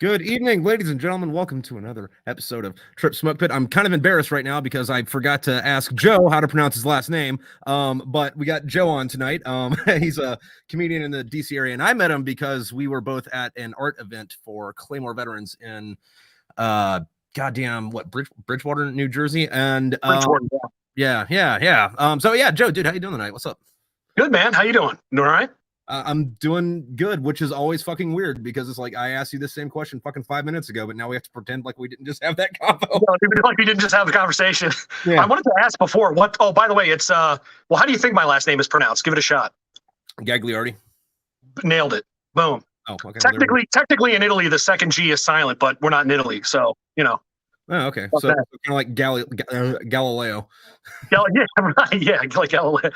Good evening, ladies and gentlemen. Welcome to another episode of Trip Smoke Pit. I'm kind of embarrassed right now because I forgot to ask Joe how to pronounce his last name. But we got Joe on tonight. He's a comedian in the DC area, and I met him because we were both at an art event for Claymore veterans in Bridgewater, New Jersey. And Bridgewater, yeah. Joe, dude, how you doing tonight? What's up? Good, man. How you doing? Doing all right? I'm doing good, which is always fucking weird because it's like I asked you the same question fucking 5 minutes ago, but now we have to pretend like we didn't just have that convo. No, like we didn't just have the conversation. Yeah. I wanted to ask before what. Oh, by the way, it's well, how do you think my last name is pronounced? Give it a shot. Gagliardi. Nailed it. Boom. Oh, okay. Technically in Italy, the second G is silent, but we're not in Italy, so you know. Oh, okay. So kind of like Galileo. Yeah, right. Yeah, like Galileo.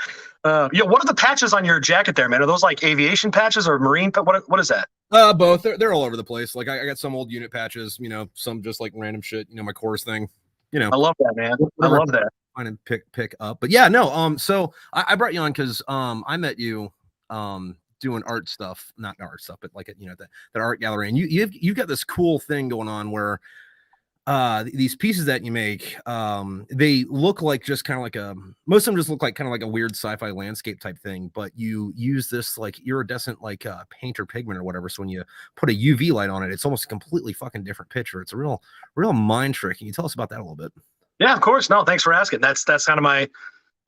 What are the patches on your jacket there, man? Are those like aviation patches or marine? What is that? Both. They're all over the place. Like I got some old unit patches, some just like random shit, my course thing. I love that, man. I love that. Find and pick up. But yeah, no. So I brought you on because I met you doing art stuff, not art stuff, but like that art gallery, and you've got this cool thing going on where these pieces that you make, they look like just kind of like most of them just look like kind of like a weird sci-fi landscape type thing, but you use this like iridescent like paint or pigment or whatever, so when you put a UV light on it, it's almost a completely fucking different picture. It's a real mind trick. Can you tell us about that a little bit? Yeah, of course. No, thanks for asking. That's kind of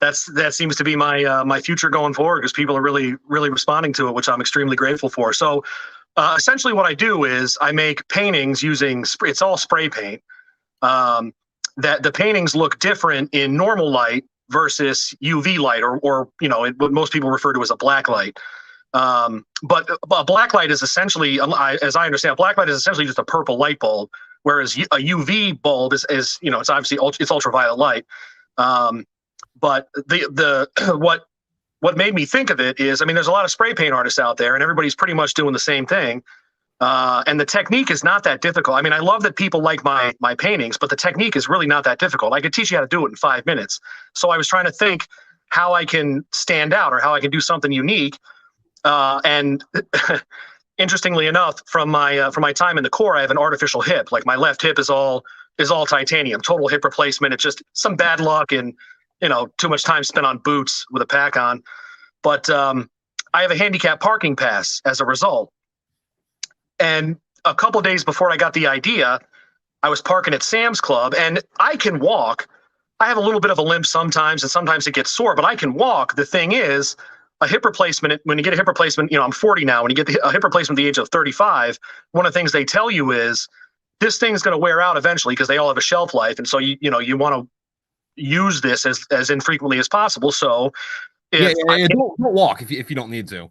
that seems to be my future going forward, because people are really responding to it, which I'm extremely grateful for. So essentially what I do is I make paintings using it's all spray paint. That the paintings look different in normal light versus UV light, or what most people refer to as a black light. But a black light is essentially, as I understand, a black light is essentially just a purple light bulb, whereas a UV bulb is it's obviously it's ultraviolet light. But what made me think of it is, there's a lot of spray paint artists out there, and everybody's pretty much doing the same thing. And the technique is not that difficult. I love that people like my paintings, but the technique is really not that difficult. I could teach you how to do it in 5 minutes. So I was trying to think how I can stand out or how I can do something unique. And interestingly enough, from my time in the Corps, I have an artificial hip. Like my left hip is all titanium, total hip replacement. It's just some bad luck and too much time spent on boots with a pack on. But I have a handicap parking pass as a result. And a couple of days before I got the idea, I was parking at Sam's Club, and I can walk. I have a little bit of a limp sometimes, and sometimes it gets sore, but I can walk. The thing is, a hip replacement, when you get a hip replacement, I'm 40 now. When you get a hip replacement at the age of 35, one of the things they tell you is this thing's going to wear out eventually, because they all have a shelf life. And so, you want to use this as infrequently as possible. So don't walk if you don't need to.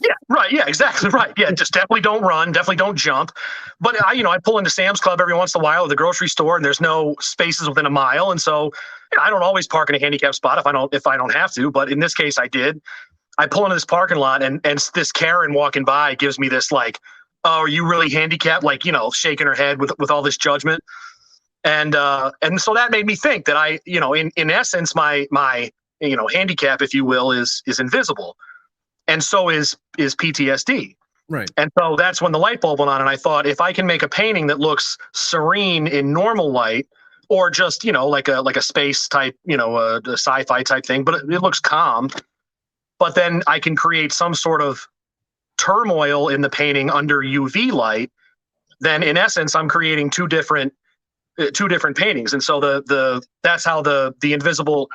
Yeah, right. Yeah, exactly right. Yeah, just definitely don't run. Definitely don't jump. But I pull into Sam's Club every once in a while, or the grocery store, and there's no spaces within a mile, and so I don't always park in a handicapped spot if I don't have to. But in this case, I did. I pull into this parking lot, and this Karen walking by gives me this like, "Oh, are you really handicapped?" Like shaking her head with all this judgment, and so that made me think that in essence my handicap, if you will, is invisible. And so is PTSD. Right. And so that's when the light bulb went on. And I thought, if I can make a painting that looks serene in normal light, or just, like a space type, a sci-fi type thing, but it looks calm. But then I can create some sort of turmoil in the painting under UV light. Then in essence, I'm creating two different paintings. And so that's how the invisible,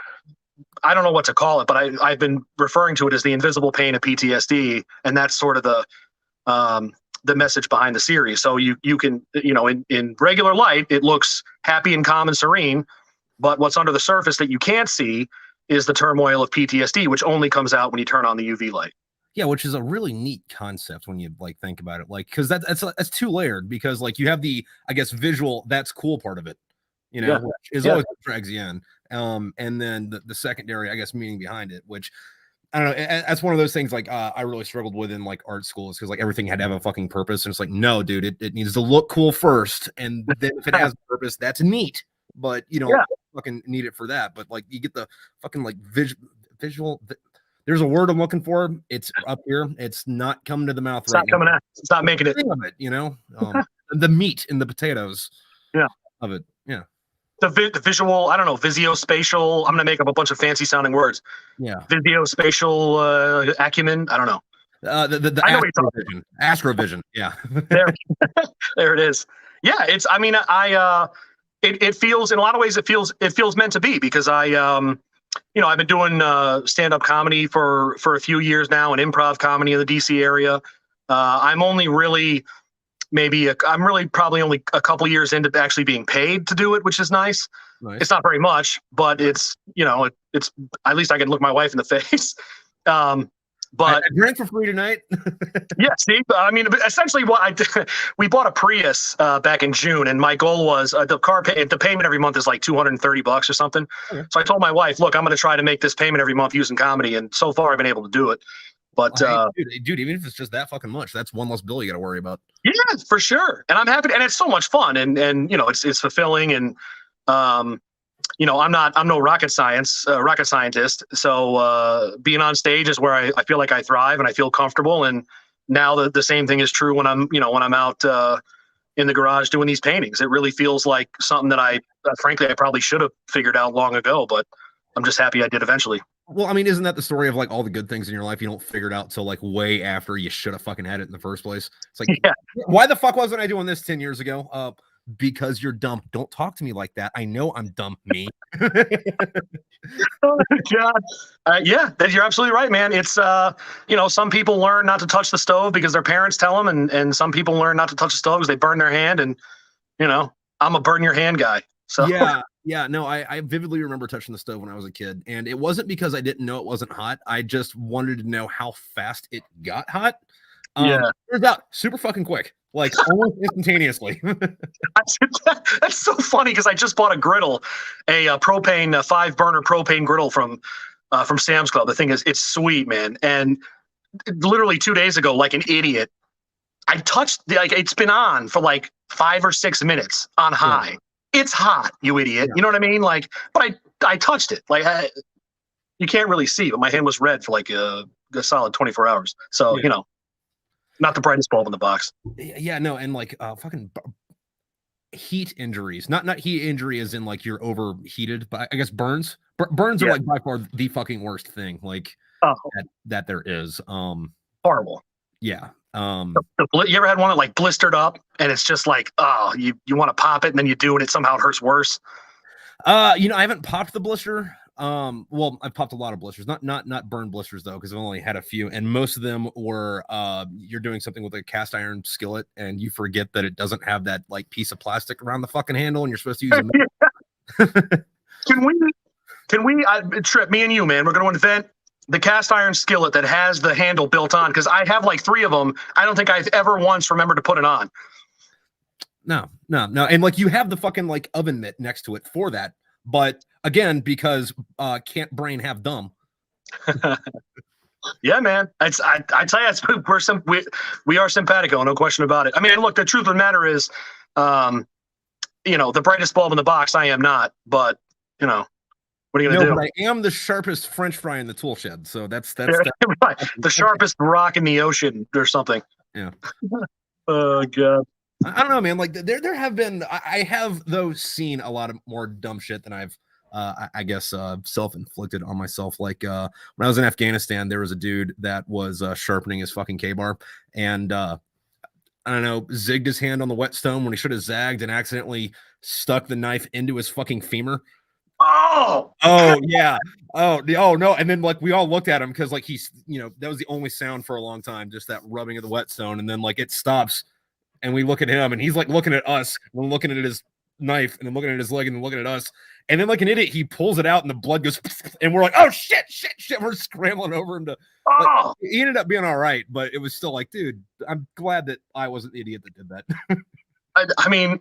I don't know what to call it, but I've been referring to it as the invisible pain of PTSD, and that's sort of the message behind the series. So you can, in regular light, it looks happy and calm and serene, but what's under the surface that you can't see is the turmoil of PTSD, which only comes out when you turn on the UV light. Yeah, which is a really neat concept when you think about it, because that's two layered, because like you have the, I guess, visual, that's cool part of it, which is always what drags you in. And then the secondary, I guess, meaning behind it, which I don't know. That's one of those things like I really struggled with in like art schools, because like everything had to have a fucking purpose. And it's like, no, dude, it needs to look cool first. And then if it has a purpose, that's neat. But you don't fucking need it for that. But like you get the fucking like visual. There's a word I'm looking for. It's up here. It's not coming to the mouth right now. It's not making it. Of it, the meat in the potatoes. Yeah. Of it. Yeah. The visual, I don't know, visuospatial. I'm gonna make up a bunch of fancy sounding words. Yeah. Visuospatial acumen. I don't know. The I know what you're talking Astrovision. Astrovision. Yeah. There it is. Yeah. I mean, it feels, in a lot of ways, it feels meant to be, because I've been doing stand-up comedy for a few years now, and improv comedy in the DC area. I'm only really probably only a couple years into actually being paid to do it, which is nice. It's not very much, but it's at least I can look my wife in the face. But I drank for free tonight. Yeah, see, I mean, essentially what I did, we bought a Prius back in June, and my goal was the payment every month is like $230 or something. Okay. So I told my wife, look, I'm going to try to make this payment every month using comedy, and so far I've been able to do it. But dude, even if it's just that fucking much, that's one less bill you got to worry about. Yeah, for sure. And I'm happy, and it's so much fun, and it's fulfilling, and I'm no rocket scientist. So being on stage is where I feel like I thrive and I feel comfortable. And now the same thing is true when I'm out in the garage doing these paintings. It really feels like something that frankly, I probably should have figured out long ago, but I'm just happy I did eventually. Well, I mean, isn't that the story of like all the good things in your life you don't figure it out till like way after you should have fucking had it in the first place? It's like, yeah. Why the fuck wasn't I doing this 10 years ago? Because you're dumb. Don't talk to me like that. I know I'm dumb, me. Oh, God. Yeah, you're absolutely right, man. It's some people learn not to touch the stove because their parents tell them, and some people learn not to touch the stove because they burn their hand, and I'm a burn your hand guy. So yeah, no, I vividly remember touching the stove when I was a kid, and it wasn't because I didn't know it wasn't hot. I just wanted to know how fast it got hot. Turns out super fucking quick. Like almost instantaneously. That's so funny because I just bought a griddle, a 5-burner propane griddle from Sam's Club. The thing is, it's sweet, man. And literally 2 days ago, like an idiot, I touched it's been on for like 5 or 6 minutes on high. Yeah. It's hot, you idiot. Yeah. You know what I mean? Like, but I touched it. Like you can't really see, but my hand was red for like a solid 24 hours. So not the brightest bulb in the box. Yeah, no, and like fucking heat injuries. Not heat injury as in like you're overheated, but I guess burns. Burns are like by far the fucking worst thing like that there is. Horrible. Yeah. You ever had one that like blistered up and it's just like, you want to pop it and then you do and it somehow hurts worse? I haven't popped the blister. Well, I've popped a lot of blisters, not burn blisters though, because I've only had a few, and most of them were you're doing something with a cast iron skillet and you forget that it doesn't have that like piece of plastic around the fucking handle, and you're supposed to use it. Can we Trip, me and you, man, we're going to invent the cast iron skillet that has the handle built on, because I have like 3 of them. I don't think I've ever once remembered to put it on. No, and like you have the fucking like oven mitt next to it for that. But again, because can't brain have dumb. Yeah, man. I tell you, we are simpatico, no question about it. I mean, look, the truth of the matter is, the brightest bulb in the box, I am not. But what are you gonna do? But I am the sharpest French fry in the tool shed. So that's right. The sharpest rock in the ocean or something. Yeah. Oh God. I don't know, man. Like there have been, I have though seen a lot of more dumb shit than I've, I guess, self-inflicted on myself. Like when I was in Afghanistan, there was a dude that was sharpening his fucking K-bar, and I don't know, zigged his hand on the whetstone when he should have zagged and accidentally stuck the knife into his fucking femur. Oh yeah. Oh no. And then like we all looked at him because like he's, that was the only sound for a long time, just that rubbing of the whetstone, and then like it stops. And we look at him, and he's like looking at us. We're looking at his knife, and then looking at his leg, and then looking at us. And then, like an idiot, he pulls it out, and the blood goes. And we're like, "Oh shit!" We're scrambling over him to. Like, he ended up being all right, but it was still like, dude, I'm glad that I wasn't the idiot that did that. I mean,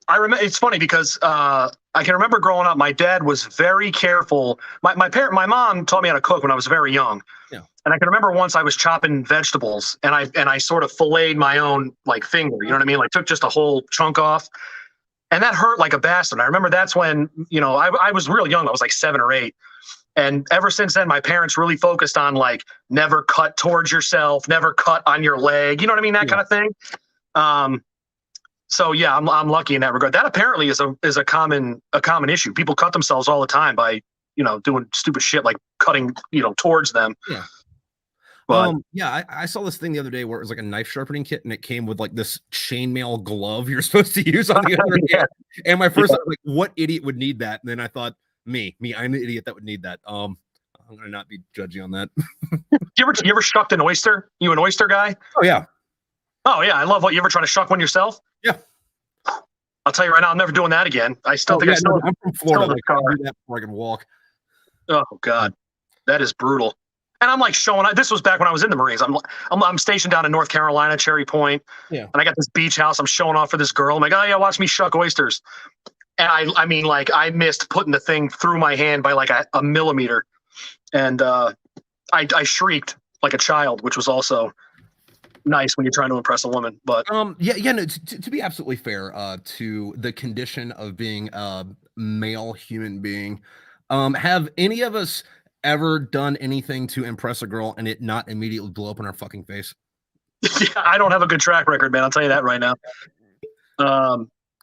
I remember. It's funny because I can remember growing up. My dad was very careful. My mom taught me how to cook when I was very young. Yeah. And I can remember once I was chopping vegetables and I sort of filleted my own like finger, you know what I mean? Like took just a whole chunk off, and that hurt like a bastard. I remember that's when, I was real young. I was like 7 or 8. And ever since then, my parents really focused on like, never cut towards yourself, never cut on your leg. You know what I mean? That kind of thing. So yeah, I'm lucky in that regard. That apparently is a common issue. People cut themselves all the time by doing stupid shit like cutting towards them. Yeah. But yeah, I saw this thing the other day where it was like a knife sharpening kit and it came with like this chainmail glove you're supposed to use on the other hand. And my first thought was like, what idiot would need that? And then I thought, me, I'm the idiot that would need that. I'm gonna not be judgy on that. you ever shucked an oyster? You an oyster guy? Oh yeah. Oh yeah, I love what you ever try to shuck one yourself? Yeah. I'll tell you right now, I'm never doing that again. I still think I'm from Florida. Like, I do that before I can walk. Oh God, that is brutal. And I'm like showing. This was back when I was in the Marines. I'm stationed down in North Carolina, Cherry Point. Yeah. And I got this beach house. I'm showing off for this girl. I'm like, oh yeah, watch me shuck oysters. And I mean, like I missed putting the thing through my hand by like a millimeter, and I shrieked like a child, which was also nice when you're trying to impress a woman. But no, to be absolutely fair to the condition of being a male human being, have any of us ever done anything to impress a girl and it not immediately blow up in our fucking face? Yeah, I don't have a good track record, man. I'll tell you that right now.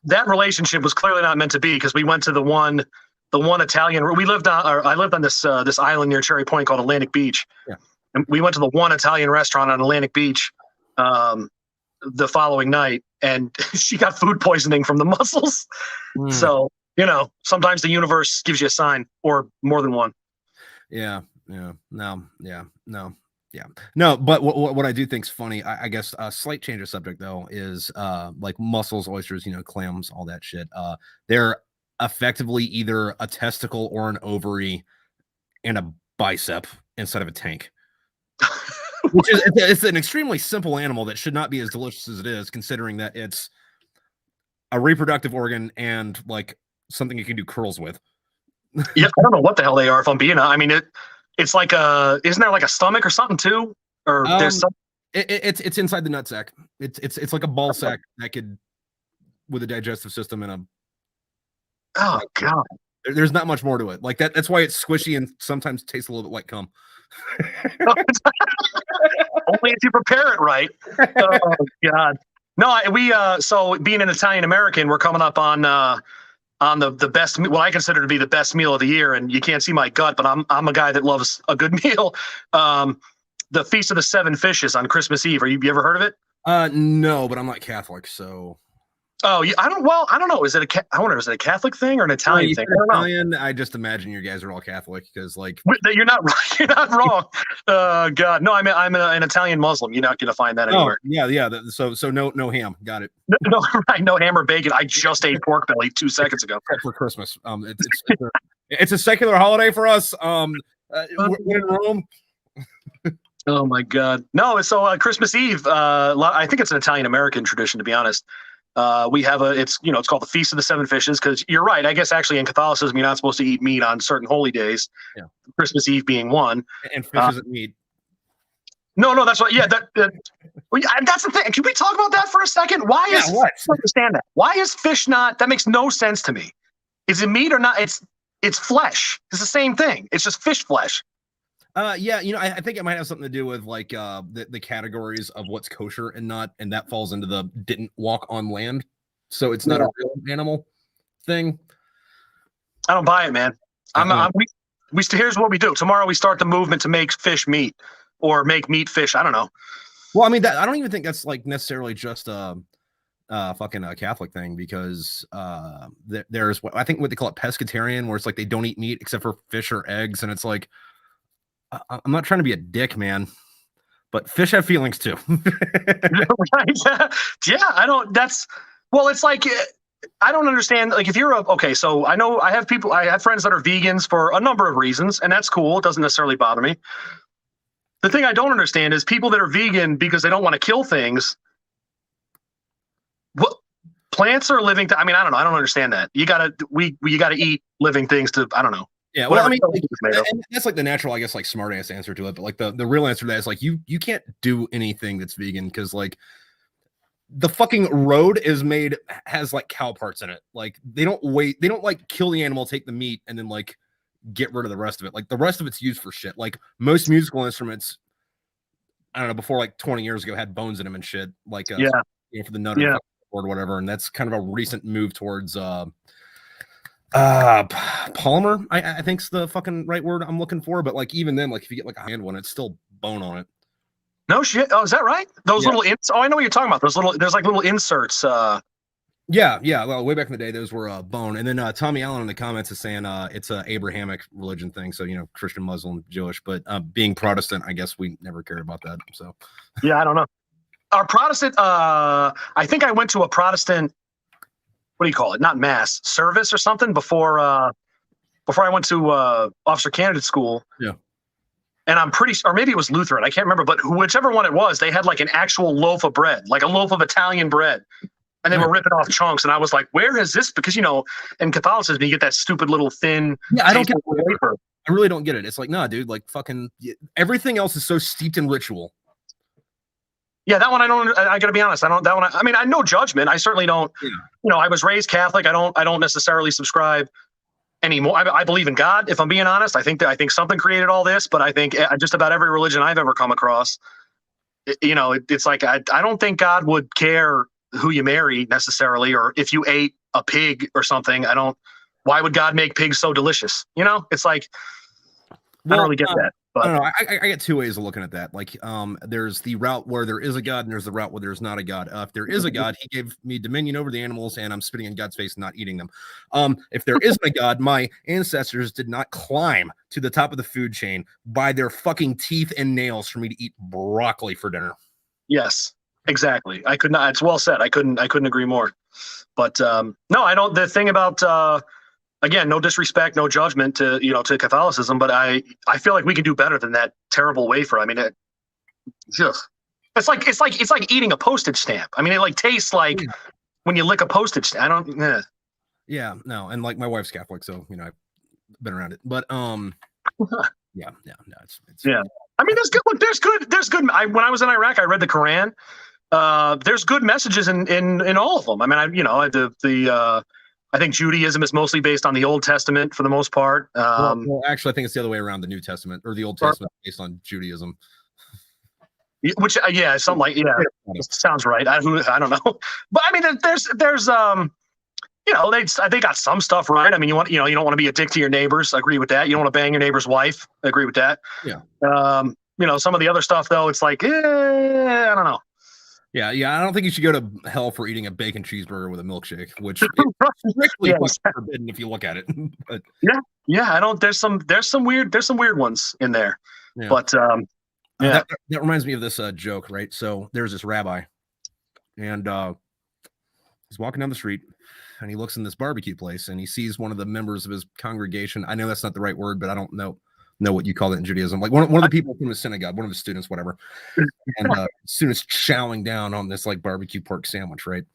That relationship was clearly not meant to be because we went to the one Italian. I lived on this island near Cherry Point called Atlantic Beach. Yeah. And we went to the one Italian restaurant on Atlantic Beach the following night, and she got food poisoning from the mussels. So sometimes the universe gives you a sign, or more than one. No, but what I do think's funny, I guess a slight change of subject though, is like mussels, oysters, clams, all that shit. They're effectively either a testicle or an ovary and a bicep instead of a tank. Which is it's an extremely simple animal that should not be as delicious as it is, considering that it's a reproductive organ and like something you can do curls with. Yeah, I don't know what the hell they are. If I'm being, I mean, it's like isn't there like a stomach or something too? Or there's some. It's inside the nutsack. It's like a ball sack that could, with a digestive system and a. Oh God. There's not much more to it. Like that. That's why it's squishy and sometimes tastes a little bit like cum. Only if you prepare it right. Oh God. No, so being an Italian American, we're coming up on the best, what I consider to be the best meal of the year, and you can't see my gut, but I'm a guy that loves a good meal. The Feast of the Seven Fishes on Christmas Eve. You ever heard of it? No, but I'm not Catholic, so. Oh, yeah, I don't know. Is it a Catholic thing or an Italian thing? Italian. I just imagine you guys are all Catholic because, like, you're not right. You're not wrong. God, no, I'm an Italian Muslim. You're not going to find that anywhere. Yeah. So no ham. Got it. No, right. No ham or bacon. I just ate pork belly 2 seconds ago for Christmas. It's a secular holiday for us. We're in Rome. Oh my God. No, so Christmas Eve. I think it's an Italian American tradition, to be honest. We have it's called the Feast of the Seven Fishes because you're right. I guess actually in Catholicism you're not supposed to eat meat on certain holy days. Yeah. Christmas Eve being one. And fish isn't meat. No, that's what. Yeah, that's the thing. Can we talk about that for a second? Why is I don't understand that? Why is fish not? That makes no sense to me. Is it meat or not? It's flesh. It's the same thing. It's just fish flesh. Yeah, I think it might have something to do with like the categories of what's kosher and not, and that falls into the didn't walk on land, so it's not a real animal thing. I don't buy it, man. Here's what we do. Tomorrow we start the movement to make fish meat or make meat fish. I don't know. Well, I mean, I don't even think that's like necessarily just a fucking Catholic thing because there's I think what they call it pescatarian, where it's like they don't eat meat except for fish or eggs, and it's like. I'm not trying to be a dick, man, but fish have feelings too. Right? Yeah, I don't. It's like I don't understand. Like, if you're so I know I have friends that are vegans for a number of reasons, and that's cool. It doesn't necessarily bother me. The thing I don't understand is people that are vegan because they don't want to kill things. What plants are living? I mean, I don't know. I don't understand that. You gotta eat living things to. I don't know. Yeah, well, I mean, and that's like the natural, I guess, like smart ass answer to it. But like the real answer to that is like you can't do anything that's vegan because like the fucking road has like cow parts in it. Like they don't like kill the animal, take the meat, and then like get rid of the rest of it. Like the rest of it's used for shit. Like most musical instruments, I don't know, before like 20 years ago had bones in them and shit. Like for the nutter. or whatever, and that's kind of a recent move towards polymer. I think's the fucking right word I'm looking for. But like even then, like if you get like a hand one, it's still bone on it. No shit. Oh, is that right? Those little oh, I know what you're talking about. There's like little inserts. Yeah. Well, way back in the day, those were bone. And then Tommy Allen in the comments is saying it's a Abrahamic religion thing. So, Christian, Muslim, Jewish, but being Protestant, I guess we never cared about that. So, yeah, I don't know. Our Protestant, I think I went to a Protestant, what do you call it? Not mass, service or something before I went to officer candidate school. Yeah. And I'm pretty, or maybe it was Lutheran, I can't remember, but whichever one it was, they had like an actual loaf of bread, like a loaf of Italian bread. And they were ripping off chunks. And I was like, where is this? Because, in Catholicism, you get that stupid little thin. Yeah, I don't get it. I really don't get it. It's like, nah, dude, like fucking everything else is so steeped in ritual. Yeah, that one I got to be honest. I know judgment. I certainly don't, I was raised Catholic. I don't necessarily subscribe anymore. I believe in God, if I'm being honest. I think something created all this, but I think just about every religion I've ever come across, it's like, I don't think God would care who you marry necessarily, or if you ate a pig or something. Why would God make pigs so delicious? It's like, I don't really get that. But I don't know. I get two ways of looking at that. Like, there's the route where there is a God, and there's the route where there's not a God. If there is a God, he gave me dominion over the animals, and I'm spitting in God's face and not eating them. If there isn't a God, my ancestors did not climb to the top of the food chain by their fucking teeth and nails for me to eat broccoli for dinner. Yes, exactly. I could not. It's well said. I couldn't agree more. But no, I don't. The thing about again, no disrespect, no judgment to Catholicism, but I feel like we can do better than that terrible wafer. I mean, it's like eating a postage stamp. I mean, it like tastes like when you lick a postage stamp. I don't. Yeah, no, and like my wife's Catholic, so I've been around it. But yeah, it's yeah. I mean, there's good. Look, there's good. When I was in Iraq, I read the Quran. There's good messages in all of them. I mean, I think Judaism is mostly based on the Old Testament for the most part. Well, actually, I think it's the other way around. The New Testament or the Old Testament based on Judaism. Which, something like, sounds right. I don't know. But I mean, there's they got some stuff right. I mean, you don't want to be a dick to your neighbors. I agree with that. You don't want to bang your neighbor's wife. I agree with that. Yeah. Some of the other stuff though, it's like, I don't know. Yeah, I don't think you should go to hell for eating a bacon cheeseburger with a milkshake, which is strictly forbidden if you look at it. But I don't. There's some weird ones in there. Yeah. But that reminds me of this joke, right? So there's this rabbi, and he's walking down the street, and he looks in this barbecue place, and he sees one of the members of his congregation. I know that's not the right word, but I don't know what you call it in Judaism. Like one of the people from the synagogue, one of the students, whatever. And students chowing down on this like barbecue pork sandwich, right?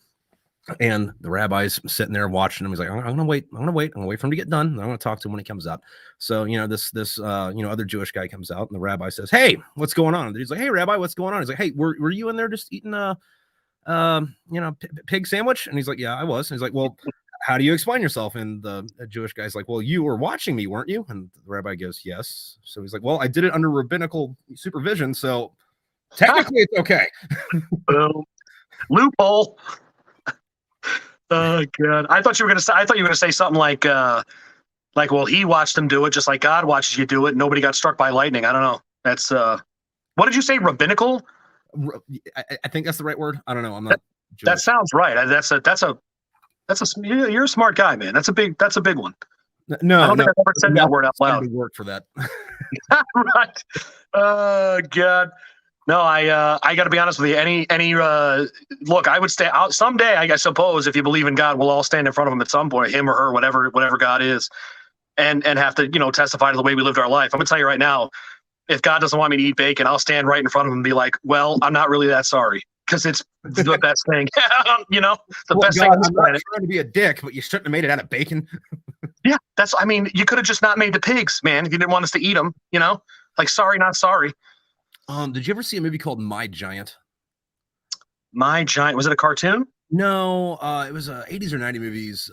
And the rabbi's sitting there watching him. He's like, I'm gonna wait for him to get done. I'm gonna talk to him when he comes out. So this other Jewish guy comes out, and the rabbi says, "Hey, what's going on?" And he's like, "Hey, Rabbi, what's going on?" He's like, "Hey, were you in there just eating pig sandwich?" And he's like, "Yeah, I was." And he's like, "Well, how do you explain yourself?" And the Jewish guy's like, "Well, you were watching me, weren't you?" And the rabbi goes, "Yes." So he's like, "Well, I did it under rabbinical supervision, so technically it's okay." Loophole. Oh God! I thought you were gonna say something like, well, he watched them do it just like God watches you do it. Nobody got struck by lightning. I don't know. That's what did you say? Rabbinical? I think that's the right word. I don't know. I'm not. That sounds right. You're a smart guy, man. That's a big one. No, I don't think I've ever said that word out loud. Work for that. Right. Oh God. No, I got to be honest with you. Any look, I would stay out someday. I suppose if you believe in God, we'll all stand in front of him at some point, him or her, whatever God is, and have to testify to the way we lived our life. I'm gonna tell you right now, if God doesn't want me to eat bacon, I'll stand right in front of him and be like, "Well, I'm not really that sorry." Because it's the best thing, best thing on this planet. Trying to be a dick, but you shouldn't have made it out of bacon. Yeah, you could have just not made the pigs, man. If you didn't want us to eat them, like sorry, not sorry. Did you ever see a movie called My Giant? My Giant, was it a cartoon? No, it was 80s or 90s movies.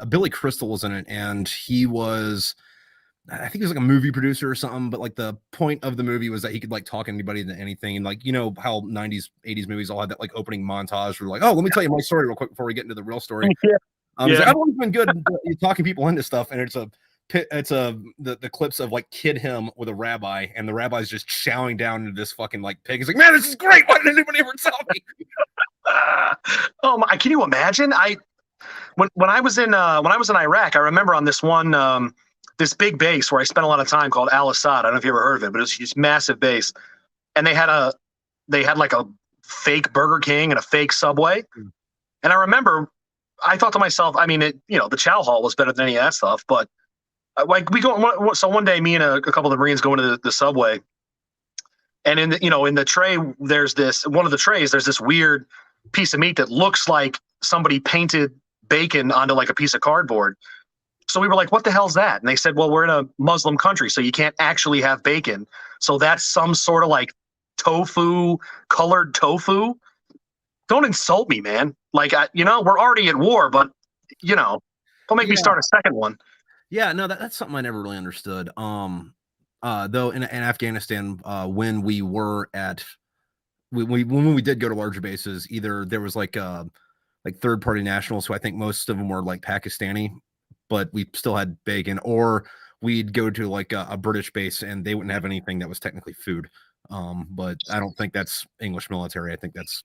Billy Crystal was in it, and he was I think he was like a movie producer or something, but like the point of the movie was that he could like talk anybody into anything. And like, you know, how 90s, 80s movies all had that like opening montage where like, oh, let me tell you my story real quick before we get into the real story. Yeah. He's like, I've always been good at talking people into stuff. And it's the clips of like Kid Him with a rabbi, and the rabbi's just chowing down into this fucking like pig. He's like, man, this is great. Why didn't anybody ever tell me? Oh my, can you imagine? When I was in Iraq, I remember on this one this big base where I spent a lot of time called Al Assad. I don't know if you ever heard of it, but it was this massive base, and they had like a fake Burger King and a fake Subway. And I remember, I thought to myself, I mean, the chow hall was better than any of that stuff, but like so one day, me and a couple of the Marines go into the Subway, and in the tray, there's one of the trays, there's this weird piece of meat that looks like somebody painted bacon onto like a piece of cardboard. So we were like, what the hell's that? And they said, well, we're in a Muslim country, so you can't actually have bacon. So that's some sort of like colored tofu. Don't insult me, man. Like, we're already at war, but don't make me start a second one. Yeah, no, that's something I never really understood. Though in Afghanistan, when we were when we did go to larger bases, either there was like third party nationals who I think most of them were like Pakistani, but we still had bacon, or we'd go to like a British base and they wouldn't have anything that was technically food. But I don't think that's English military. I think that's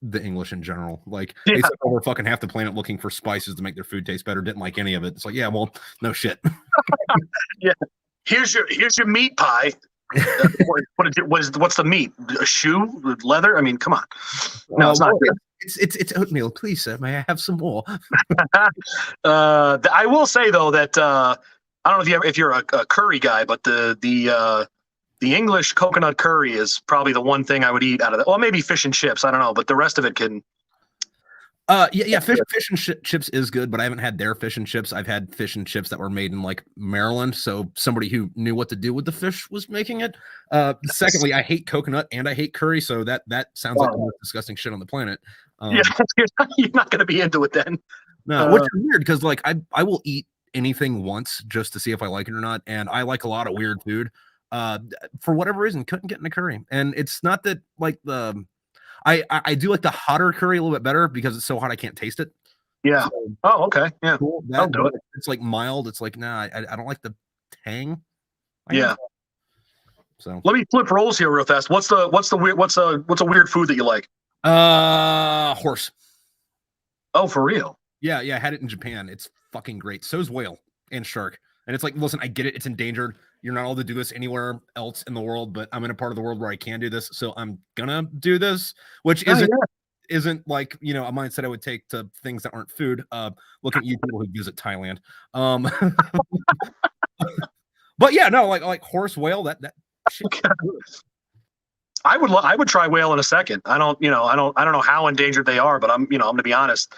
the English in general. Like they took over fucking half the planet looking for spices to make their food taste better. Didn't like any of it. It's like, yeah, well, no shit. Yeah. Here's your meat pie. What's the meat? A shoe? Leather? I mean, come on. No, it's not good. It's oatmeal. Please, sir, may I have some more? I will say though that I don't know if you're a curry guy, but the English coconut curry is probably the one thing I would eat out of that. Well, maybe fish and chips. I don't know, but the rest of it can. Yeah, fish and chips is good, but I haven't had their fish and chips. I've had fish and chips that were made in like Maryland, so somebody who knew what to do with the fish was making it. Secondly, I hate coconut and I hate curry, so that sounds like the most disgusting shit on the planet. Yeah, you're not going to be into it then. No, which is weird because like I will eat anything once just to see if I like it or not, and I like a lot of weird food. For whatever reason, couldn't get into curry, and it's not that like I do like the hotter curry a little bit better because it's so hot I can't taste it. Yeah. So, oh, okay. Yeah. Cool, I'll do it. It's like mild. It's like I don't like the tang. Yeah. So let me flip roles here real fast. What's a weird food that you like? Horse. Oh, for real? Yeah. I had it in Japan. It's fucking great. So's whale and shark. And it's like, listen, I get it. It's endangered. You're not allowed to do this anywhere else in the world, but I'm in a part of the world where I can do this. So I'm gonna do this, which isn't like, a mindset I would take to things that aren't food. Look at you people who visit Thailand. But yeah, no, like horse, whale, that shit. I would try whale in a second. I don't know how endangered they are, but I'm gonna be honest.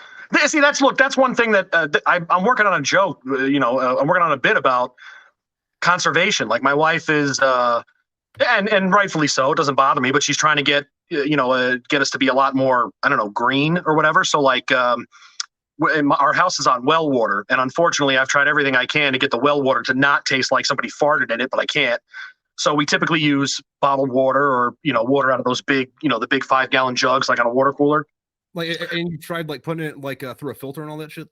See, that's one thing that I'm working on a joke. I'm working on a bit about conservation. Like my wife is, and rightfully so. It doesn't bother me, but she's trying to get us to be a lot more, I don't know, green or whatever. So like, our house is on well water, and unfortunately, I've tried everything I can to get the well water to not taste like somebody farted in it, but I can't. So we typically use bottled water or water out of those big, the big 5-gallon jugs, like on a water cooler. Like, and you tried like putting it like through a filter and all that shit?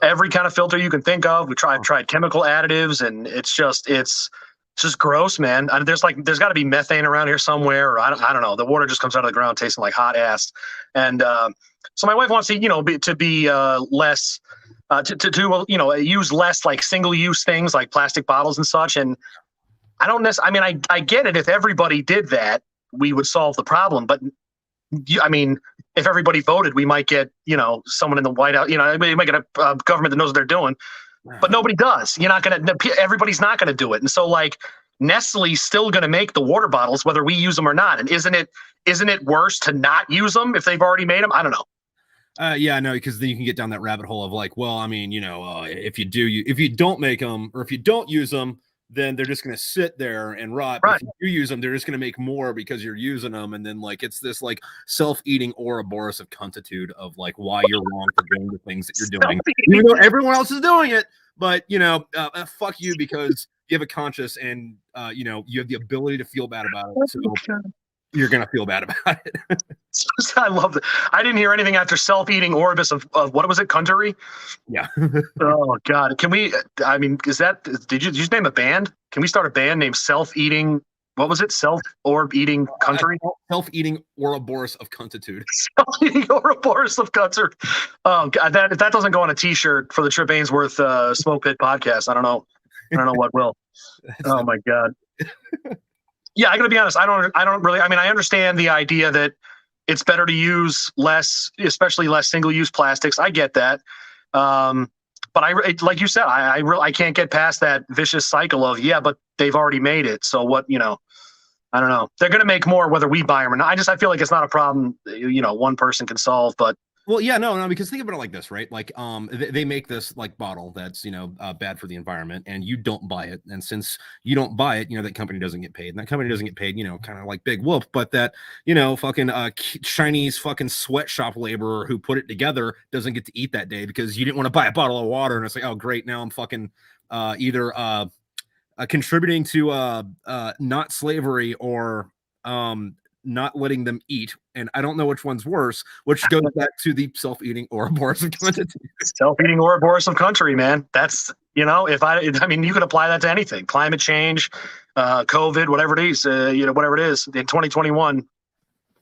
Every kind of filter you can think of. I've tried chemical additives, and it's just gross, man. There's got to be methane around here somewhere, or I don't know. The water just comes out of the ground tasting like hot ass. And so my wife wants to be less to use less like single use things like plastic bottles and such. And I don't necessarily. I mean, I get it. If everybody did that, we would solve the problem. But I mean, if everybody voted, we might get, someone in the White House, we might get a government that knows what they're doing, but nobody does. Everybody's not going to do it. And so like Nestle's still going to make the water bottles, whether we use them or not. And isn't it worse to not use them if they've already made them? I don't know. Yeah, no, because then you can get down that rabbit hole of like, well, I mean, if you don't make them or if you don't use them, then they're just going to sit there and rot. Right. If you use them, they're just going to make more because you're using them. And then like, it's this like self-eating Ouroboros of cuntitude of like why you're wrong for doing the things that you're doing, even though everyone else is doing it. But fuck you, because you have a conscience and you have the ability to feel bad about it. So you're gonna feel bad about it. I love that. I didn't hear anything after self-eating Orbis of what was it, Country? Yeah. Oh God, can we? I mean, did you just name a band? Can we start a band named Self-Eating? What was it? Self-Orb-Eating Country? Self-eating Ouroboros of Cuntitude. Self-eating Ouroboros of Cunter. Oh God, if that doesn't go on a T-shirt for the Trip Ainsworth Smoke Pit podcast, I don't know what will. Oh my God. Yeah, I gotta be honest. I don't really. I mean, I understand the idea that it's better to use less, especially less single-use plastics. I get that. But like you said, I can't get past that vicious cycle of, yeah, but they've already made it. So what, I don't know. They're going to make more whether we buy them or not. I feel like it's not a problem, one person can solve, but. Well, yeah, no, because think about it like this, right? Like, they make this like bottle that's bad for the environment, and you don't buy it, and since you don't buy it, that company doesn't get paid, and that company doesn't get paid, kind of like Big Whoop, but that fucking Chinese fucking sweatshop laborer who put it together doesn't get to eat that day because you didn't want to buy a bottle of water, and it's like, oh great, now I'm fucking either contributing to not slavery or not letting them eat, and I don't know which one's worse, which goes back to the self-eating Ouroboros of Country. Self-eating Ouroboros of Country, man. That's I mean, you could apply that to anything: climate change, COVID, whatever it is. Whatever it is. In 2021,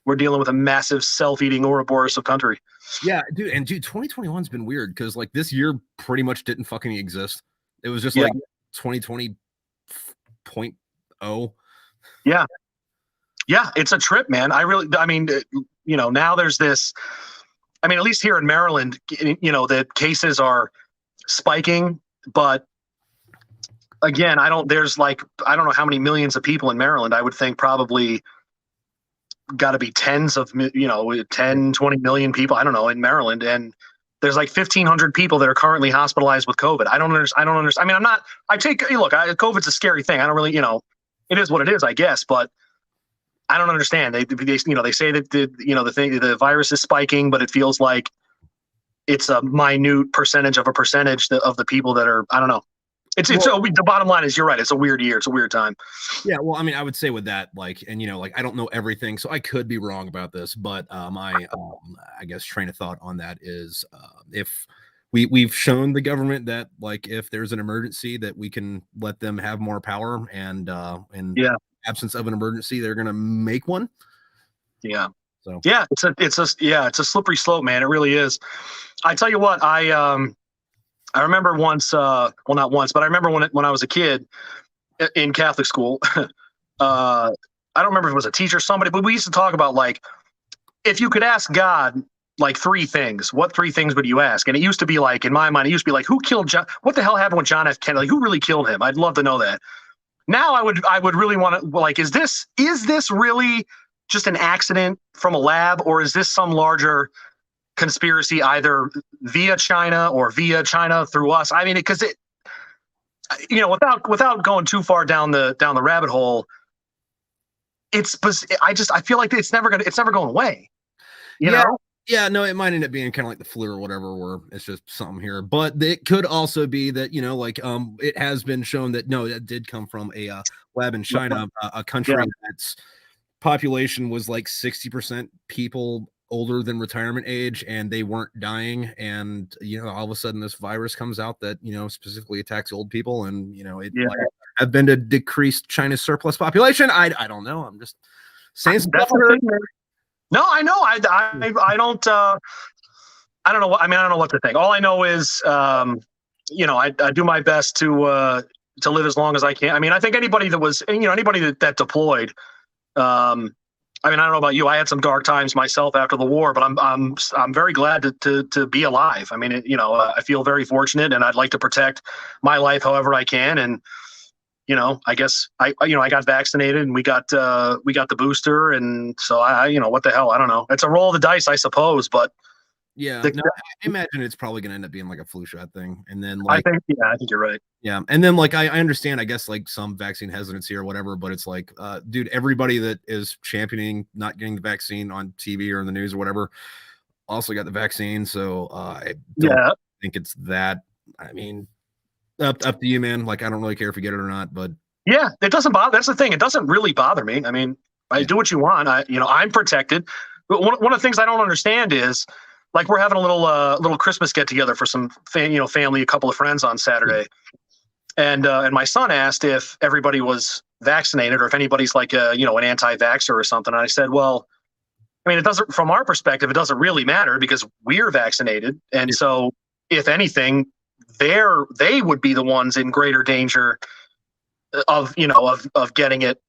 we're dealing with a massive self-eating Ouroboros of Country. Yeah, dude, 2021's been weird because like this year pretty much didn't fucking exist. It was just like 2020.0. Yeah. Yeah, it's a trip, man. Now there's this, at least here in Maryland, the cases are spiking, but again, I don't know how many millions of people in Maryland. I would think probably got to be tens of, 10, 20 million people. I don't know, in Maryland. And there's like 1,500 people that are currently hospitalized with COVID. I don't understand. I mean, COVID's a scary thing. I don't really, it is what it is, I guess, but I don't understand. They say that the virus is spiking, but it feels like it's a minute percentage of the people that are, I don't know. The bottom line is, you're right. It's a weird year. It's a weird time. Yeah. Well, I mean, I would say with that, like, and I don't know everything, so I could be wrong about this, but my I guess train of thought on that is, if we've shown the government that, like, if there's an emergency, that we can let them have more power, and absence of an emergency, they're gonna make one. Yeah. So yeah, it's a slippery slope, man. It really is. I tell you what, I remember once, well, not once, but I remember when I was a kid in Catholic school. I don't remember if it was a teacher or somebody, but we used to talk about, like, if you could ask God like three things, what three things would you ask? And it used to be like, in my mind, it used to be like, who killed John? What the hell happened with John F. Kennedy? Like, who really killed him? I'd love to know that. Now I would really want to, like, is this really just an accident from a lab, or is this some larger conspiracy, either via China or via China through us? I mean, because without going too far down the rabbit hole, I feel like it's never going away. You know? Yeah, no, it might end up being kind of like the flu or whatever, where it's just something here. But it could also be that, it has been shown that, no, that did come from a lab in China, a country that's population was like 60% people older than retirement age, and they weren't dying. And, all of a sudden this virus comes out that, specifically attacks old people. And, have been to decrease China's surplus population. I don't know. I'm just saying stuff. No, I know. I don't. I don't know. I don't know what to think. All I know is, I do my best to live as long as I can. I mean, I think anybody that deployed. I don't know about you. I had some dark times myself after the war, but I'm very glad to be alive. I mean, I feel very fortunate, and I'd like to protect my life however I can. And I guess I got vaccinated, and we got the booster, and so what the hell? I don't know. It's a roll of the dice, I suppose, but yeah, I imagine it's probably gonna end up being like a flu shot thing, and then like I think you're right. Yeah, and then like I understand, I guess, like some vaccine hesitancy or whatever, but it's like, dude, everybody that is championing not getting the vaccine on TV or in the news or whatever also got the vaccine, so I don't think it's that. I mean, Up to you, man. Like, I don't really care if you get it or not, but yeah, it doesn't bother. That's the thing. It doesn't really bother me. I mean, I do what you want. I'm protected. But one of the things I don't understand is, like, we're having a little Christmas get together for some family, a couple of friends on Saturday, and my son asked if everybody was vaccinated or if anybody's like an anti-vaxxer or something. And I said, well, I mean, it doesn't. From our perspective, it doesn't really matter because we're vaccinated, and so if anything, they would be the ones in greater danger of getting it,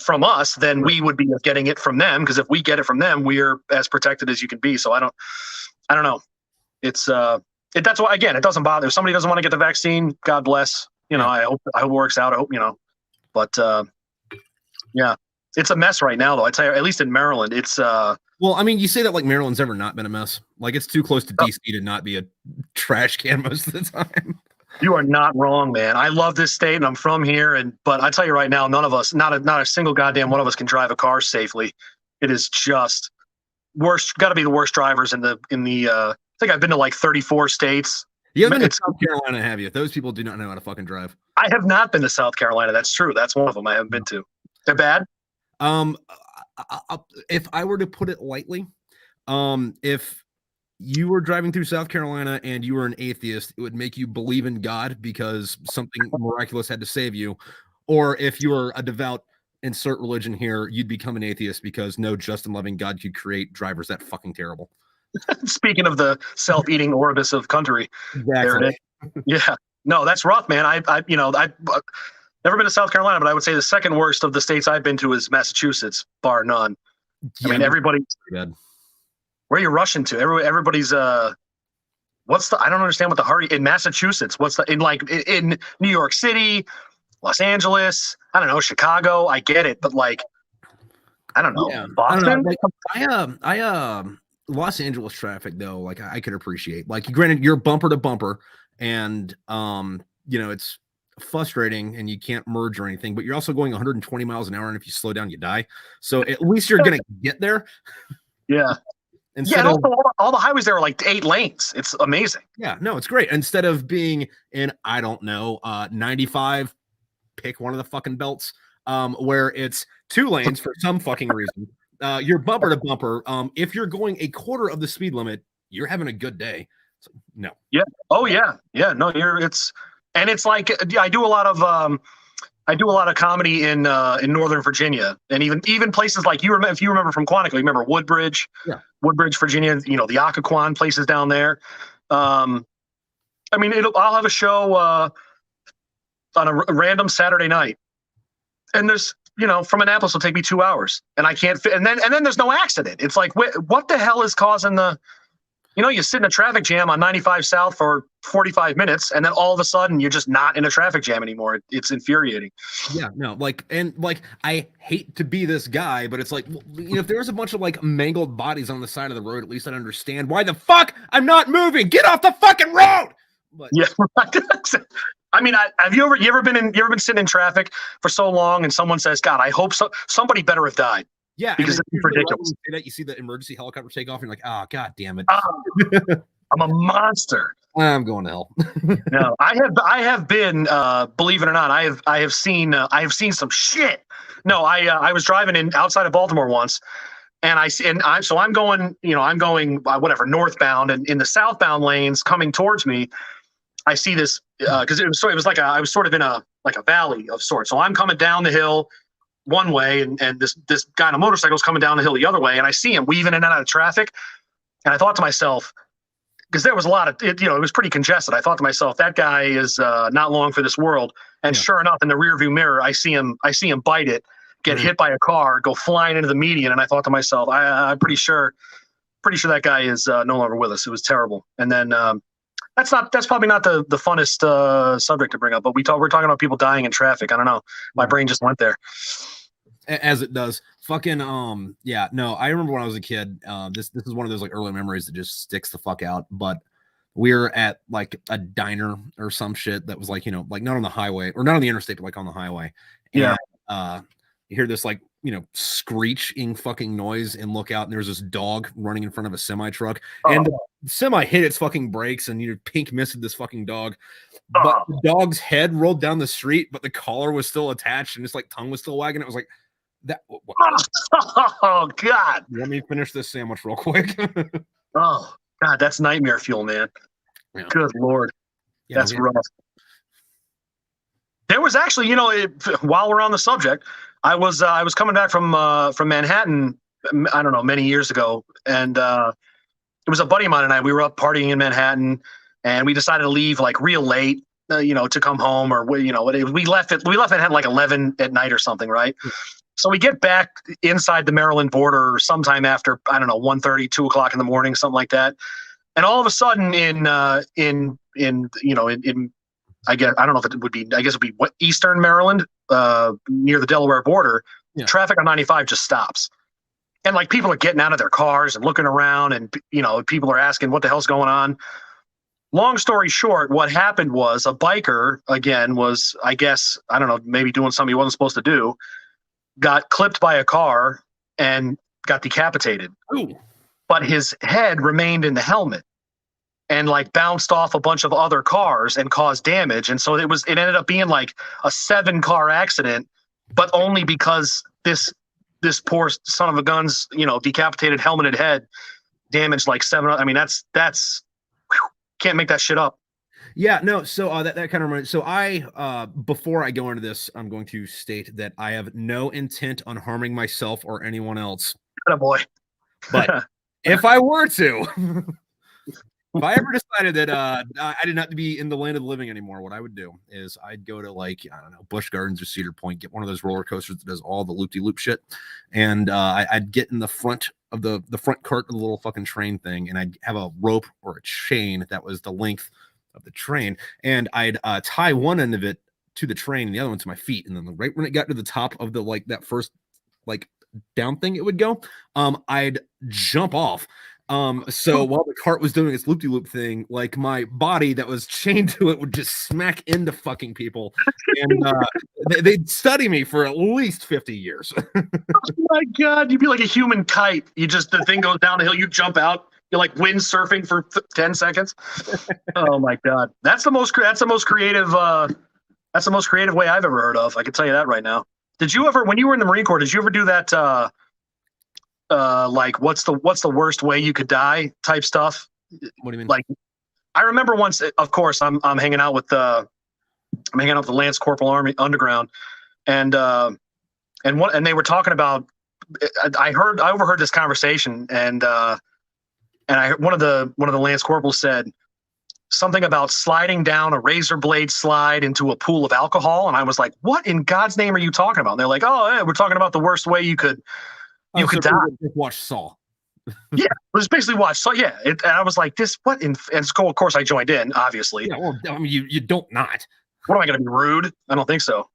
from us than we would be of getting it from them. Because if we get it from them, we're as protected as you can be. So I don't know. It's that's why, again, it doesn't bother. If somebody doesn't want to get the vaccine, God bless. I hope it works out. I hope, but yeah, it's a mess right now though. I tell you, at least in Maryland, it's well, I mean, you say that like Maryland's ever not been a mess. Like, it's too close to DC to not be a trash can most of the time. You are not wrong, man. I love this state and I'm from here. But I tell you right now, none of us, not a single goddamn one of us can drive a car safely. It is just worst. Got to be the worst drivers in the. I think I've been to like 34 states. You haven't been to South Carolina, have you? Those people do not know how to fucking drive. I have not been to South Carolina. That's true. That's one of them I haven't been to. They're bad. If I were to put it lightly, if you were driving through South Carolina and you were an atheist, it would make you believe in God because something miraculous had to save you. Or if you were a devout, insert religion here, you'd become an atheist because no just and loving God could create drivers that fucking terrible. Speaking of the self-eating Orbis of country. Exactly. There it is. Yeah. No, that's rough, man. I've never been to South Carolina, but I would say the second worst of the states I've been to is Massachusetts, bar none. I mean, everybody. Where are you rushing to? Everybody's I don't understand what the hurry in Massachusetts. In New York City, Los Angeles, I don't know, Chicago. I get it, but like, I don't know. Yeah, Boston. I don't know. I Los Angeles traffic though, like I could appreciate. Like, granted, you're bumper to bumper, and it's frustrating, and you can't merge or anything. But you're also going 120 miles an hour, and if you slow down, you die. So at least you're gonna get there. Yeah. And also all the highways there are like 8 lanes. It's amazing. Yeah, no, it's great. Instead of being in, I don't know, 95, pick one of the fucking belts, where it's 2 lanes for some fucking reason. You're bumper to bumper. If you're going a quarter of the speed limit, you're having a good day. So, no. Yeah. Oh yeah. Yeah. No, it's like I do a lot of comedy in Northern Virginia, and even places like if you remember from Quantico, you remember Woodbridge, Woodbridge, Virginia. The Occoquan places down there. I mean, I'll have a show on a random Saturday night, and there's from Annapolis, it'll take me 2 hours, and I can't fit. And then there's no accident. It's like, what the hell is causing the? You sit in a traffic jam on 95 South for 45 minutes, and then all of a sudden you're just not in a traffic jam anymore. It's infuriating. Yeah, no, I hate to be this guy, but it's like, if there was a bunch of like mangled bodies on the side of the road, at least I'd understand why the fuck I'm not moving. Get off the fucking road. But yeah, I mean, have you ever been sitting in traffic for so long, and someone says, "God, I hope somebody better have died." Yeah, because it's ridiculous. That you see the emergency helicopter take off, and you're like, "Oh, God damn it! I'm a monster." I'm going to hell. No, I have been. Believe it or not, I have seen some shit. No, I was driving outside of Baltimore once, and I'm going whatever northbound, and in the southbound lanes coming towards me, I see this because it was like I was sort of in a valley of sorts. So I'm coming down the hill one way, and this guy on a motorcycle is coming down the hill the other way, and I see him weaving in and out of traffic, and I thought to myself, because there was a lot of it was pretty congested. I thought to myself, that guy is not long for this world. And sure enough, in the rearview mirror, I see him bite it, get hit by a car, go flying into the median, and I thought to myself, I'm pretty sure that guy is no longer with us. It was terrible. And then that's probably not the funnest subject to bring up, but we're talking about people dying in traffic. I don't know. My brain just went there. As it does. Fucking yeah, no, I remember when I was a kid, this is one of those like early memories that just sticks the fuck out. But we were at like a diner or some shit that was like, like not on the highway or not on the interstate, but like on the highway. And, yeah. You hear this like screeching fucking noise and look out, and there's this dog running in front of a semi truck, and the semi hit its fucking brakes, and pink missed this fucking dog, but the dog's head rolled down the street, but the collar was still attached, and its like tongue was still wagging. It was like that. Oh God! Let me finish this sandwich real quick. Oh God, that's nightmare fuel, man. Yeah. Good Lord, that's rough. There was actually, while we're on the subject, I was coming back from Manhattan, I don't know, many years ago, and it was a buddy of mine and I. We were up partying in Manhattan, and we decided to leave like real late, to come home, or we left Manhattan like 11 at night or something, right? So we get back inside the Maryland border sometime after, I don't know, 1:30, 2 o'clock in the morning, something like that, and all of a sudden I guess it would be Eastern Maryland, near the Delaware border. Yeah. Traffic on 95 just stops, and like people are getting out of their cars and looking around, and people are asking what the hell's going on. Long story short, what happened was a biker again was, I guess, I don't know, maybe doing something he wasn't supposed to do, got clipped by a car and got decapitated. Ooh. But his head remained in the helmet, and like bounced off a bunch of other cars and caused damage. And so it ended up being like a 7-car accident, but only because this poor son of a gun's, decapitated helmeted head damaged like 7. I mean, that's can't make that shit up. Yeah, no. So that kind of reminds. So I, before I go into this, I'm going to state that I have no intent on harming myself or anyone else. Oh boy. But if I were to, if I ever decided that I did not be in the land of the living anymore, what I would do is I'd go to, like, I don't know, Busch Gardens or Cedar Point, get one of those roller coasters that does all the loop-de-loop shit, and I'd get in the front of the front cart of the little fucking train thing, and I'd have a rope or a chain that was the length of the train, and I'd tie one end of it to the train and the other one to my feet, and then right when it got to the top of the, like, that first, like, down thing it would go, I'd jump off. So while the cart was doing its loop-de-loop thing, like, my body that was chained to it would just smack into fucking people, and they'd study me for at least 50 years. Oh my God, you'd be like a human kite. The thing goes down the hill, you jump out, you're like windsurfing for 10 seconds. Oh my God, that's the most creative way I've ever heard of. I can tell you that right now. Did you ever, when you were in the Marine Corps, did you ever do that? Like, what's the worst way you could die type stuff? What do you mean? Like, I remember once, of course, I'm hanging out with the Lance Corporal Army Underground, and they were talking about. I overheard this conversation, and one of the Lance Corporals said something about sliding down a razor blade slide into a pool of alcohol, and I was like, "What in God's name are you talking about?" And they're like, "Oh, yeah, we're talking about the worst way you could." You could die. Watch Saw. Yeah, it was basically watch Saw. Yeah, and I was like, "This what?" And so, of course, I joined in. Obviously, yeah. Well, I mean, you don't not. What am I going to be rude? I don't think so.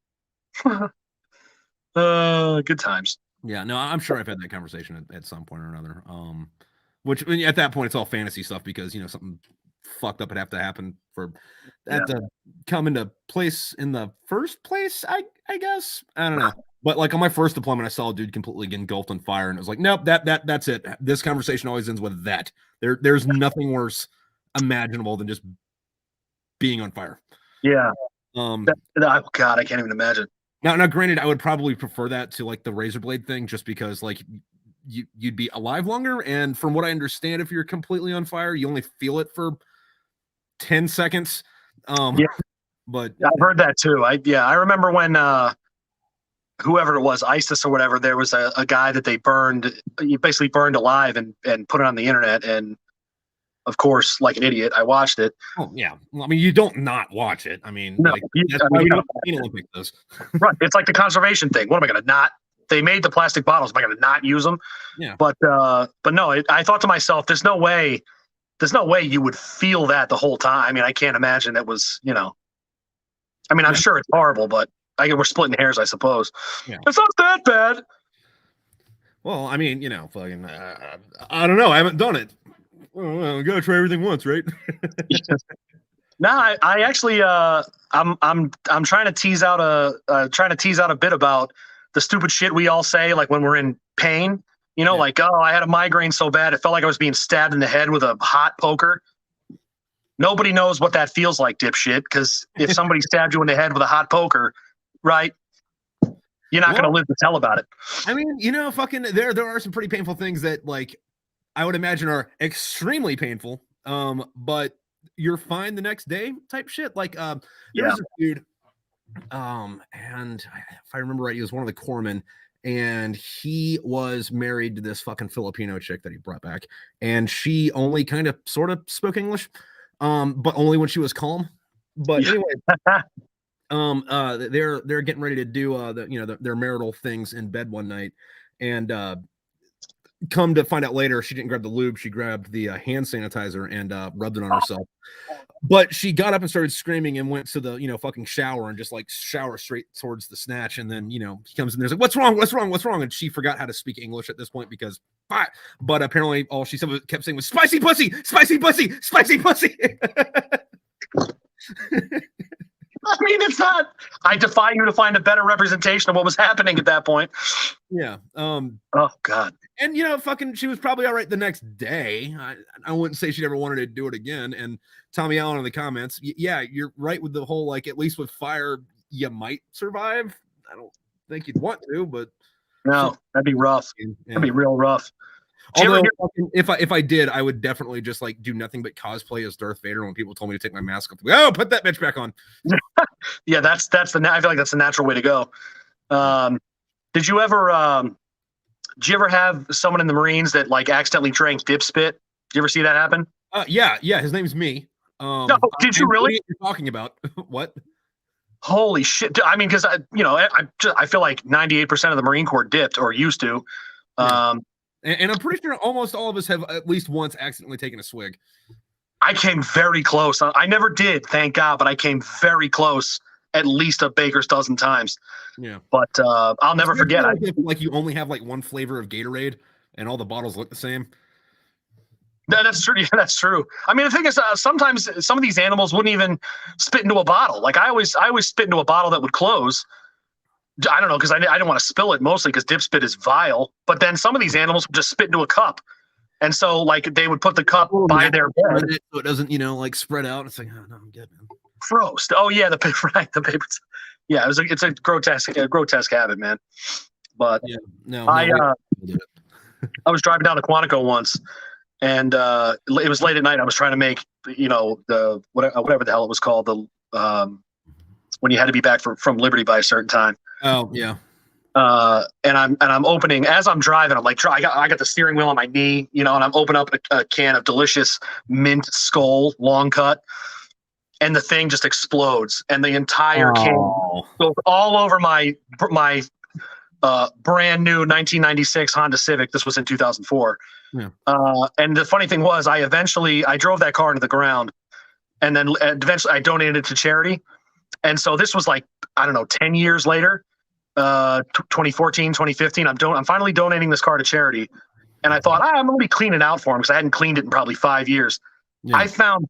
Good times. Yeah, no, I'm sure I've had that conversation at some point or another. Which at that point it's all fantasy stuff because something fucked up would have to happen for that to come into place in the first place. I guess I don't know. But like on my first deployment, I saw a dude completely get engulfed on fire, and it was like, nope, that's it. This conversation always ends with that. There's nothing worse imaginable than just being on fire. Yeah. Oh God, I can't even imagine. Now, granted, I would probably prefer that to like the razor blade thing, just because like you'd be alive longer, and from what I understand, if you're completely on fire, you only feel it for 10 seconds. But I've heard that too. I remember when whoever it was, ISIS or whatever, there was a guy that they burned. He basically burned alive and put it on the internet. And of course, like an idiot, I watched it. Oh yeah, well, I mean, you don't not watch it. I mean, no, like, that's why we don't Olympic those. Right, it's like the conservation thing. What am I going to not? They made the plastic bottles. Am I going to not use them? Yeah. But no, I thought to myself, there's no way you would feel that the whole time. I mean, I can't imagine that was, I mean, I'm sure it's horrible, but we're splitting hairs, I suppose. Yeah. It's not that bad. Well, I mean, fucking, I don't know. I haven't done it. Well, we gotta try everything once, right? No, I actually, I'm trying to tease out a bit about the stupid shit we all say, like when we're in pain, you know, like, oh, I had a migraine so bad it felt like I was being stabbed in the head with a hot poker. Nobody knows what that feels like, dipshit, because if somebody stabbed you in the head with a hot poker, right, you're not going to live to tell about it. I mean, you know, fucking there are some pretty painful things that, like, I would imagine are extremely painful. But you're fine the next day type shit. Like, there was a dude, and if I remember right, he was one of the corpsmen, and he was married to this fucking Filipino chick that he brought back, and she only kind of sort of spoke English, but only when she was calm. But anyway, they're getting ready to do their marital things in bed one night, and come to find out later, she didn't grab the lube, she grabbed the hand sanitizer and rubbed it on herself. But she got up and started screaming and went to the fucking shower and just like shower straight towards the snatch. And then he comes in there's like, what's wrong? And she forgot how to speak English at this point because but apparently all she said kept saying was spicy pussy. I mean, it's not. I defy you to find a better representation of what was happening at that point. Yeah. Oh God. And fucking, she was probably all right the next day. I wouldn't say she never wanted to do it again. And Tommy Allen in the comments, yeah, you're right with the whole, like, at least with fire, you might survive. I don't think you'd want to, but no, that'd be rough. That'd be real rough. Although, if I did, I would definitely just like do nothing but cosplay as Darth Vader. When people told me to take my mask off, oh, put that bitch back on. Yeah, I feel like that's the natural way to go. Did you ever have someone in the Marines that like accidentally drank dip spit? Did you ever see that happen? Yeah. His name's me. No, did you really? What you're talking about? What? Holy shit! I mean, because I feel like 98% of the Marine Corps dipped or used to. Yeah. And I'm pretty sure almost all of us have at least once accidentally taken a swig. I came very close. I never did, thank God, but I came very close at least a baker's dozen times. Yeah. But I'll never forget. Like you only have like one flavor of Gatorade and all the bottles look the same. That's true. Yeah, that's true. I mean, the thing is, sometimes some of these animals wouldn't even spit into a bottle. Like I always spit into a bottle that would close. I don't know, because I didn't want to spill it, mostly because dip spit is vile. But then some of these animals would just spit into a cup. And so, like, they would put the cup by their bed. So it doesn't, like, spread out. It's like, oh, no, I'm good, man. Gross. Oh, yeah, the paper. Yeah, it's a grotesque habit, man. But yeah, no, I was driving down to Quantico once, and it was late at night. I was trying to make, the whatever the hell it was called, the when you had to be back from Liberty by a certain time. Oh yeah. And I'm opening as I'm driving. I'm like, I got the steering wheel on my knee, and I'm opening up a can of delicious mint skull long cut, and the thing just explodes, and the entire can goes all over my brand new 1996 Honda Civic. This was in 2004. Yeah. And the funny thing was, I drove that car into the ground, and then eventually I donated it to charity. And so this was like, I don't know, 10 years later, 2014, 2015, I'm finally donating this car to charity. And I thought, I'm going to be cleaning it out for him because I hadn't cleaned it in probably 5 years. Yeah. I found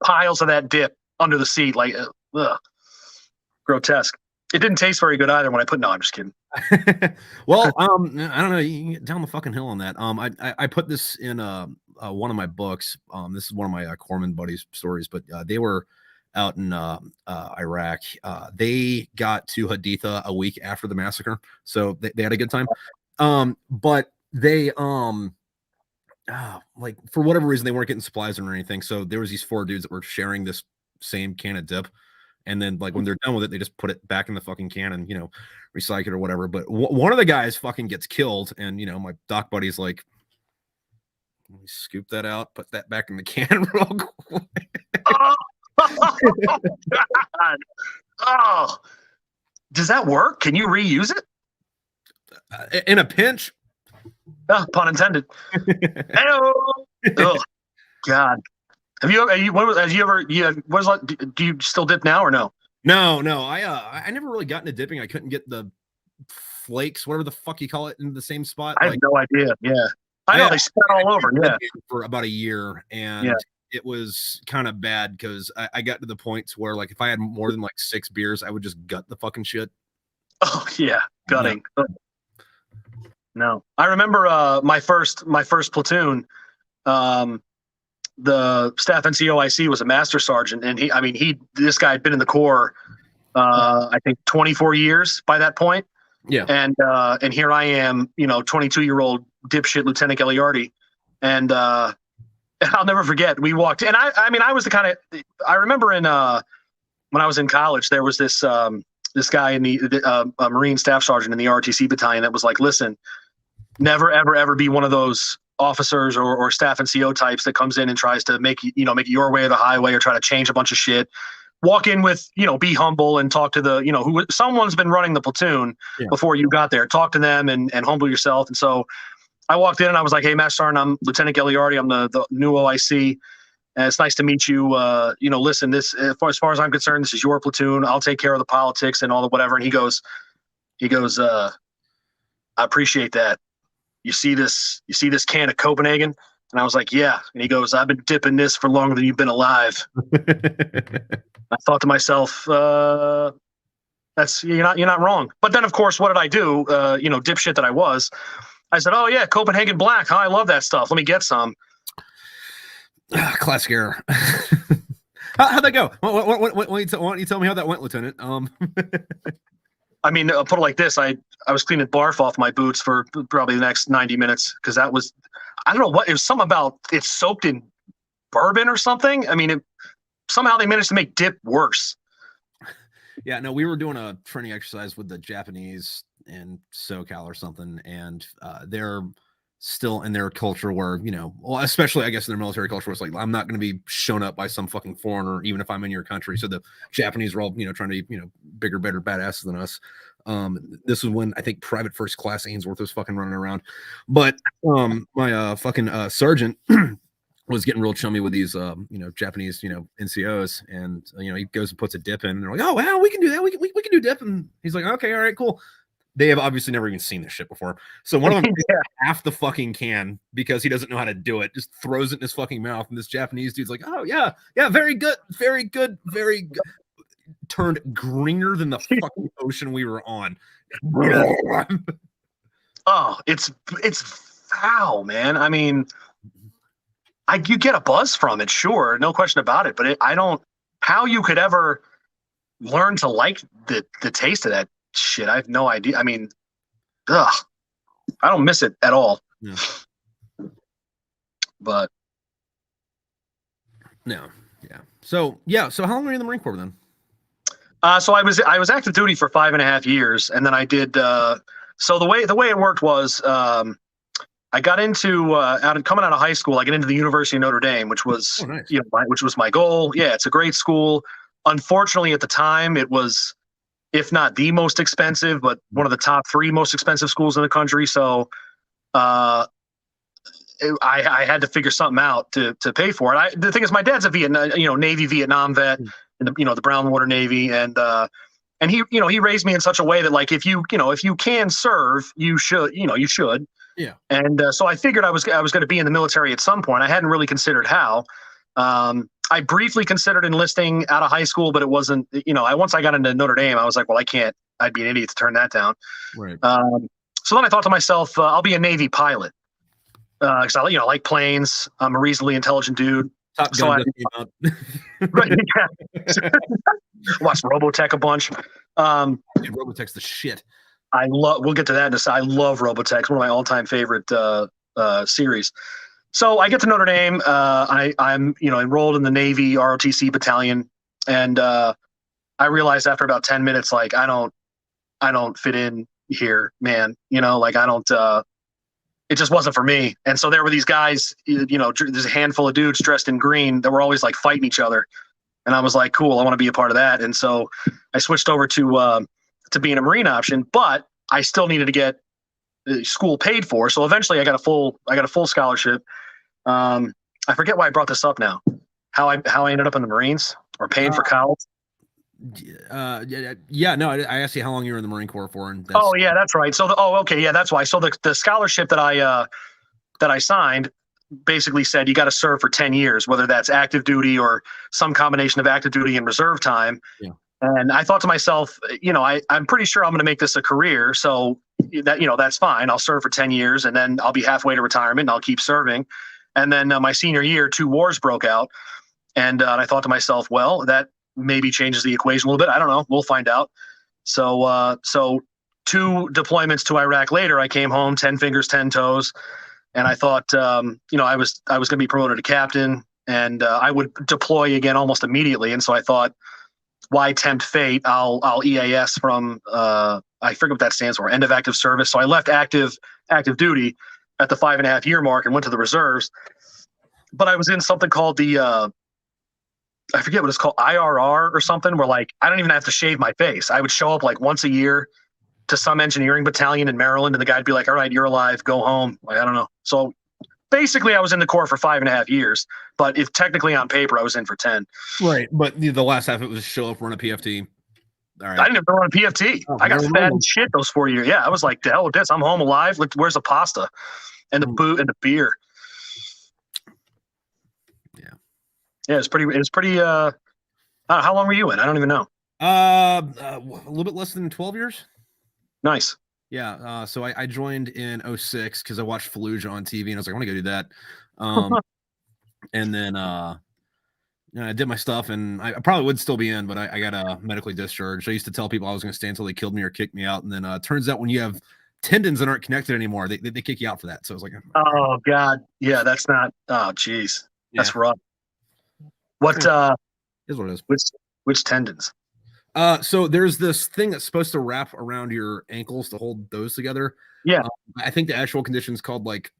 piles of that dip under the seat, like, grotesque. It didn't taste very good either when I put, no, I'm just kidding. Well, I don't know. You can get down the fucking hill on that. I put this in one of my books. This is one of my corpsman buddies' stories, but they were out in Iraq. They got to Haditha a week after the massacre, so they had a good time. But they like for whatever reason they weren't getting supplies or anything. So there was these 4 dudes that were sharing this same can of dip, and then like when they're done with it, they just put it back in the fucking can and recycle it or whatever. But one of the guys fucking gets killed, and my doc buddy's like, let me scoop that out, put that back in the can real quick. Oh, God. Oh, does that work? Can you reuse it? In a pinch. Oh, pun intended. Hello. Oh, God. Do you still dip now or no? No. I never really got into dipping. I couldn't get the flakes, whatever the fuck you call it, in the same spot. I have no idea. Yeah. I know they spread all over. Yeah. For about a year, and it was kind of bad because I got to the point where like if I had more than like 6 beers, I would just gut the fucking shit. Oh yeah, gutting. Yeah. No, I remember my first platoon. The staff NCO IC was a master sergeant, and this guy had been in the Corps, I think 24 years by that point. Yeah. And here I am, 22-year-old dipshit Lieutenant Gagliardi, and I'll never forget. We walked, and I was the kind of, I remember when I was in college, there was this guy in the Marine staff sergeant in the ROTC battalion that was like, listen, never ever ever be one of those officers or staff NCO types that comes in and tries to make it your way or the highway, or try to change a bunch of shit. Walk in with, be humble and talk to the, who someone's been running the platoon before you got there. Talk to them and humble yourself. And so I walked in and I was like, hey, Master Sergeant, I'm Lieutenant Gagliardi. I'm the new OIC. And it's nice to meet you. Listen, this, as far as I'm concerned, this is your platoon. I'll take care of the politics and all the whatever. And he goes, I appreciate that. You see this can of Copenhagen? And I was like, yeah. And he goes, I've been dipping this for longer than you've been alive. I thought to myself, that's, you're not wrong. But then, of course, what did I do? Dipshit that I was. I said, oh yeah, Copenhagen Black. Huh? I love that stuff. Let me get some. Classic error. How'd that go? Why don't you tell me how that went, Lieutenant? I mean, I'll put it like this. I was cleaning barf off my boots for probably the next 90 minutes, because that was, I don't know what, it was something about it soaked in bourbon or something. I mean, somehow they managed to make dip worse. Yeah, no, we were doing a training exercise with the Japanese in SoCal or something, and they're still in their culture where, well, especially I guess in their military culture, it's like, I'm not going to be shown up by some fucking foreigner, even if I'm in your country. So the Japanese are all, trying to be, bigger, better, badasses than us. This was when I think Private First Class Ainsworth was fucking running around. But my fucking sergeant was getting real chummy with these, Japanese, NCOs, and he goes and puts a dip in, and they're like, "Oh wow, we can do that. We can do dip." And he's like, "Okay, all right, cool." They have obviously never even seen this shit before. So one of them half the fucking can because he doesn't know how to do it, just throws it in his fucking mouth, and this Japanese dude's like, "Oh yeah, very good, very good, very good." Turned greener than the fucking ocean we were on. Oh, it's foul, man. I mean, you get a buzz from it, sure, no question about it. But I don't. How you could ever learn to like the taste of that shit? I have no idea. I mean, I don't miss it at all. Yeah. But no, yeah. So how long were you in the Marine Corps then? So I was active duty for 5.5 years, and then I did. So the way it worked was, I got into coming out of high school. I got into the University of Notre Dame, which was nice. Which was my goal. Yeah, it's a great school. Unfortunately, at the time, it was, if not the most expensive, but one of the top 3 most expensive schools in the country. So I had to figure something out to pay for it. The thing is, my dad's a Navy Vietnam vet, in the Brown Water Navy, and he he raised me in such a way that, like, if you can serve, you should. Yeah. And so I figured I was going to be in the military at some point. I hadn't really considered how. I briefly considered enlisting out of high school, but it wasn't, once I got into Notre Dame, I was like, well, I can't, I'd be an idiot to turn that down. Right. So then I thought to myself, I'll be a Navy pilot. Cause I like planes. I'm a reasonably intelligent dude. Top so gun right, yeah. Watched Robotech a bunch. Dude, Robotech's the shit. We'll get to that in a second. I love Robotech. It's one of my all-time favorite series. So I get to Notre Dame. I'm enrolled in the Navy ROTC battalion, and I realized after about 10 minutes, like, I don't fit in here, man. Like, I don't. It just wasn't for me. And so there were these guys. There's a handful of dudes dressed in green that were always like fighting each other, and I was like, cool, I want to be a part of that. And so I switched over to being a Marine option, but I still needed to get school paid for. So eventually I got a full scholarship. I forget why I brought this up now, how I ended up in the Marines or paying for college. No, I asked you how long you were in the Marine Corps for. And oh yeah, that's right. So okay. Yeah, that's why. So the scholarship that I signed basically said you got to serve for 10 years, whether that's active duty or some combination of active duty and reserve time. Yeah. And I thought to myself, I'm pretty sure I'm going to make this a career. So that's fine. I'll serve for 10 years and then I'll be halfway to retirement and I'll keep serving. And then my senior year, 2 wars broke out. And I thought to myself, well, that maybe changes the equation a little bit. I don't know. We'll find out. So 2 deployments to Iraq later, I came home, 10 fingers, 10 toes. And I thought, I was going to be promoted to captain and I would deploy again almost immediately. And so I thought, why tempt fate? I'll EAS from I forget what that stands for, end of active service. So I left active duty at the 5.5 year mark and went to the reserves. But I was in something called the I forget what it's called, IRR or something, where like I don't even have to shave my face. I would show up like once a year to some engineering battalion in Maryland, and the guy'd be like, "All right, you're alive, go home." Like, I don't know. So basically, I was in the Corps for 5.5 years, but if technically on paper I was in for 10. Right, but the last half it was show up, run a PFT. All right. I didn't even run a PFT. I got fat and shit those 4 years. Yeah, I was like, the hell with this. I'm home alive. Where's the pasta and the boot and the beer? Yeah. Yeah, it's pretty. How long were you in? I don't even know. A little bit less than 12 years. Nice. Yeah. So I joined in 06 because I watched Fallujah on TV and I was like, I want to go do that. And then I did my stuff and I probably would still be in, but I got medically discharged. I used to tell people I was going to stay until they killed me or kicked me out. And then it turns out when you have tendons that aren't connected anymore, they kick you out for that. So I was like, oh God. Yeah, that's not, oh geez. That's rough. What is what it is. Which tendons? So there's this thing that's supposed to wrap around your ankles to hold those together. Yeah. I think the actual condition is called like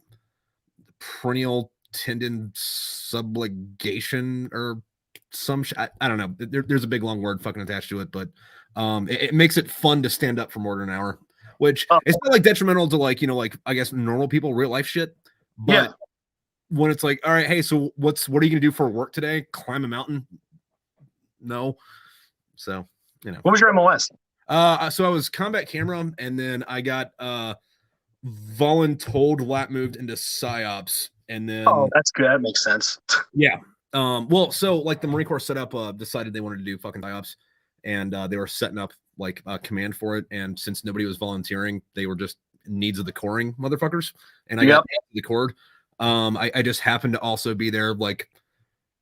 peroneal tendon subluxation or some I don't know. There's a big long word fucking attached to it, but it makes it fun to stand up for more than an hour, which it's not like detrimental to like, like I guess normal people, real life shit. But when it's like, all right, hey, so what are you gonna do for work today? Climb a mountain? No. So, what was your MOS? So I was combat camera, and then I got voluntold lat moved into psyops, and then that's good. That makes sense. Yeah. Well, so like the Marine Corps set up decided they wanted to do fucking psyops, and they were setting up like a command for it, and since nobody was volunteering, they were just needs of the coring motherfuckers, and I got the cord. I just happened to also be there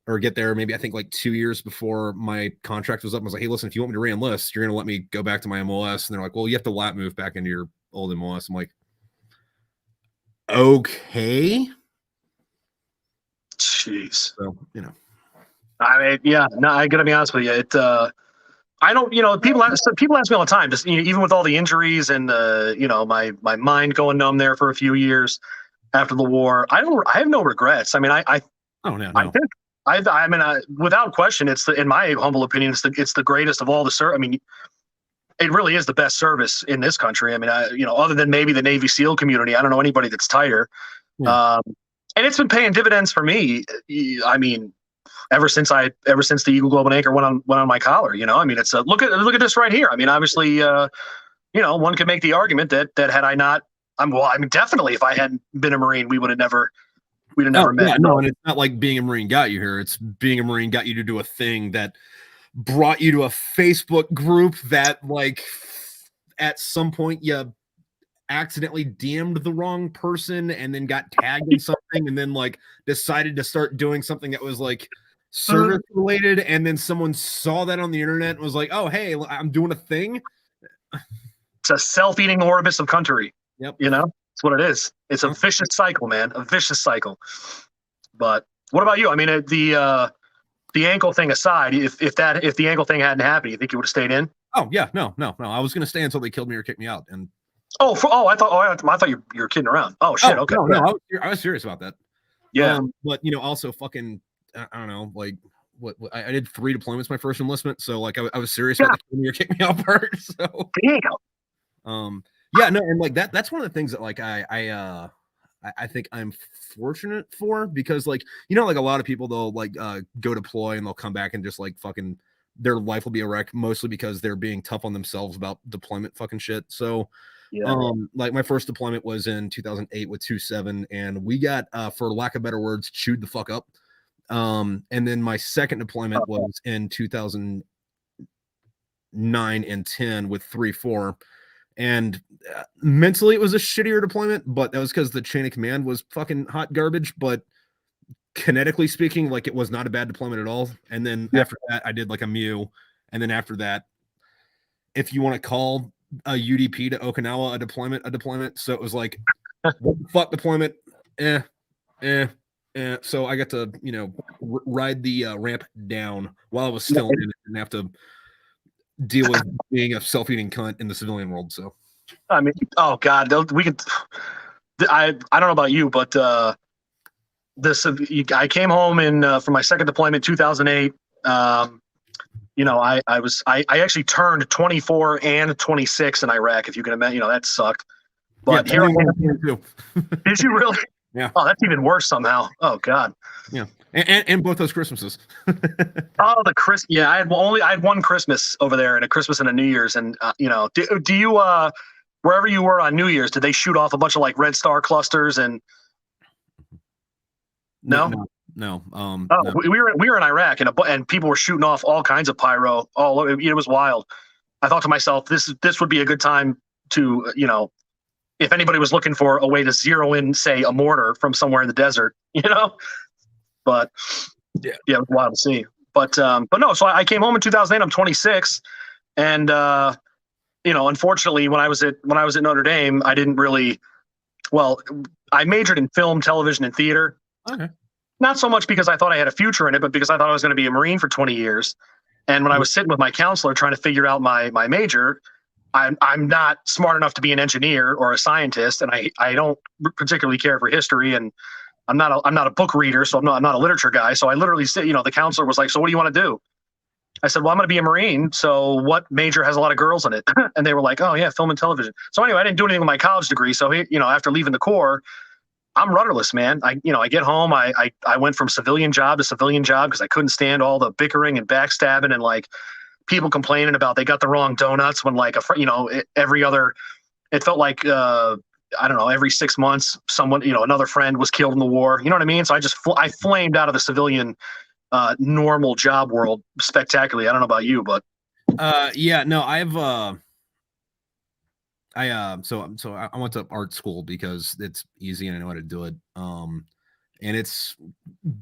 or get there maybe I think like 2 years before my contract was up. I was like, hey, listen, if you want me to re-enlist, you're gonna let me go back to my MOS. And they're like, well, you have to lat move back into your old MOS. I'm like, okay. Jeez. So, I mean, yeah, no, I gotta be honest with you. I don't, people ask me all the time, just even with all the injuries and my mind going numb there for a few years after the war. I have no regrets. I mean, I think I mean, without question, in my humble opinion, it's the greatest of all the service. I mean, it really is the best service in this country. I mean, other than maybe the Navy SEAL community, I don't know anybody that's tighter. Yeah. And it's been paying dividends for me. I mean, ever since the Eagle Globe and Anchor went on my collar. I mean, it's look at this right here. I mean, obviously, one could make the argument that had I not, I mean, definitely if I hadn't been a Marine, we'd have never met. Yeah, no, and it's not like being a Marine got you here. It's being a Marine got you to do a thing that brought you to a Facebook group that, like, at some point you accidentally DM'd the wrong person and then got tagged in something and then like decided to start doing something that was like service related, and then someone saw that on the internet and was like, oh, hey, I'm doing a thing. It's a self-eating orbis of country. Yep. It's what it is. It's a vicious cycle, man. A vicious cycle. But what about you? I mean, the ankle thing aside, if the ankle thing hadn't happened, you think you would have stayed in? Oh yeah, no. I was gonna stay until they killed me or kicked me out. And I thought you were kidding around. Oh shit. Okay. No, I was serious about that. Yeah. But also fucking, I don't know, like what I did 3 deployments my first enlistment, so like I was serious about the kill me or kick me out part. So yeah, no, and like that's one of the things that like I think I'm fortunate for, because like like a lot of people, they'll like go deploy and they'll come back and just like fucking their life will be a wreck, mostly because they're being tough on themselves about deployment fucking shit. So like my first deployment was in 2008 with 2-7, and we got for lack of better words, chewed the fuck up. And then my second deployment was in 2000. 9 and 10 with 3-4. And mentally, it was a shittier deployment, but that was because the chain of command was fucking hot garbage. But kinetically speaking, like, it was not a bad deployment at all. And then after that, I did like a Mew. And then after that, if you want to call a UDP to Okinawa a deployment. So it was like, what the fuck deployment? So I got to, ride the ramp down while I was still in it and have to deal with being a self-eating cunt in the civilian world. So, I mean, oh God, we could. I don't know about you, but I came home for my second deployment, 2008. I actually turned 24 and 26 in Iraq. If you can imagine, that sucked. But here I am. Did you really? Yeah. Oh, that's even worse somehow. Oh God. Yeah. And both those Christmases. Oh, the Christmas. Yeah, I had one Christmas over there, and a Christmas and a New Year's, and do you wherever you were on New Year's, did they shoot off a bunch of like Red Star clusters and? No. No. No. We were in Iraq, and people were shooting off all kinds of pyro. It was wild. I thought to myself, this would be a good time to if anybody was looking for a way to zero in, say, a mortar from somewhere in the desert, But yeah, it was wild to see. But no. So I came home in 2008. I'm 26, and unfortunately, when I was at Notre Dame, I didn't really. Well, I majored in film, television, and theater. Okay. Not so much because I thought I had a future in it, but because I thought I was going to be a Marine for 20 years. And when I was sitting with my counselor trying to figure out my major, I'm not smart enough to be an engineer or a scientist, and I don't particularly care for history, and I'm not a book reader, so I'm not a literature guy. So I literally said, the counselor was like, "So what do you want to do?" I said, "Well, I'm going to be a Marine. So what major has a lot of girls in it?" And they were like, "Oh yeah, film and television." So anyway, I didn't do anything with my college degree. So after leaving the Corps, I'm rudderless, man. I get home. I went from civilian job to civilian job because I couldn't stand all the bickering and backstabbing and like people complaining about they got the wrong donuts when like every other. It felt like I don't know, every 6 months someone another friend was killed in the war. You know what I mean? So I flamed out of the civilian normal job world spectacularly. I don't know about you, but yeah, no, so I went to art school because it's easy and I know how to do it. And it's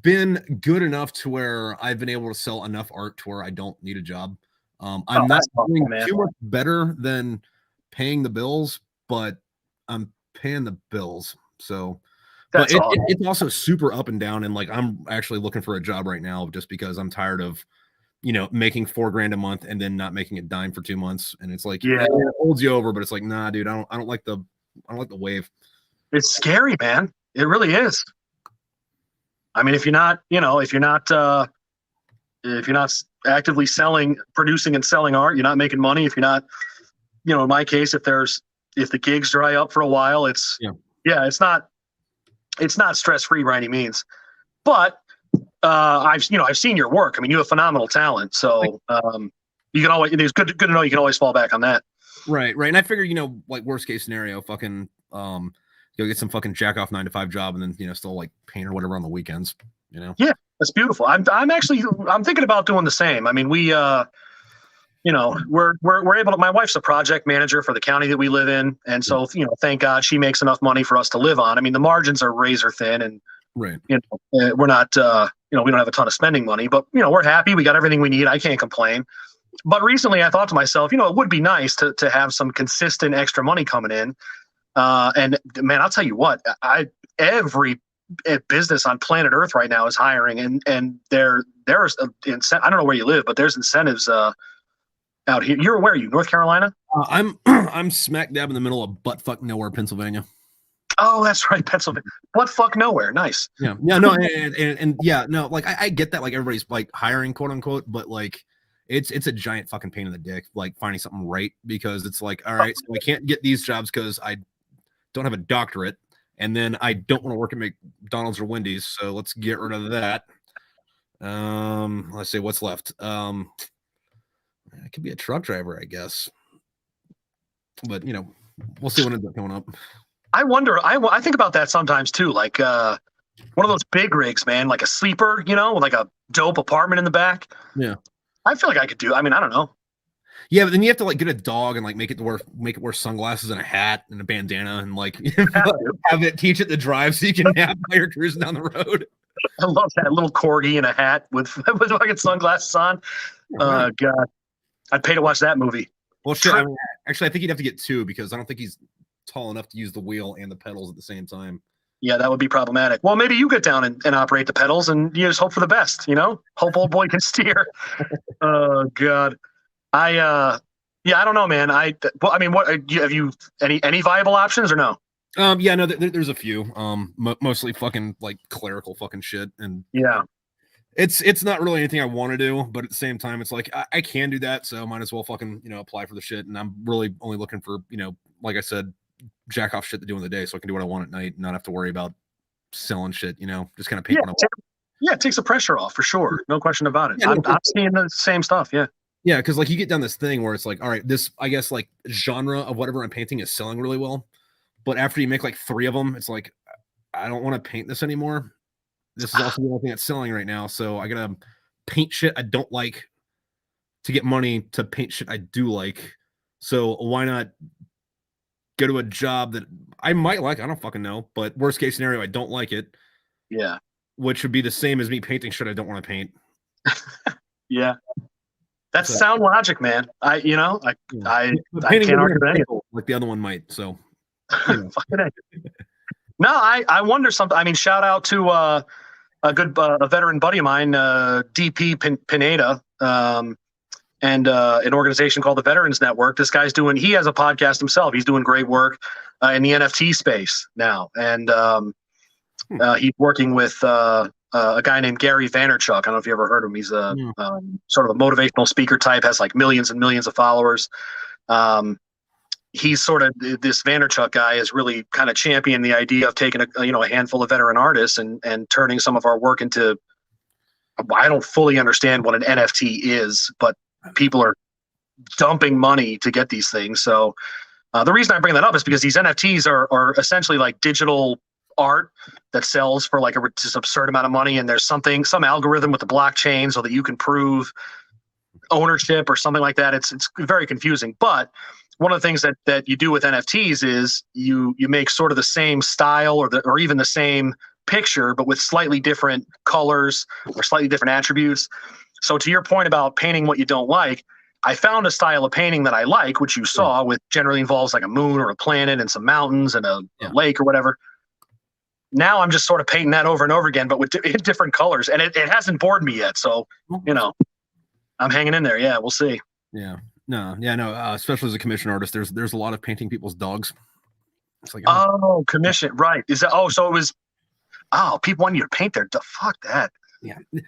been good enough to where I've been able to sell enough art to where I don't need a job. I'm not doing too much better than paying the bills, but I'm paying the bills. So, but it's also super up and down. And like, I'm actually looking for a job right now just because I'm tired of, making $4,000 a month and then not making a dime for 2 months. And it's like, yeah, it holds you over, but it's like, nah, dude, I don't like the wave. It's scary, man. It really is. I mean, if you're not actively producing and selling art, you're not making money. If you're not, in my case, if the gigs dry up for a while, it's not stress-free by any means, but I've seen your work. I mean, you have phenomenal talent. So you can always, it's good to know you can always fall back on that. Right. And I figure, like worst case scenario, fucking you'll get some fucking jack off 9-to-5 job and then, still like paint or whatever on the weekends, Yeah, that's beautiful. I'm thinking about doing the same. I mean, we we're able to, my wife's a project manager for the county that we live in. And so, thank God she makes enough money for us to live on. I mean, the margins are razor thin and, right. We're not, we don't have a ton of spending money, but, we're happy. We got everything we need. I can't complain. But recently I thought to myself, it would be nice to have some consistent extra money coming in. And man, I'll tell you what, every business on planet Earth right now is hiring, and there's I don't know where you live, but there's incentives out here. Where are you? North Carolina? I'm smack dab in the middle of buttfuck nowhere, Pennsylvania. Oh, that's right, Pennsylvania. Buttfuck nowhere. Nice. Yeah. No, and yeah, no, like I get that, like everybody's like hiring, quote unquote, but like it's a giant fucking pain in the dick, like finding something right, because it's like, all right, so I can't get these jobs because I don't have a doctorate, and then I don't want to work at McDonald's or Wendy's, so let's get rid of that. Let's see what's left. I could be a truck driver, I guess, but we'll see what ends up coming up. I wonder. I think about that sometimes too, like one of those big rigs, man, like a sleeper, with like a dope apartment in the back. Yeah, I feel like I could do. I mean, I don't know. Yeah, but then you have to like get a dog and like make it wear sunglasses and a hat and a bandana and like have it teach it to drive so you can nap while you're cruising down the road. I love that little corgi in a hat with fucking sunglasses on. Right. God, I'd pay to watch that movie. Well, shit. I mean, actually, I think you'd have to get two because I don't think he's tall enough to use the wheel and the pedals at the same time. Yeah, that would be problematic. Well, maybe you get down and operate the pedals, and you just hope for the best. Hope old boy can steer. Oh God, I don't know, man. I mean, what have you any viable options or no? Yeah, no, there's a few. Mostly fucking like clerical fucking shit, and yeah, it's not really anything I want to do, but at the same time, it's like I can do that, so might as well fucking apply for the shit. And I'm really only looking for like I said, jack off shit to do in the day, so I can do what I want at night, and not have to worry about selling shit. Just kind of paint. Yeah, it takes the pressure off for sure, no question about it. Yeah, I'm seeing the same stuff. Yeah. Yeah, because like you get down this thing where it's like, all right, this I guess like genre of whatever I'm painting is selling really well. But after you make like 3 of them, it's like, I don't want to paint this anymore. This is also the only thing that's selling right now. So I got to paint shit I don't like to get money to paint shit I do like. So why not go to a job that I might like? I don't fucking know. But worst case scenario, I don't like it. Yeah. Which would be the same as me painting shit I don't want to paint. Yeah. That's sound logic, man. I can't argue with anything. Like the other one might. So. No, I wonder something. I mean, shout out to a veteran buddy of mine, DP Pineda, and an organization called the Veterans Network. This guy's he has a podcast himself. He's doing great work in the NFT space now, and he's working with a guy named Gary Vaynerchuk. I don't know if you ever heard of him. He's a sort of a motivational speaker type, has like millions and millions of followers. He's sort of this Vaynerchuk guy has really kind of championed the idea of taking a handful of veteran artists and turning some of our work into. I don't fully understand what an NFT is, but people are dumping money to get these things. So the reason I bring that up is because these NFTs are essentially like digital art that sells for like just absurd amount of money, and there's some algorithm with the blockchain so that you can prove ownership or something like that. It's very confusing, but one of the things that you do with NFTs is you make sort of the same style or even the same picture, but with slightly different colors or slightly different attributes. So to your point about painting what you don't like, I found a style of painting that I like, which you saw, which generally involves like a moon or a planet and some mountains and a lake or whatever. Now I'm just sort of painting that over and over again, but with different colors, and it hasn't bored me yet. So I'm hanging in there. Yeah, we'll see. Yeah. No, especially as a commission artist, there's a lot of painting people's dogs. It's like commission, right? Is that so? It was people want you to paint their dog. Fuck that.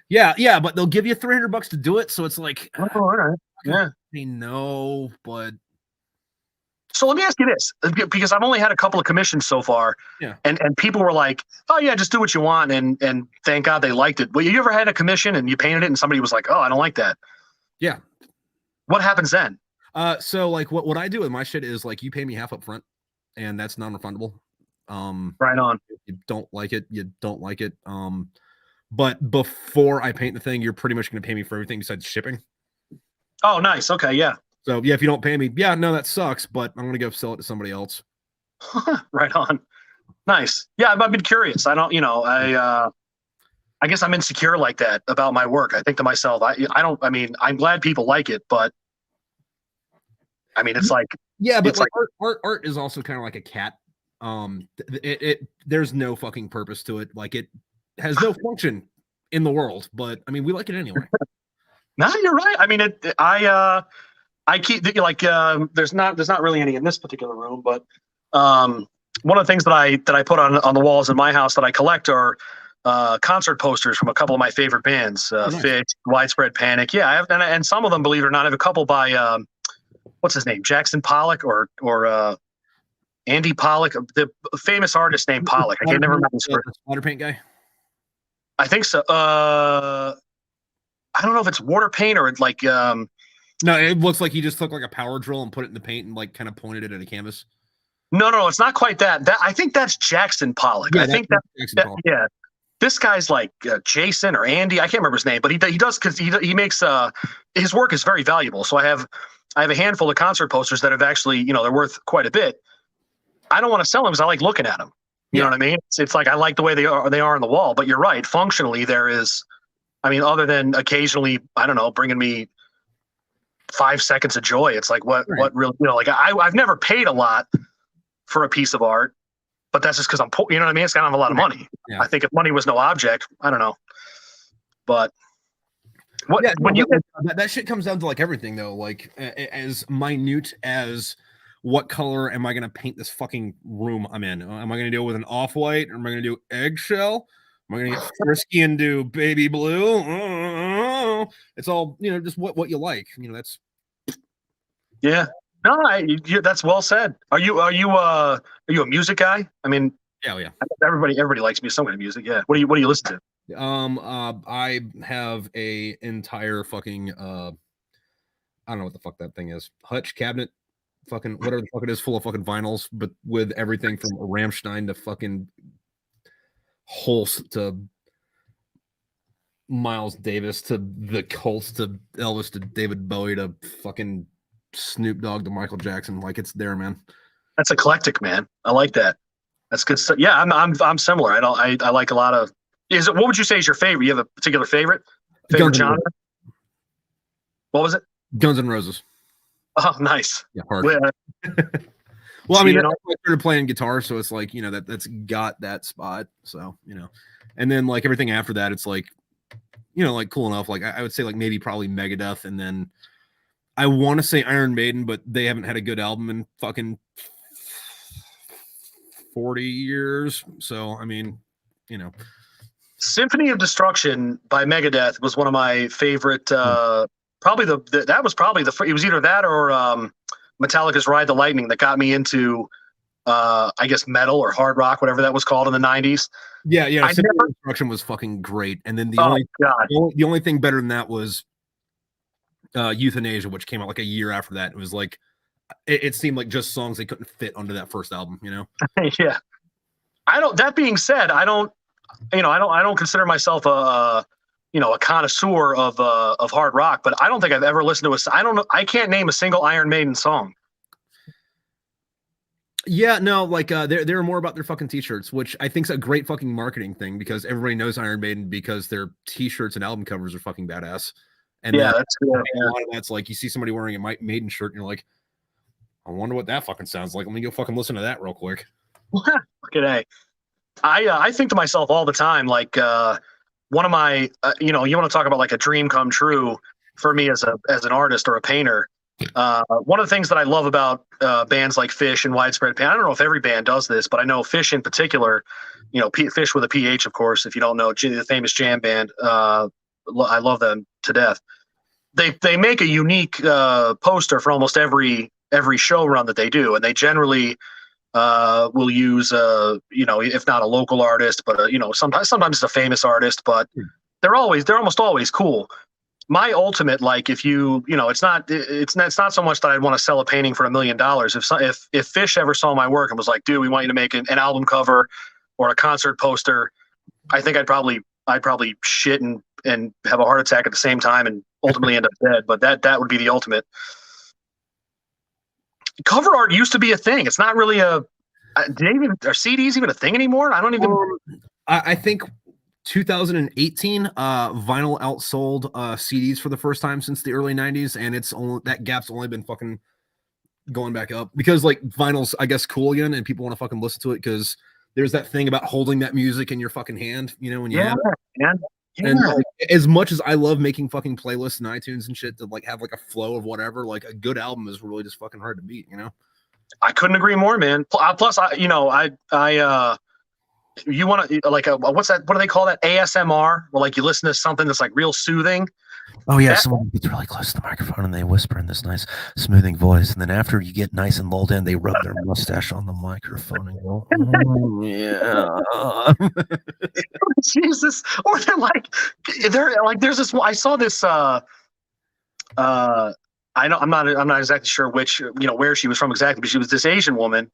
Yeah, but they'll give you $300 to do it, so it's like, all right, yeah. I know, but so let me ask you this, because I've only had a couple of commissions so far, and people were like, oh yeah, just do what you want, and thank God they liked it. But you ever had a commission and you painted it and somebody was like, oh, I don't like that? Yeah. What happens then? So like what I do with my shit is like you pay me half up front, and that's non-refundable. Right on. If you don't like it, you don't like it. But before I paint the thing, you're pretty much going to pay me for everything besides shipping. Oh, nice. Okay, yeah. So yeah, if you don't pay me, no, that sucks. But I'm going to go sell it to somebody else. Right on. Nice. Yeah, I've been curious. I don't, I guess I'm insecure like that about my work. I think to myself, I'm glad people like it, but I mean, it's like, but like art is also kind of like a cat. There's no fucking purpose to it. Like it has no function in the world, but I mean, we like it anyway. No, you're right. I mean, I keep there's not really any in this particular room, but one of the things that I put on the walls in my house that I collect are concert posters from a couple of my favorite bands, nice. Fish, Widespread Panic. Yeah, I have, and some of them, believe it or not, I have a couple by what's his name, Jackson Pollock or Andy Pollock, the famous artist named Pollock. I can't never remember his first. Water paint guy. I think so. I don't know if it's water paint or like. No, it looks like he just took like a power drill and put it in the paint and like kind of pointed it at a canvas. No, it's not quite that. I think that's Jackson Pollock. Yeah, I think yeah. This guy's like Jason or Andy. I can't remember his name, but he does because he makes his work is very valuable. So I have I have a handful of concert posters that have actually, they're worth quite a bit. I don't want to sell them because I like looking at them. You know what I mean? It's like I like the way they are on the wall. But you're right. Functionally, there is. I mean, other than occasionally, I don't know, bringing me 5 seconds of joy. It's like what really, like I've never paid a lot for a piece of art, but that's just because I'm poor. You know what I mean? It's got to have a lot of money. Yeah. I think if money was no object, I don't know. But that shit comes down to like everything though, like as minute as what color am I going to paint this fucking room I'm in? Am I going to do it with an off-white, or am I going to do eggshell? Am I going to get frisky and do baby blue? It's all, just what you like. That's. Yeah. No, that's well said. Are you a music guy? I mean, yeah. Everybody likes some kind of music. Yeah. What do you listen to? I have a entire fucking I don't know what the fuck that thing is. Hutch cabinet, fucking whatever the fuck it is, full of fucking vinyls, but with everything from Rammstein to fucking Holst to Miles Davis to the Colts to Elvis to David Bowie to fucking Snoop Dogg to Michael Jackson. Like, it's there, man. That's eclectic, man. I like that. That's good stuff. Yeah, I'm similar. I like a lot of. What would you say is your favorite? You have a particular favorite genre? What was it? Guns N' Roses. Oh, nice. Yeah, hard. Well, I mean, I started playing guitar, so it's like, that's got that spot. So, and then like everything after that, it's like, like cool enough. Like I would say like maybe probably Megadeth, and then I want to say Iron Maiden, but they haven't had a good album in fucking 40 years. So, I mean, Symphony of Destruction by Megadeth was one of my favorite. Probably it was either that or Metallica's Ride the Lightning that got me into, I guess, metal or hard rock, whatever that was called in the 90s. Yeah. Symphony of Destruction was fucking great. And then the only thing better than that was Euthanasia, which came out like a year after that. It was like, it seemed like just songs they couldn't fit onto that first album, Yeah. That being said, I don't consider myself a connoisseur of hard rock, but I don't think I've ever listened to I can't name a single Iron Maiden song. Yeah, no, like they're more about their fucking t-shirts, which I think is a great fucking marketing thing, because everybody knows Iron Maiden because their t-shirts and album covers are fucking badass. And that's good. A lot of that's like you see somebody wearing a Maiden shirt and you're like, I wonder what that fucking sounds like. Let me go fucking listen to that real quick. Fucking A. I think to myself all the time, like one of my, you want to talk about like a dream come true for me as an artist or a painter. One of the things that I love about bands like Fish and Widespread Pain, I don't know if every band does this, but I know Fish in particular, Fish with a PH, of course, if you don't know, the famous jam band. I love them to death. They make a unique poster for almost every show run that they do, and they generally will use if not a local artist, but sometimes it's a famous artist, but they're almost always cool. My ultimate, like, if it's not so much that I'd want to sell a painting for $1 million. If Fish ever saw my work and was like, dude, we want you to make an album cover or a concert poster, I think I'd probably shit and have a heart attack at the same time and ultimately end up dead. But that would be the ultimate. Cover art used to be a thing. It's not really are CDs even a thing anymore? I don't even. I think 2018, vinyl outsold CDs for the first time since the early 90s, and that gap's only been fucking going back up because like vinyl's, I guess, cool again, and people want to fucking listen to it because there's that thing about holding that music in your fucking hand, when you have it. Yeah. And like, as much as I love making fucking playlists and iTunes and shit to like have like a flow of whatever, like a good album is really just fucking hard to beat, I couldn't agree more, man. Plus, you want to like what's that? What do they call that? ASMR, where like you listen to something that's like real soothing. Oh yeah, someone gets really close to the microphone and they whisper in this nice, smoothing voice, and then after you get nice and lulled in, they rub their mustache on the microphone and go, "Oh, yeah." Jesus, or there's this. I saw this. I know I'm not exactly sure which where she was from exactly, but she was this Asian woman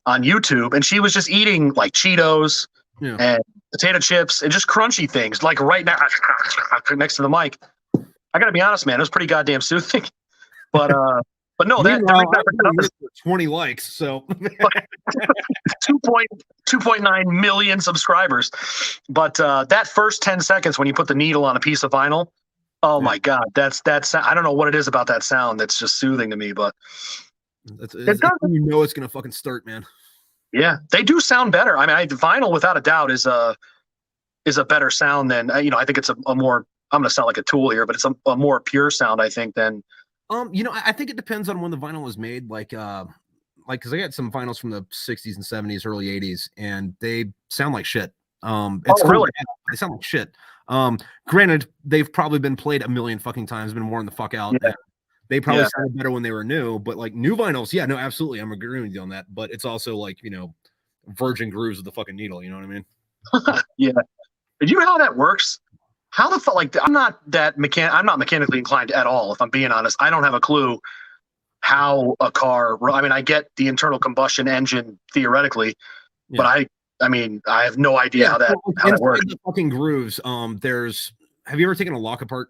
on YouTube, and she was just eating like Cheetos and potato chips and just crunchy things, like right now next to the mic. I gotta be honest, man, it was pretty goddamn soothing. But But no, that was 20 likes, so 2.9 million subscribers. But that first 10 seconds when you put the needle on a piece of vinyl, oh my God, that's I don't know what it is about that sound that's just soothing to me, but you know it's gonna fucking start, man. Yeah, they do sound better. I mean, vinyl without a doubt is a better sound than I think it's a more. I'm gonna sound like a tool here, but it's a more pure sound, I think, than. I think it depends on when the vinyl was made. Like, because I got some vinyls from the 60s and 70s, early 80s, and they sound like shit. It's cool. Really? They sound like shit. Granted, they've probably been played a million fucking times, been worn the fuck out. Yeah. They probably sounded better when they were new, but like new vinyls, yeah, no, absolutely, I'm agreeing with you on that. But it's also like virgin grooves with the fucking needle. You know what I mean? Yeah. Did you know how that works? How the fuck? Like, I'm not mechanically inclined at all. If I'm being honest, I don't have a clue how a car. I mean, I get the internal combustion engine theoretically, but I have no idea how that works. The fucking grooves. Have you ever taken a lock apart?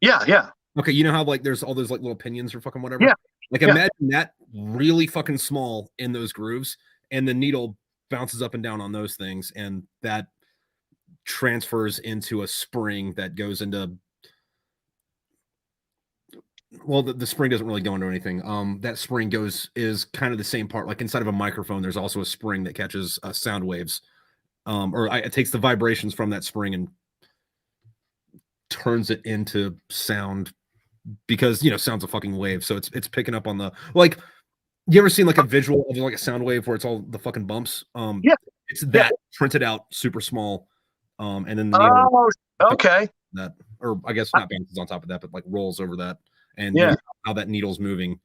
Yeah. Okay, you know how like there's all those like little pinions or fucking whatever? Yeah. Like imagine that really fucking small in those grooves, and the needle bounces up and down on those things, and that transfers into a spring that goes into. Well, the spring doesn't really go into anything. That spring is kind of the same part. Like inside of a microphone, there's also a spring that catches sound waves, it takes the vibrations from that spring and turns it into sound. Because sound's a fucking wave, so it's picking up on the like. You ever seen like a visual of like a sound wave where it's all the fucking bumps? It's that printed out super small, and then the needle okay, that, or I guess not bounces on top of that, but like rolls over that, and how that needle's moving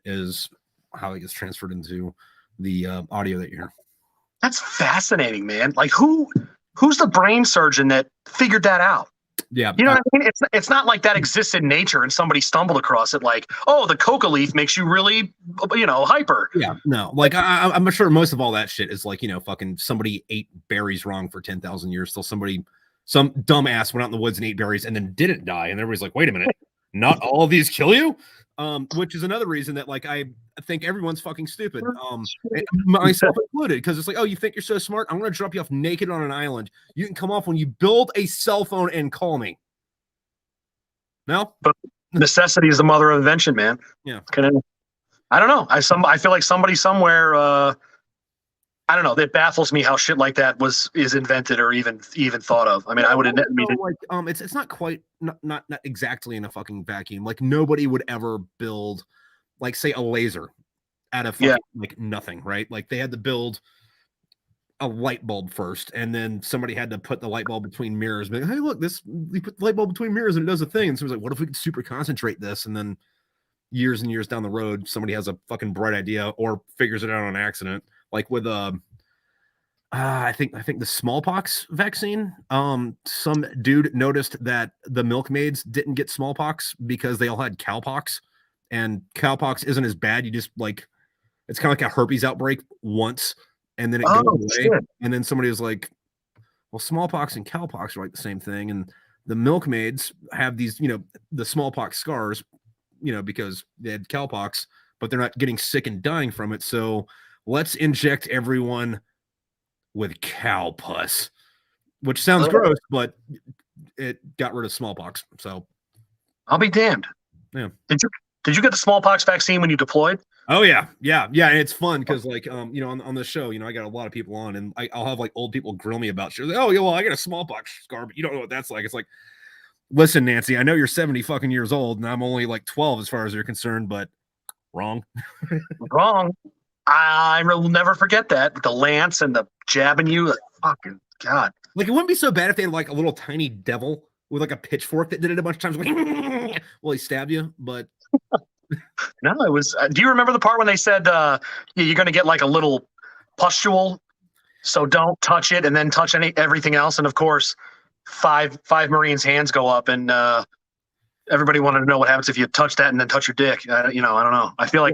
is how it gets transferred into the audio that you hear. That's fascinating, man. Like who's the brain surgeon that figured that out? Yeah, you know what I mean? It's not like that exists in nature and somebody stumbled across it. Like, oh, the coca leaf makes you really, hyper. Yeah, no, like I'm sure most of all that shit is like fucking somebody ate berries wrong for 10,000 years. Still, some dumbass went out in the woods and ate berries and then didn't die, and everybody's like, wait a minute, not all of these kill you? Which is another reason that like I think everyone's fucking stupid, myself included, because it's like, oh, you think you're so smart? I'm gonna drop you off naked on an island. You can come off when you build a cell phone and call me. No, but necessity is the mother of invention, man. Yeah, I don't know. I feel like somebody somewhere. I don't know. That baffles me how shit like that is invented or even thought of. I mean, I would admit. It's not quite not exactly in a fucking vacuum. Like nobody would ever build, like say a laser, out of like nothing, right? Like they had to build a light bulb first, and then somebody had to put the light bulb between mirrors. But hey, look, we put the light bulb between mirrors and it does a thing. And so it was like, what if we could super concentrate this? And then years and years down the road, somebody has a fucking bright idea or figures it out on accident. Like with I think the smallpox vaccine. Some dude noticed that the milkmaids didn't get smallpox because they all had cowpox, and cowpox isn't as bad. You just like, it's kind of like a herpes outbreak once, and then it goes away. Shit. And then somebody was like, well, smallpox and cowpox are like the same thing, and the milkmaids have these, the smallpox scars, because they had cowpox, but they're not getting sick and dying from it. So let's inject everyone with cow pus, which sounds gross, but it got rid of smallpox. So I'll be damned. Yeah. Did you get the smallpox vaccine when you deployed? Oh yeah. And it's fun because like on the show, I got a lot of people on, and I'll have like old people grill me about shit. Like, oh yeah, well I got a smallpox scar, but you don't know what that's like. It's like, listen, Nancy, I know you're 70 fucking years old, and I'm only like 12 as far as you're concerned, but wrong. Wrong. I will never forget that. The lance and the jabbing you. Like, fucking God. Like, it wouldn't be so bad if they had like a little tiny devil with like a pitchfork that did it a bunch of times. Like, well, he stabbed you, but. No, it was. Do you remember the part when they said you're going to get like a little pustule, so don't touch it, and then touch everything else? And of course, five Marines' hands go up, and everybody wanted to know what happens if you touch that and then touch your dick. I don't know. I feel like.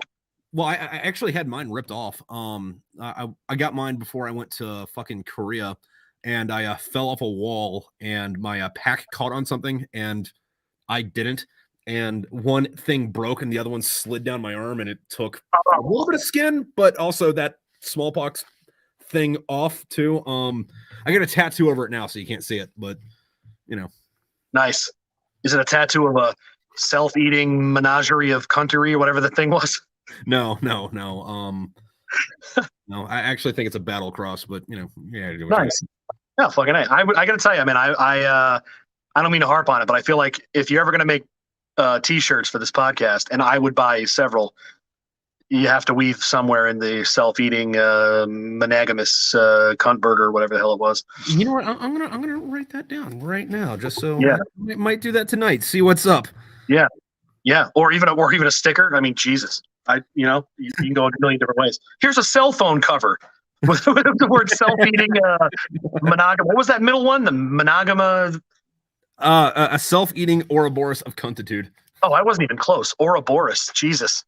Well, I actually had mine ripped off. I got mine before I went to fucking Korea, and I fell off a wall, and my pack caught on something, and I didn't. and one thing broke and the other one slid down my arm, and it took a little bit of skin, but also that smallpox thing off too. I got a tattoo over it now, so you can't see it, but Nice. Is it a tattoo of a self-eating menagerie of country or whatever the thing was? No. No, I actually think it's a battle cross, but Nice. Yeah, fucking A. I gotta tell you, I mean, I don't mean to harp on it, but I feel like if you're ever gonna make t-shirts for this podcast, and I would buy several, you have to weave somewhere in the self-eating monogamous cunt burger or whatever the hell it was. You know what? I'm gonna write that down right now, just so Yeah. I might do that tonight. See what's up. Yeah, or even a sticker. I mean, Jesus, you can go a million different ways. Here's a cell phone cover with the word self-eating monogam. What was that middle one? The monogama. A self-eating Ouroboros of cuntitude. Oh, I wasn't even close. Ouroboros. Jesus.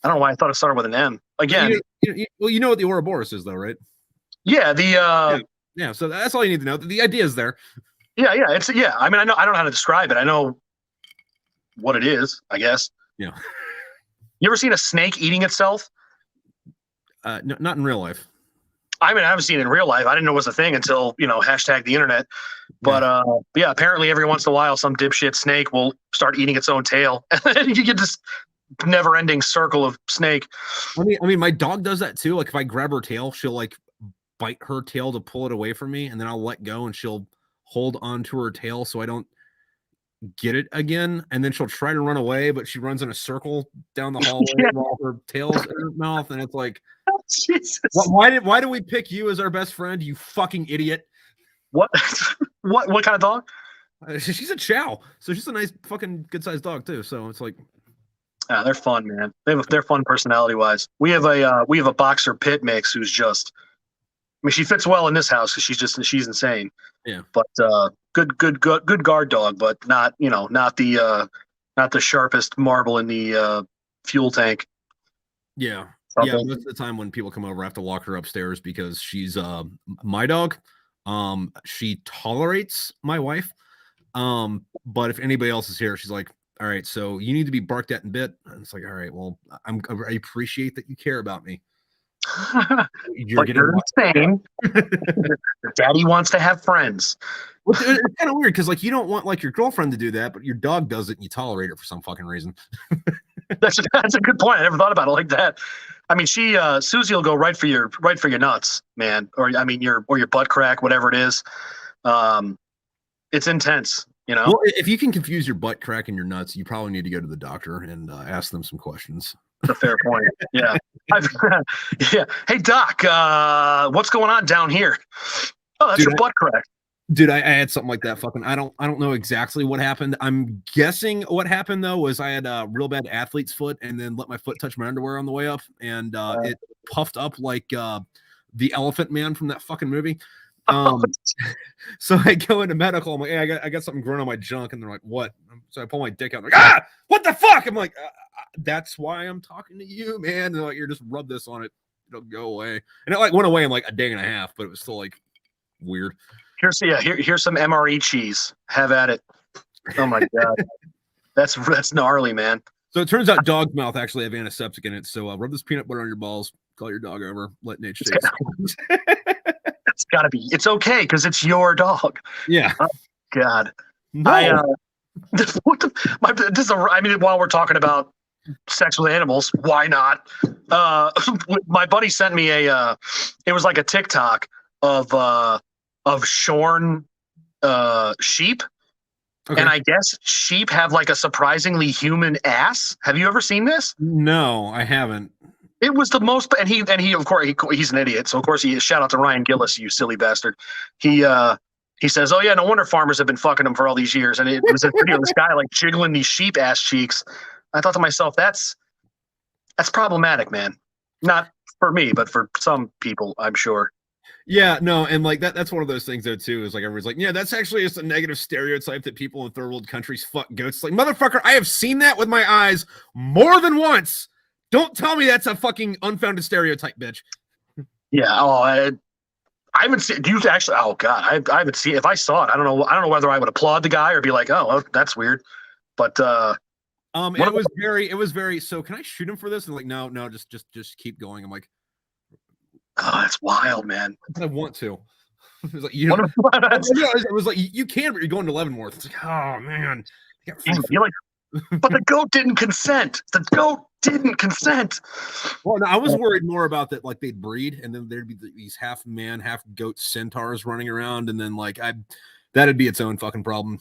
I don't know why I thought it started with an M. Again. You know what the Ouroboros is, though, right? Yeah. Yeah. So that's all you need to know. The idea is there. Yeah. I mean, I don't know how to describe it. I know what it is, I guess. Yeah. You ever seen a snake eating itself? No, not in real life. I mean, I haven't seen it in real life. I didn't know it was a thing until, hashtag the internet. But apparently every once in a while, some dipshit snake will start eating its own tail. And you get this never-ending circle of snake. I mean, my dog does that too. Like if I grab her tail, she'll like bite her tail to pull it away from me, and then I'll let go, and she'll hold onto her tail so I don't get it again. And then she'll try to run away, but she runs in a circle down the hallway while her tail's in her mouth, and it's like, Jesus. Why did we pick you as our best friend? You fucking idiot. What? What kind of dog? She's a chow, so she's a nice fucking good sized dog too. So it's like, they're fun, man. They're fun personality wise. We have a boxer pit mix who's just. I mean, she fits well in this house because she's insane. Yeah. But good guard dog, but not the sharpest marble in the fuel tank. Yeah. Yeah, most of the time when people come over, I have to lock her upstairs because she's my dog. She tolerates my wife. But if anybody else is here, she's like, all right, so you need to be barked at and bit. And it's like, all right, well, I appreciate that you care about me. You're insane. Daddy wants to have friends. Well, it's kind of weird because like you don't want like your girlfriend to do that, but your dog does it and you tolerate it for some fucking reason. That's a good point. I never thought about it like that. I mean, Susie will go right for your nuts, man, or your butt crack, whatever it is. It's intense, Well, if you can confuse your butt crack and your nuts, you probably need to go to the doctor and ask them some questions. That's a fair point. Yeah. Yeah. Hey, Doc, what's going on down here? Oh, that's your butt crack. Dude, I had something like that. Fucking, I don't know exactly what happened. I'm guessing what happened though was I had a real bad athlete's foot, and then let my foot touch my underwear on the way up, and it puffed up like the Elephant Man from that fucking movie. So I go into medical. I'm like, hey, I got something growing on my junk, and they're like, what? So I pull my dick out. I'm like, what the fuck? I'm like, that's why I'm talking to you, man. And they're like, you're just rub this on it, it'll go away. And it like went away in like a day and a half, but it was still like weird. Here's some MRE cheese. Have at it. Oh my god, that's gnarly, man. So it turns out dog's mouth actually have antiseptic in it. So rub this peanut butter on your balls. Call your dog over. Let nature take it. It's gotta be. It's okay because it's your dog. Yeah. Oh, God. No. While we're talking about sex with animals, why not? My buddy sent me it was like a TikTok of shorn sheep. Okay. And I guess sheep have like a surprisingly human ass. Have you ever seen this? No, I haven't. It was the most, and he of course he's an idiot. So of course shout out to Ryan Gillis, you silly bastard. He says, oh yeah, no wonder farmers have been fucking them for all these years. And it was a video of this guy like jiggling these sheep ass cheeks. I thought to myself, that's problematic, man. Not for me, but for some people, I'm sure. Yeah, no, and like that's one of those things though too, is like everybody's like, yeah, that's actually just a negative stereotype that people in third world countries fuck goats. Like, motherfucker, I have seen that with my eyes more than once. Don't tell me that's a fucking unfounded stereotype, bitch. Yeah, I haven't seen. Do you actually? Oh god, I haven't seen. If I saw it, I don't know whether I would applaud the guy or be like, oh, well, that's weird. But It was very. So can I shoot him for this? And like, no, just keep going. I'm like, oh, that's wild, man. I want to. It was like, it was like you can, but you're going to Leavenworth. It's like, oh man, you're like, but the goat didn't consent. The goat didn't consent. Well, no, I was worried more about that, like they'd breed, and then there'd be these half man, half goat centaurs running around, and then like that'd be its own fucking problem.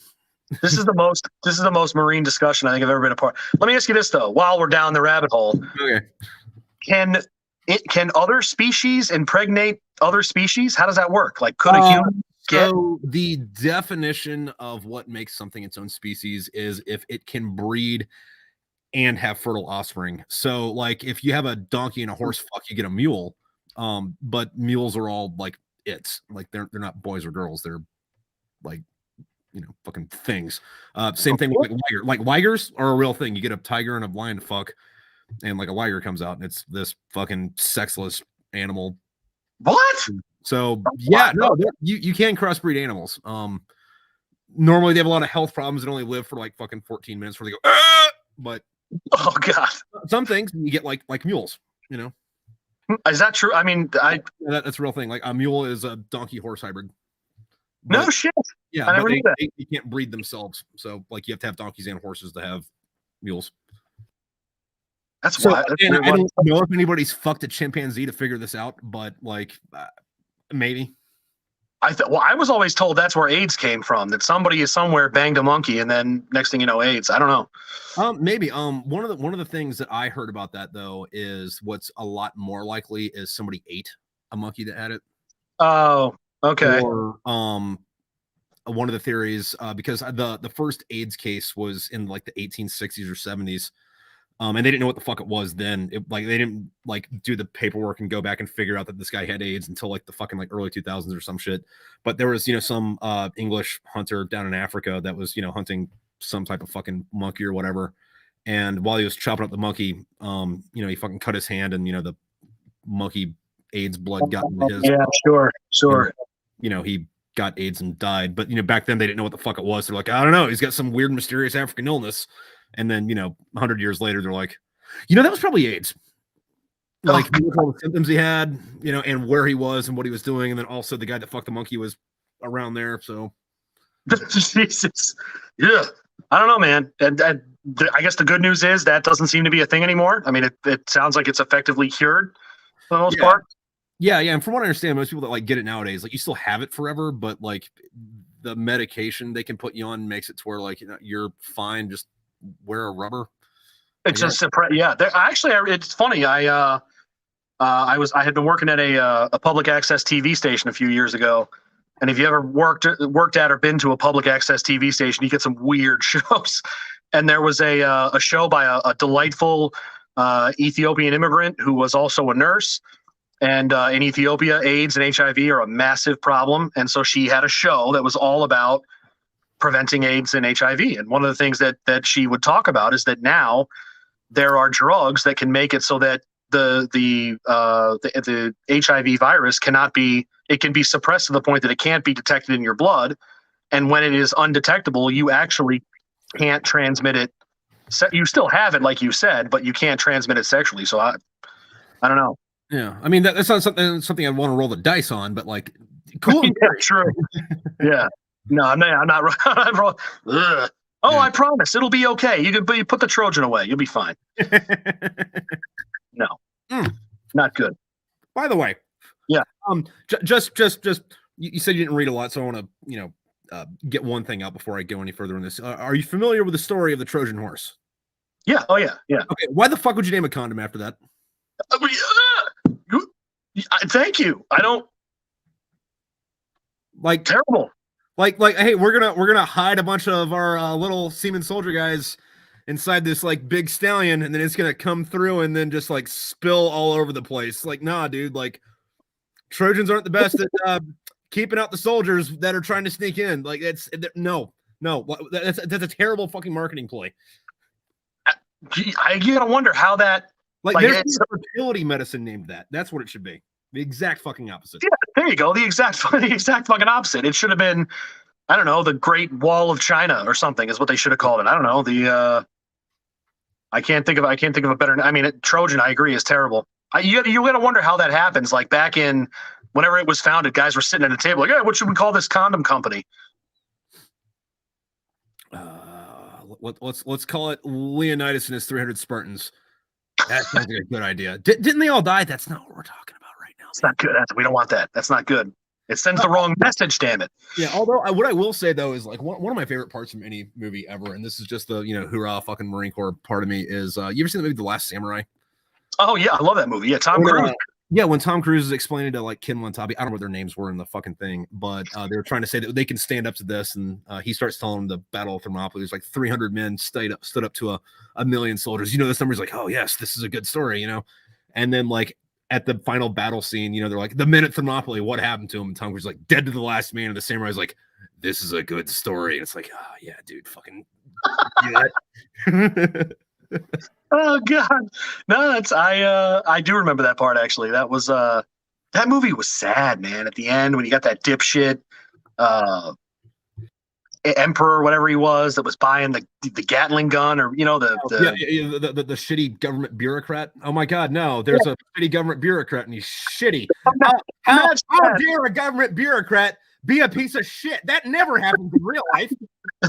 This is the most marine discussion I think I've ever been a part. Let me ask you this though, while we're down the rabbit hole. Okay. Can other species impregnate other species? How does that work? Like, could a human get? So the definition of what makes something its own species is if it can breed and have fertile offspring. So, like, if you have a donkey and a horse, you get a mule. But mules are all like they're not boys or girls. They're like, fucking things. Same thing with like ligers are a real thing. You get a tiger and a lion to fuck, and like a liger comes out and it's this fucking sexless animal. What? So yeah, no, you can crossbreed animals. Normally they have a lot of health problems and only live for like fucking 14 minutes before they go, but oh god, some things you get like mules, Is that true? I mean, that's a real thing. Like a mule is a donkey horse hybrid. No shit. Yeah, I never knew that. They can't breed themselves. So like you have to have donkeys and horses to have mules. That's why. I don't know if anybody's fucked a chimpanzee to figure this out, but like maybe. I was always told that's where AIDS came from. That somebody is somewhere banged a monkey, and then next thing you know, AIDS. I don't know. Maybe. One of the things that I heard about that though is what's a lot more likely is somebody ate a monkey that had it. Oh, okay. Or one of the theories, because the first AIDS case was in like the 1860s or 70s. And they didn't know what the fuck it was then. They didn't like do the paperwork and go back and figure out that this guy had AIDS until like the fucking like early 2000s or some shit. But there was, some English hunter down in Africa that was, hunting some type of fucking monkey or whatever. And while he was chopping up the monkey, he fucking cut his hand and, the monkey AIDS blood got into his. Yeah, sure. And, he got AIDS and died. But, back then they didn't know what the fuck it was. They're like, I don't know. He's got some weird, mysterious African illness. And then, 100 years later, they're like, that was probably AIDS. Like, all the symptoms he had, and where he was and what he was doing. And then also the guy that fucked the monkey was around there. So, Jesus. Yeah. I don't know, man. And I guess the good news is that doesn't seem to be a thing anymore. I mean, it sounds like it's effectively cured for the most part. Yeah. And from what I understand, most people that like get it nowadays, like you still have it forever, but like the medication they can put you on makes it to where like, you're fine. Just wear a rubber. It's just yeah. Actually, it's funny. I had been working at a public access TV station a few years ago, and if you ever worked at or been to a public access TV station, you get some weird shows. And there was a show by a delightful Ethiopian immigrant who was also a nurse. And in Ethiopia, AIDS and HIV are a massive problem, and so she had a show that was all about preventing AIDS and HIV. And one of the things that she would talk about is that now there are drugs that can make it so that the HIV virus can be suppressed to the point that it can't be detected in your blood. And when it is undetectable, you actually can't transmit it. You still have it, like you said, but you can't transmit it sexually. So I don't know. Yeah. I mean, that's not something I'd want to roll the dice on, but like, cool. Yeah, true. Yeah. No, I'm not. Oh, I promise it'll be okay. You put the Trojan away. You'll be fine. No, not good. By the way, yeah. Just you said you didn't read a lot, so I want to get one thing out before I go any further in this. Are you familiar with the story of the Trojan horse? Yeah. Oh yeah. Yeah. Okay. Why the fuck would you name a condom after that? Thank you. I don't like terrible. Like, hey, we're gonna hide a bunch of our little seaman soldier guys inside this like big stallion, and then it's gonna come through and then just like spill all over the place. Like, nah, dude. Like, Trojans aren't the best at keeping out the soldiers that are trying to sneak in. Like, no. That's a terrible fucking marketing ploy. You gotta wonder how that. Like there's fertility medicine named that. That's what it should be. The exact fucking opposite. Yeah, there you go. The exact fucking opposite. It should have been, I don't know, the Great Wall of China or something is what they should have called it. I don't know. I can't think of a better. I mean, Trojan, I agree, is terrible. You got to wonder how that happens. Like back in whenever it was founded, guys were sitting at a table like, "Yeah, what should we call this condom company?" Let's call it Leonidas and his 300 Spartans. That sounds like a good idea. Didn't they all die? That's not what we're talking about right now. It's not good. We don't want that. That's not good. It sends the wrong message. Damn it. Yeah. Although what I will say though is like one of my favorite parts from any movie ever, and this is just the hoorah fucking Marine Corps part of me is you ever seen the movie The Last Samurai? Oh yeah, I love that movie. Yeah, Tom Cruise. Yeah, when Tom Cruise is explaining to like Ken Montabi, I don't know what their names were in the fucking thing, but they were trying to say that they can stand up to this, and he starts telling them the Battle of Thermopylae. There's like 300 men stood up to a million soldiers. This number's like, oh yes, this is a good story, And then like at the final battle scene, they're like, the men at Thermopylae, what happened to him? And Tom Cruise is like, dead to the last man, and the samurai's like, this is a good story. And it's like, oh yeah, dude, fucking. Oh God, no, that's I do remember that part actually. That was that movie was sad, man. At the end when you got that dipshit emperor, whatever he was, that was buying the Gatling gun, or the shitty government bureaucrat. Oh my God, no! There's a shitty government bureaucrat, and he's shitty. How dare a government bureaucrat be a piece of shit? That never happens in real life.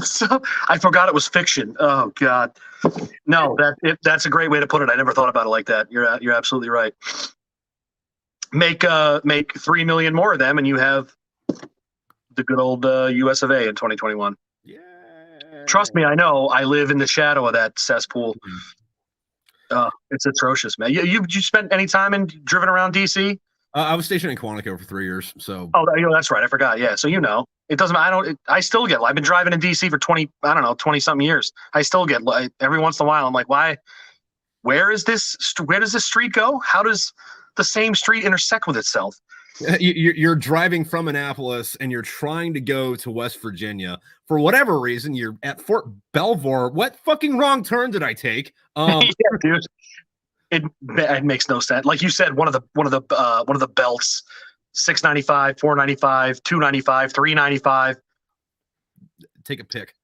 So I forgot it was fiction. Oh God, no, that's a great way to put it. I never thought about it like that. You're absolutely right. Make 3 million more of them, and you have the good old US of A in 2021. Yeah. Trust me, I know. I live in the shadow of that cesspool. It's atrocious, man. You spent any time driven around DC? I was stationed in Quantico for 3 years, so. Oh, that's right. I forgot. Yeah, so it doesn't. I still get. I've been driving in DC for 20 something years. I still get every once in a while. I'm like, why? Where does this street go? How does the same street intersect with itself? You're driving from Annapolis and you're trying to go to West Virginia. For whatever reason, you're at Fort Belvoir. What fucking wrong turn did I take? Yeah, dude. It makes no sense. Like you said, one of the belts, 695, 495, 295, 395. Take a pick.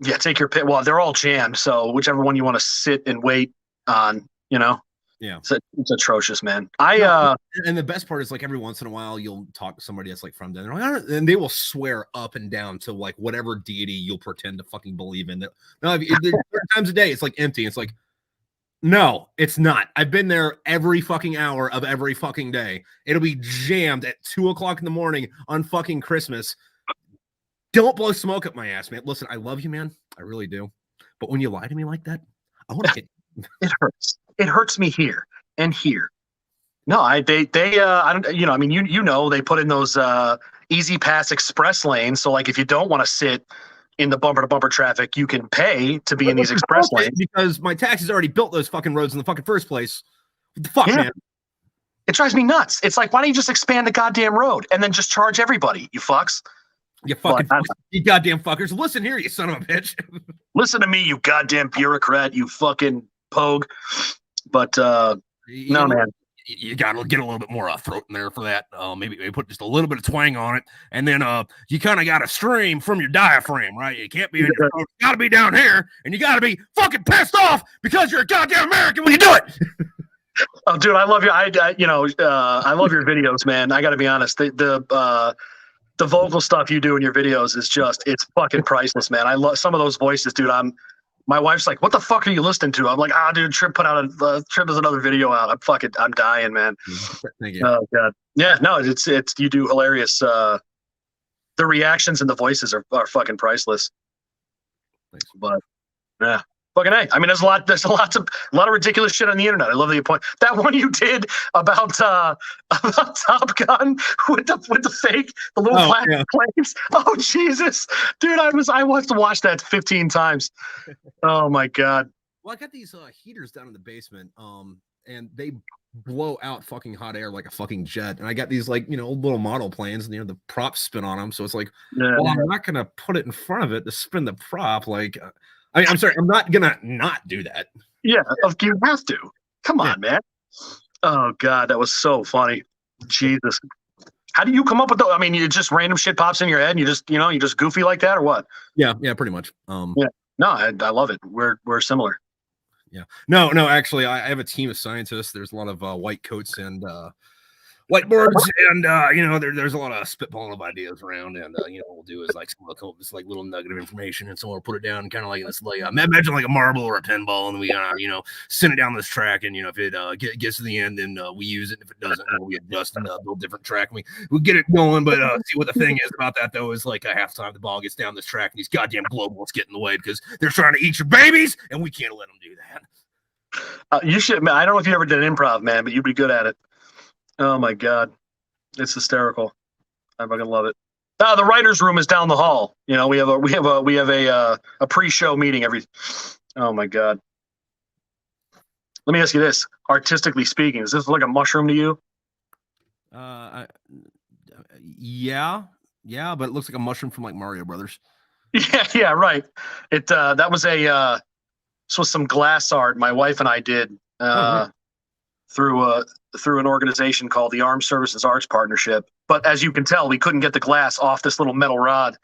Yeah, take your pick. Well, they're all jammed, so whichever one you want to sit and wait on, Yeah. It's atrocious, man. And the best part is like every once in a while you'll talk to somebody that's like from there, and they will swear up and down to like whatever deity you'll pretend to fucking believe in. No, times a day it's like empty. It's like, no, it's not. I've been there every fucking hour of every fucking day. It'll be jammed at 2:00 in the morning on fucking Christmas. Don't blow smoke up my ass, man. Listen, I love you, man. I really do. But when you lie to me like that, I want to hit. It hurts. It hurts me here and here. No, I don't. I mean, they put in those Easy Pass Express lanes. So like, if you don't want to sit in the bumper to bumper traffic, you can pay to be in these express lanes. Because my taxis already built those fucking roads in the fucking first place. What the fuck, man? It drives me nuts. It's like, why don't you just expand the goddamn road and then just charge everybody, you fucks? You fucking you goddamn fuckers. Listen here, you son of a bitch. Listen to me, you goddamn bureaucrat, you fucking pogue. But no, man. You gotta get a little bit more throat in there for that. Maybe put just a little bit of twang on it, and then you kind of got to stream from your diaphragm, right? You can't be in your throat. You gotta be down here, and you gotta be fucking pissed off because you're a goddamn American when you do it. Oh, dude, I love you. I love your videos, man. I gotta be honest. The vocal stuff you do in your videos is it's fucking priceless, man. I love some of those voices, dude. My wife's like, what the fuck are you listening to? I'm like, dude, Trip has another video out. I'm dying, man. Thank you. Oh God. Yeah, no, it's you do hilarious. The reactions and the voices are fucking priceless. Thanks. But yeah. Fucking A. I mean, there's a lot of ridiculous shit on the internet. I love that point. That one you did about Top Gun with the fake, the little plastic planes. Oh Jesus, dude, I must have watched that 15 times. Oh my God. Well, I got these heaters down in the basement, and they blow out fucking hot air like a fucking jet. And I got these like little model planes, and the props spin on them. So it's like, well, I'm not gonna put it in front of it to spin the prop, like. I'm sorry. I'm not gonna not do that. Yeah, you have to. Come on, man. Oh God, that was so funny. Jesus, how do you come up with those? I mean, you just random shit pops in your head, and you just goofy like that, or what? Yeah, pretty much. Yeah, no, I love it. We're similar. Yeah. No, actually, I have a team of scientists. There's a lot of white coats and whiteboards, and there's a lot of spitballing of ideas around, and what we'll do is like someone will come up with this like little nugget of information, and someone will put it down kind of like in this like imagine like a marble or a pinball, and we send it down this track, and if it gets to the end, then we use it, and if it doesn't, we adjust and build a different track, and we get it going. But see what the thing is about that though is like a halftime the ball gets down this track, and these goddamn globalists get in the way because they're trying to eat your babies, and we can't let them do that. You should. I don't know if you ever did improv, man, but you'd be good at it. Oh my God, it's hysterical. I fucking love it. The writers' room is down the hall. We have a pre-show meeting every. Oh my God. Let me ask you this: artistically speaking, does this look like a mushroom to you? Yeah, but it looks like a mushroom from like Mario Brothers. Yeah, right. That was this was some glass art my wife and I did through an organization called the Armed Services Arts Partnership. But as you can tell, we couldn't get the glass off this little metal rod.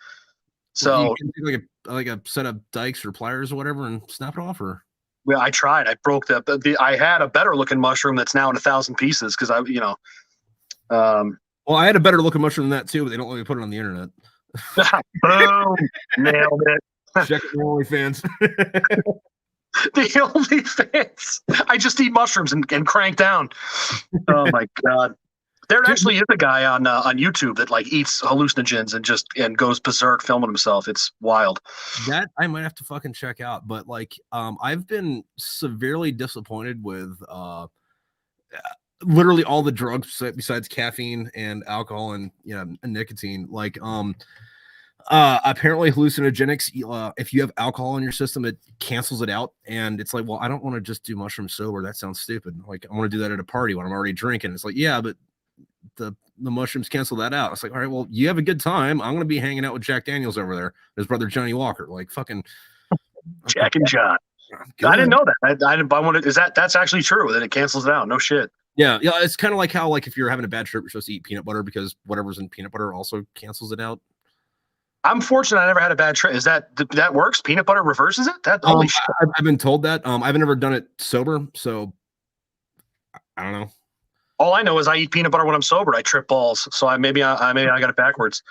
So you can like a set of dikes or pliers or whatever and snap it off, or well, I tried. I broke I had a better looking mushroom that's now in 1,000 pieces because well, I had a better looking mushroom than that too, but they don't let me put it on the internet. Boom, nailed it. Check it, OnlyFans. The OnlyFans. I just eat mushrooms and crank down. Oh my God. There actually is a guy on YouTube that like eats hallucinogens and goes berserk filming himself. It's wild. That I might have to fucking check out. But like, I've been severely disappointed with literally all the drugs besides caffeine and alcohol and and nicotine. Like, apparently hallucinogenics, if you have alcohol in your system, it cancels it out, and it's like, well, I don't want to just do mushrooms sober. That sounds stupid. Like, I want to do that at a party when I'm already drinking. It's like, yeah, but the mushrooms cancel that out. It's like, all right, well, you have a good time. I'm going to be hanging out with Jack Daniels over there, his brother Johnny Walker. Like, fucking Jack and John. I didn't know that. I didn't. I wanted. That's actually true that it cancels it out? No shit. Yeah. It's kind of like how like if you're having a bad trip, you're supposed to eat peanut butter because whatever's in peanut butter also cancels it out. I'm fortunate I never had a bad trip. Is that works? Peanut butter reverses it? Holy shit. I've been told that. I've never done it sober, so I don't know. All I know is I eat peanut butter when I'm sober. I trip balls, so maybe I got it backwards.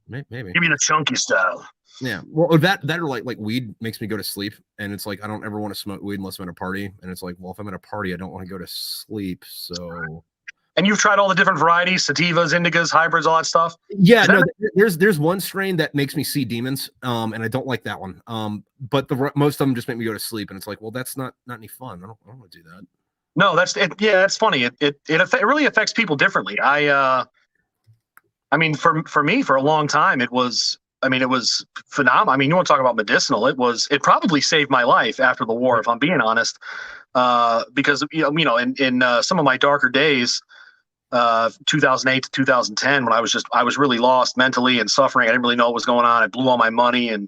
Maybe. Give me the chunky style. Yeah. Well, that or like weed makes me go to sleep, and it's like I don't ever want to smoke weed unless I'm at a party, and it's like, well, if I'm at a party, I don't want to go to sleep, so. And you've tried all the different varieties, sativas, indicas, hybrids, all that stuff? Yeah, no, there's one strain that makes me see demons, and I don't like that one. But most of them just make me go to sleep, and it's like, well, that's not any fun. I don't want to do that. No, that's it. Yeah, that's funny. It really affects people differently. I mean, for me, for a long time, it was phenomenal. I mean, you want to talk about medicinal? It probably saved my life after the war, if I'm being honest. Because in some of my darker days, 2008 to 2010, when I was really lost mentally and suffering. I didn't really know what was going on. I blew all my money, and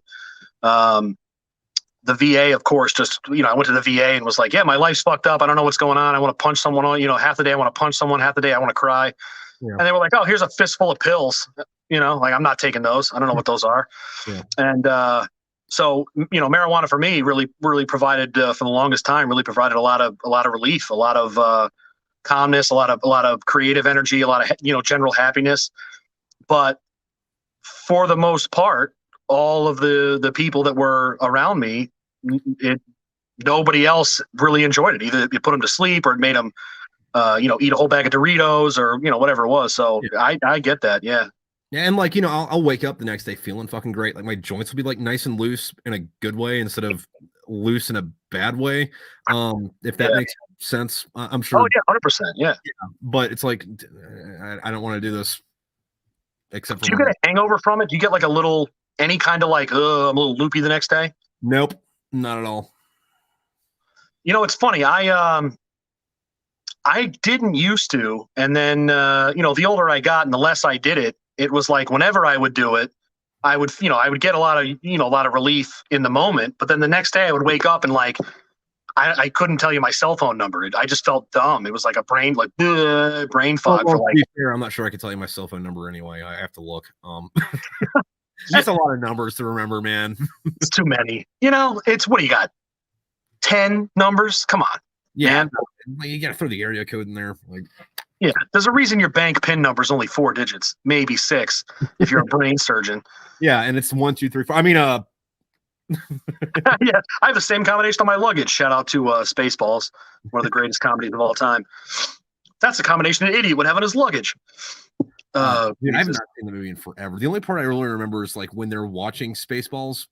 the VA, of course, I went to the VA and was like, yeah, my life's fucked up. I don't know what's going on. I want to punch someone on, half the day I want to punch someone, half the day I want to cry. Yeah. And they were like, oh, here's a fistful of pills. Like I'm not taking those. I don't know what those are. Yeah. And so, marijuana for me really provided for the longest time, really provided a lot of relief, a lot of calmness, a lot of creative energy, a lot of, general happiness. But for the most part, all of the people that were around me, nobody else really enjoyed it. Either you put them to sleep or it made them, eat a whole bag of Doritos or, whatever it was. So yeah. I get that. Yeah. Yeah, and like, I'll wake up the next day feeling fucking great. Like my joints will be like nice and loose in a good way instead of loose in a bad way. If that makes sense, I'm sure. Oh yeah, 100%. Yeah. But it's like, I don't want to do this. Except for do you get a hangover from it? Do you get like any kind of like, I'm a little loopy the next day? Nope, not at all. It's funny. I didn't used to, and then the older I got and the less I did it. It was like whenever I would do it, I would get a lot of relief in the moment. But then the next day I would wake up and like, I couldn't tell you my cell phone number. I just felt dumb. It was like a brain fog. Well, to be fair, I'm not sure I can tell you my cell phone number anyway. I have to look. That's a lot of numbers to remember, man. It's too many. It's what do you got? 10 numbers. Come on. Yeah, man. You gotta throw the area code in there. Like, yeah, there's a reason your bank PIN number is only 4 digits, maybe 6, if you're a brain surgeon. Yeah, and it's 1, 2, 3, 4. I mean, yeah, I have the same combination on my luggage. Shout out to Spaceballs, one of the greatest comedies of all time. That's a combination an idiot would have on his luggage. Dude, I haven't seen the movie in forever. The only part I really remember is like when they're watching Spaceballs.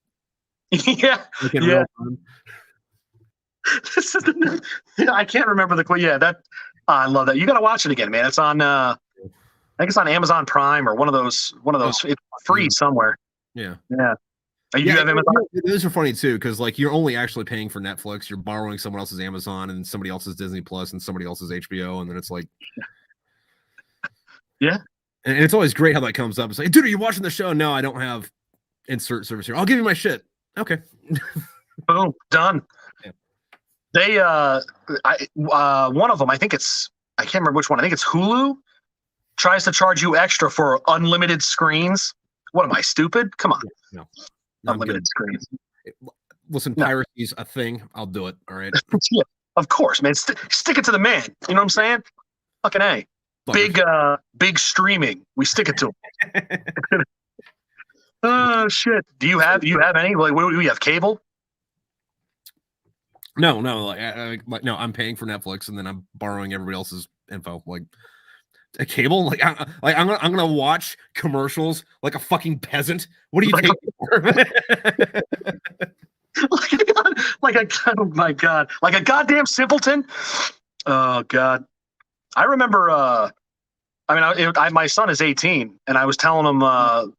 Yeah, like in real time. I can't remember the yeah. That I love that. You got to watch it again, man. It's on. I think it's on Amazon Prime or one of those. It's free somewhere. Yeah. Yeah. You have Amazon? Those are funny too, because like you're only actually paying for Netflix. You're borrowing someone else's Amazon and somebody else's Disney Plus and somebody else's HBO, and then it's like, yeah. And it's always great how that comes up. It's like, dude, are you watching the show? No, I don't have insert service here. I'll give you my shit. Okay. Boom, done. Yeah. They one of them, I can't remember which one. I think it's Hulu, tries to charge you extra for unlimited screens. What am I, stupid? Come on. No, unlimited screens. Listen, piracy's a thing. I'll do it. All right. Yeah, of course, man. Stick it to the man. You know what I'm saying? Fucking A. Big streaming. We stick it to him. Oh shit. Do you have any? Like, what do we have? Cable? No. Like, no. I'm paying for Netflix and then I'm borrowing everybody else's info. Like a cable. Like I'm gonna watch commercials like a fucking peasant. What are you taking for? Oh my god, like a goddamn simpleton. Oh god, I remember. My son is 18, and I was telling him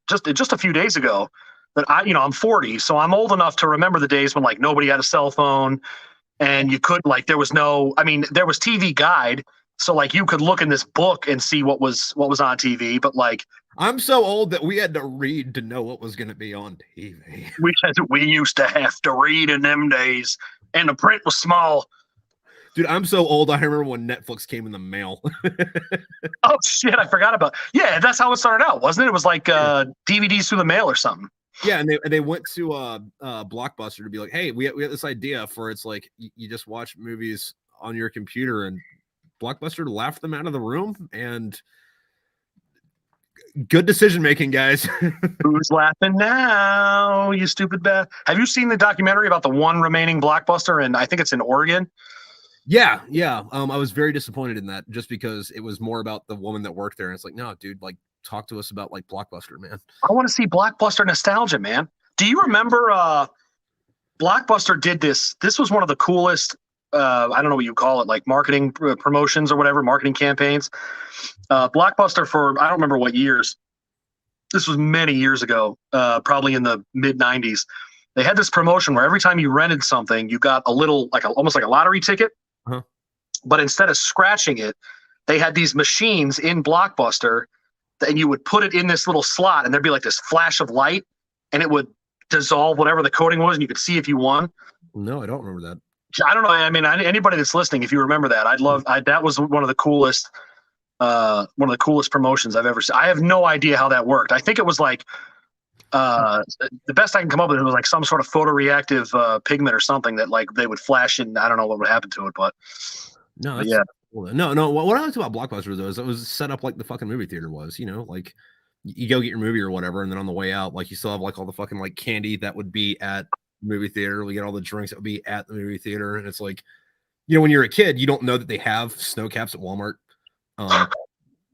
just a few days ago that I'm 40, so I'm old enough to remember the days when like nobody had a cell phone, and you could there was TV Guide, so like you could look in this book and see what was on TV, but like I'm so old that we had to read to know what was going to be on TV. We used to have to read in them days, and the print was small. Dude, I'm so old. I remember when Netflix came in the mail. Oh shit, I forgot about. Yeah, that's how it started out, wasn't it? It was like DVDs through the mail or something. Yeah, and they went to Blockbuster to be like, hey, we have this idea for it's like you just watch movies on your computer, and Blockbuster laughed them out of the room. And good decision making, guys. Who's laughing now? You stupid bat. Have you seen the documentary about the one remaining Blockbuster? And I think it's in Oregon. Yeah. I was very disappointed in that just because it was more about the woman that worked there. And it's like, no, dude, like talk to us about like Blockbuster, man. I want to see Blockbuster nostalgia, man. Do you remember Blockbuster did this? This was one of the coolest, I don't know what you call it, like marketing promotions or whatever, marketing campaigns. Blockbuster for, I don't remember what years. This was many years ago, probably in the mid 90s. They had this promotion where every time you rented something, you got a little, almost like a lottery ticket. Uh-huh. But instead of scratching it, they had these machines in Blockbuster, and you would put it in this little slot, and there'd be like this flash of light, and it would dissolve whatever the coating was, and you could see if you won. No, I don't remember that. I don't know. I mean, anybody that's listening, if you remember that, that was one of the coolest promotions I've ever seen. I have no idea how that worked. I think it was like the best I can come up with it was like some sort of photoreactive pigment or something that like they would flash in. I don't know what would happen to it, but no, but yeah. No. What I liked about Blockbuster though is it was set up like the fucking movie theater was. Like you go get your movie or whatever, and then on the way out, like you still have like all the fucking like candy that would be at the movie theater. We get all the drinks that would be at the movie theater, and it's like, when you're a kid, you don't know that they have snow caps at Walmart.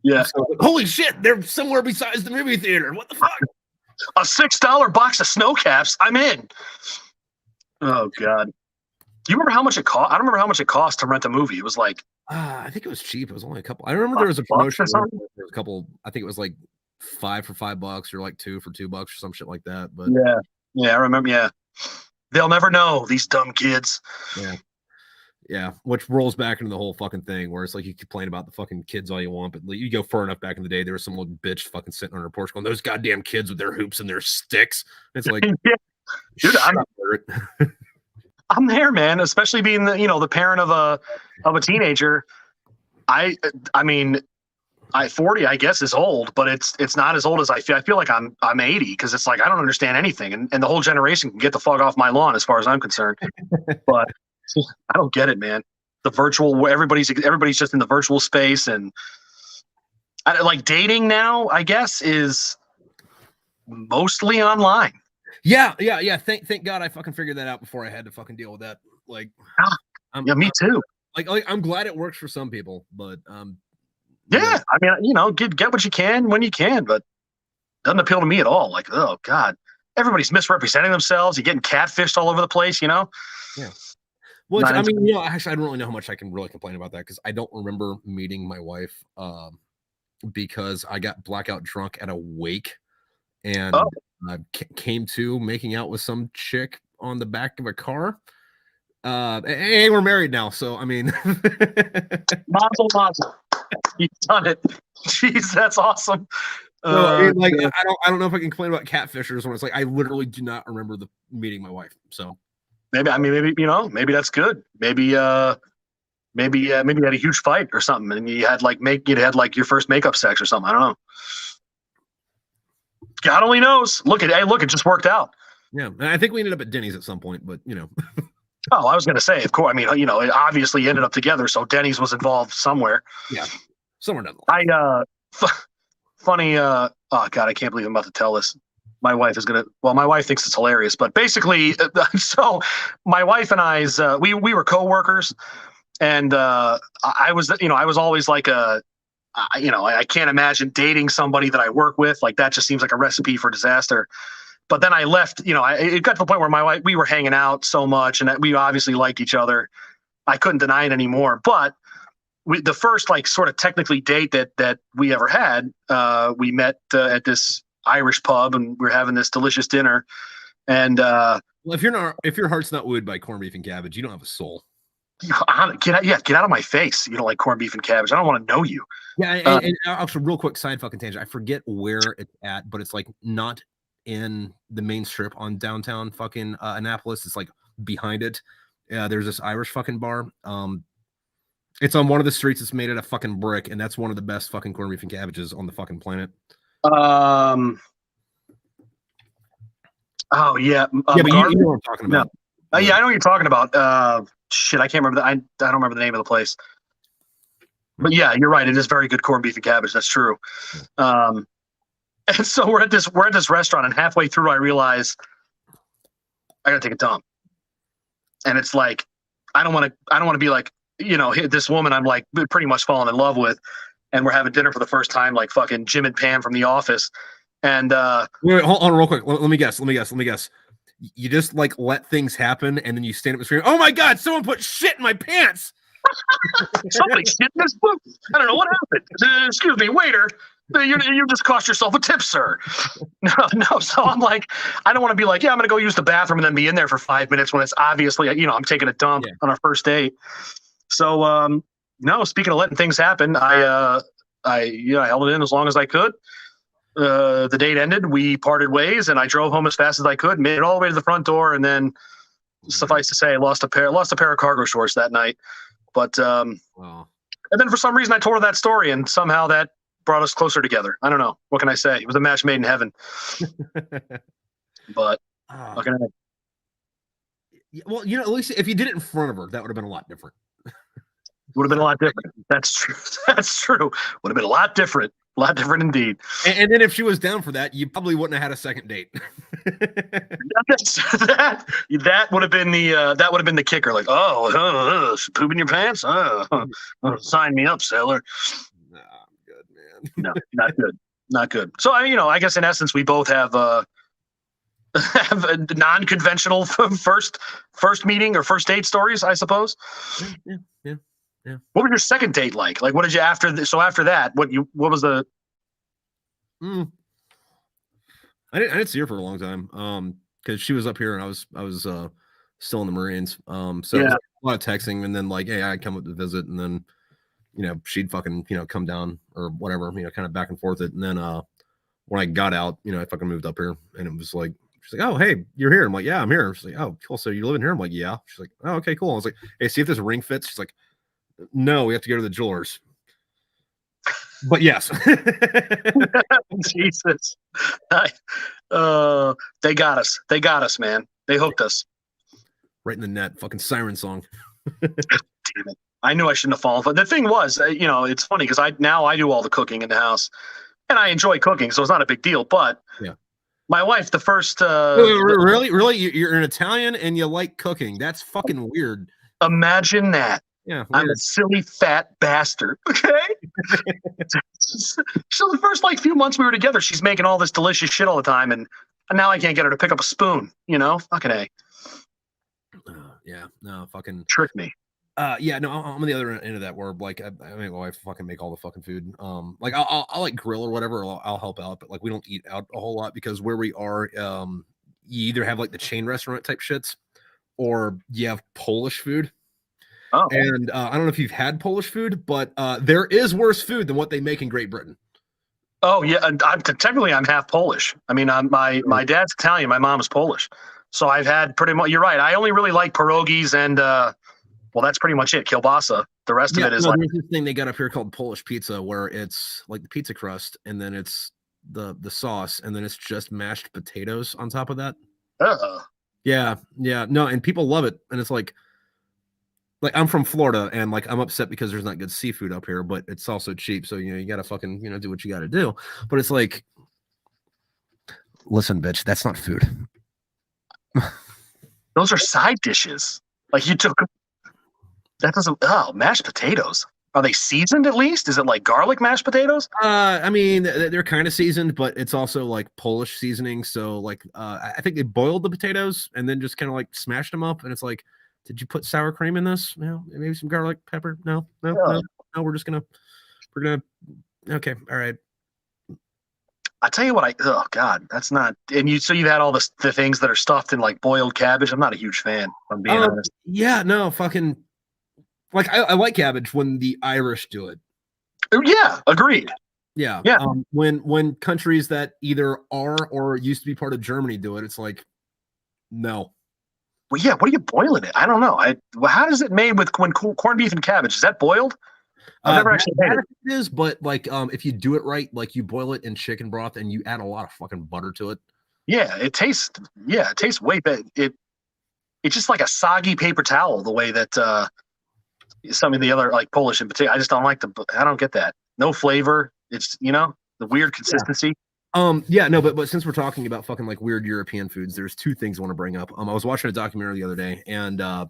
Yeah. So, holy shit, they're somewhere besides the movie theater. What the fuck? A $6 box of snow caps. I'm in. Oh god. Do you remember how much it cost? I don't remember how much it cost to rent a movie. It was like I think it was cheap. It was only a couple. I remember there was a promotion. There was a couple. I think it was like 5 for $5 or like 2 for $2 or some shit like that. But yeah, I remember. Yeah, they'll never know, these dumb kids. Yeah, which rolls back into the whole fucking thing where it's like you complain about the fucking kids all you want, but you go far enough back in the day, there was some little bitch fucking sitting on her porch going, those goddamn kids with their hoops and their sticks. It's like, dude, I'm there, man. Especially being the parent of a teenager. I mean, 40, I guess, is old, but it's not as old as I feel. I feel like I'm 80 because it's like I don't understand anything, and the whole generation can get the fuck off my lawn as far as I'm concerned. But I don't get it, man. The virtual where everybody's just in the virtual space, and like dating now, I guess, is mostly online. Yeah. Thank God I fucking figured that out before I had to fucking deal with that. Like, yeah, me too. Like I'm glad it works for some people, but yeah, I mean, you know, get what you can when you can, but doesn't appeal to me at all. Like, oh God, everybody's misrepresenting themselves. You're getting catfished all over the place, you know? Yeah. Well, I mean, you know, actually, I don't really know how much I can really complain about that because I don't remember meeting my wife because I got blackout drunk at a wake and came to making out with some chick on the back of a car. And we're married now, so I mean, mazel. You've done it. Jeez, that's awesome. I mean, like, I don't know if I can complain about catfishers when it's like I literally do not remember meeting my wife. So maybe you know, maybe that's good. Maybe you had a huge fight or something, and you had like your first makeup sex or something. I don't know. God only knows. Look, it just worked out. Yeah, and I think we ended up at Denny's at some point, but you know. Oh, I was going to say, of course. I mean, you know, it obviously ended up together, so Denny's was involved somewhere. Yeah, somewhere down the line. Funny. Oh God, I can't believe I'm about to tell this. My wife is gonna. Well, my wife thinks it's hilarious, but basically, so my wife and I's we were coworkers, and I was always like I can't imagine dating somebody that I work with. Like that just seems like a recipe for disaster. But then I left, you know, it got to the point where my wife, we were hanging out so much and we obviously liked each other. I couldn't deny it anymore. But the first like sort of technically date that we ever had, we met at this Irish pub and we were having this delicious dinner. And well, if your heart's not wooed by corned beef and cabbage, you don't have a soul. Get out of my face. You don't like corned beef and cabbage. I don't want to know you. Yeah, and also real quick side fucking tangent. I forget where it's at, but it's like not in the main strip on downtown fucking Annapolis. It's like behind it. There's this Irish fucking bar. It's on one of the streets. It's made out of fucking brick, and that's one of the best fucking corned beef and cabbages on the fucking planet. Oh yeah. Yeah, but you know what I'm talking about. No. Yeah, I know what you're talking about. Shit, I can't remember. I don't remember the name of the place. But yeah, you're right. It is very good corned beef and cabbage. That's true. And so we're at this restaurant, and halfway through, I realize I gotta take a dump. And it's like I don't want to be like, you know, this woman I'm like pretty much falling in love with, and we're having dinner for the first time, like fucking Jim and Pam from The Office. And wait, hold on, real quick. Let me guess. You just like let things happen, and then you stand up and scream, "Oh my God! Someone put shit in my pants!" Somebody shit in this book. I don't know what happened. Excuse me, waiter. You just cost yourself a tip, sir. No. So I'm like, I don't want to be like, yeah, I'm going to go use the bathroom and then be in there for 5 minutes when it's obviously, you know, I'm taking a dump on our first date. So, no, speaking of letting things happen, I held it in as long as I could. The date ended. We parted ways, and I drove home as fast as I could, made it all the way to the front door, and then suffice to say, I lost a pair of cargo shorts that night. But and then for some reason, I told her that story, and somehow that brought us closer together. I don't know. What can I say? It was a match made in heaven. But what can I say? Well, you know, at least if you did it in front of her, that would have been a lot different. Would have been a lot different. That's true. That's true. Would have been a lot different. A lot different indeed. And then if she was down for that, you probably wouldn't have had a second date. that would have been the kicker. Like, poop in your pants? Sign me up, sailor. Nah, I'm good, man. No, not good. Not good. So I guess in essence we both have a non-conventional first meeting or first date stories, I suppose. Yeah. What was your second date like? Like, what did you after that? What was the? I didn't see her for a long time. Because she was up here and I was still in the Marines. So it was a lot of texting, and then like, hey, I'd come up to visit, and then she'd fucking come down or whatever, kind of back and forth it. And then when I got out, I fucking moved up here, and it was like, she's like, oh, hey, you're here. I'm like, yeah, I'm here. She's like, oh, cool. So you live in here? I'm like, yeah. She's like, oh, okay, cool. I was like, hey, see if this ring fits. She's like, no, we have to go to the jewelers. But yes. Jesus. They got us. They got us, man. They hooked us. right in the net. Fucking siren song. Damn it. I knew I shouldn't have fallen. But the thing was, it's funny because I do all the cooking in the house, and I enjoy cooking, so it's not a big deal. But yeah, my wife, the first really, you're an Italian and you like cooking. That's fucking weird. Imagine that. Yeah, weird. I'm a silly fat bastard. Okay. So the first few months we were together, she's making all this delicious shit all the time, and now I can't get her to pick up a spoon. Fucking A. Yeah, no, fucking trick me. Yeah, no, I'm on the other end of that where I make my wife fucking make all the fucking food. I'll like grill or whatever, or I'll help out, but we don't eat out a whole lot because where we are, you either have the chain restaurant type shits, or you have Polish food. Oh. And I don't know if you've had Polish food, but there is worse food than what they make in Great Britain. Oh yeah, and technically I'm half Polish. I mean, my dad's Italian, my mom's Polish, so I've had pretty much. You're right. I only really like pierogies and that's pretty much it. Kielbasa. The rest of it is there's this thing they got up here called Polish pizza, where it's like the pizza crust, and then it's the sauce, and then it's just mashed potatoes on top of that. Yeah, no, and people love it, and it's like I'm from Florida, and I'm upset because there's not good seafood up here, but it's also cheap, so you gotta fucking do what you gotta do. But it's like, listen, bitch, that's not food. Those are side dishes. You took. That doesn't. Oh, mashed potatoes. Are they seasoned at least? Is it like garlic mashed potatoes? I mean, they're kind of seasoned, but it's also Polish seasoning. So I think they boiled the potatoes and then just kind of smashed them up. And it's like, did you put sour cream in this? No, maybe some garlic pepper. No. We're gonna. Okay, all right. I tell you what, oh God, that's not. And so you've had all the things that are stuffed in boiled cabbage. I'm not a huge fan. If I'm being honest. Yeah, no, fucking. I like cabbage when the Irish do it. Yeah, agreed. Yeah. When countries that either are or used to be part of Germany do it, it's no. Well, yeah. What are you boiling it? I don't know. How does it made with when corned beef and cabbage? Is that boiled? I've never actually made it. It is, but if you do it right, you boil it in chicken broth and you add a lot of fucking butter to it. Yeah, it tastes way better. It's just like a soggy paper towel. The way that. Some of the other Polish in particular, I just don't I don't get that. No flavor. It's the weird consistency. Yeah, no, but since we're talking about fucking weird European foods, there's two things I want to bring up. I was watching a documentary the other day, and how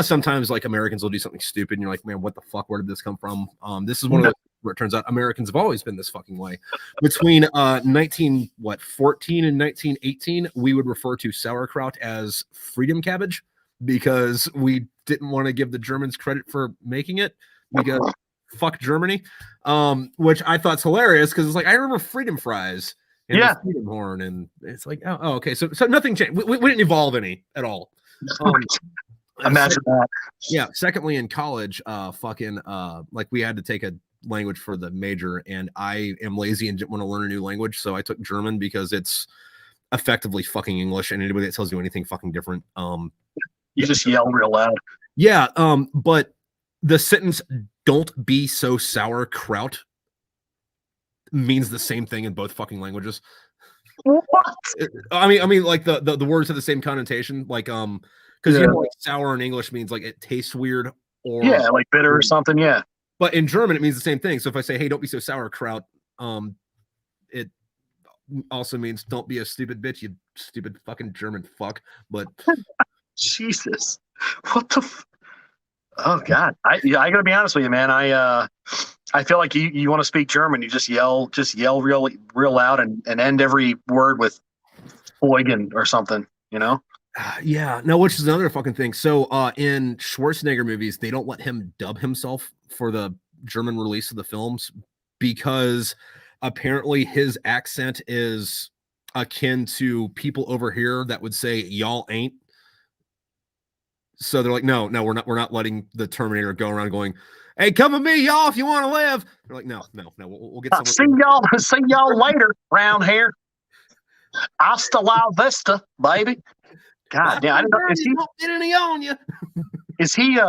sometimes Americans will do something stupid and you're like, man, what the fuck, where did this come from? This is one of those where it turns out Americans have always been this fucking way. Between 1914 and 1918, we would refer to sauerkraut as freedom cabbage because we didn't want to give the Germans credit for making it because fuck Germany, which I thought's hilarious because it's I remember freedom fries and the freedom horn, and it's oh okay, so nothing changed. We didn't evolve any at all. Imagine that. Yeah. Secondly, in college, we had to take a language for the major, and I am lazy and didn't want to learn a new language, so I took German because it's effectively fucking English, and anybody that tells you anything fucking different, you just yell real loud. Yeah, but the sentence "Don't be so sauerkraut" means the same thing in both fucking languages. What? I mean, the words have the same connotation, because sour in English means it tastes weird, or bitter or something. Yeah, but in German it means the same thing. So if I say, "Hey, don't be so sauerkraut," it also means "Don't be a stupid bitch, you stupid fucking German fuck." But Jesus, what the? Oh God, I gotta be honest with you, man. I feel like you want to speak German, you just yell real loud and end every word with "Eugen" or something, Yeah, no, which is another fucking thing. So in Schwarzenegger movies, they don't let him dub himself for the German release of the films because apparently his accent is akin to people over here that would say "y'all ain't." So they're like, no, we're not letting the Terminator go around going, "Hey, come with me, y'all, if you want to live." They're like, no, we'll get someone. See y'all later, round here. Hasta la vista, baby. God, yeah, I didn't know. Is he get any on you? Is he?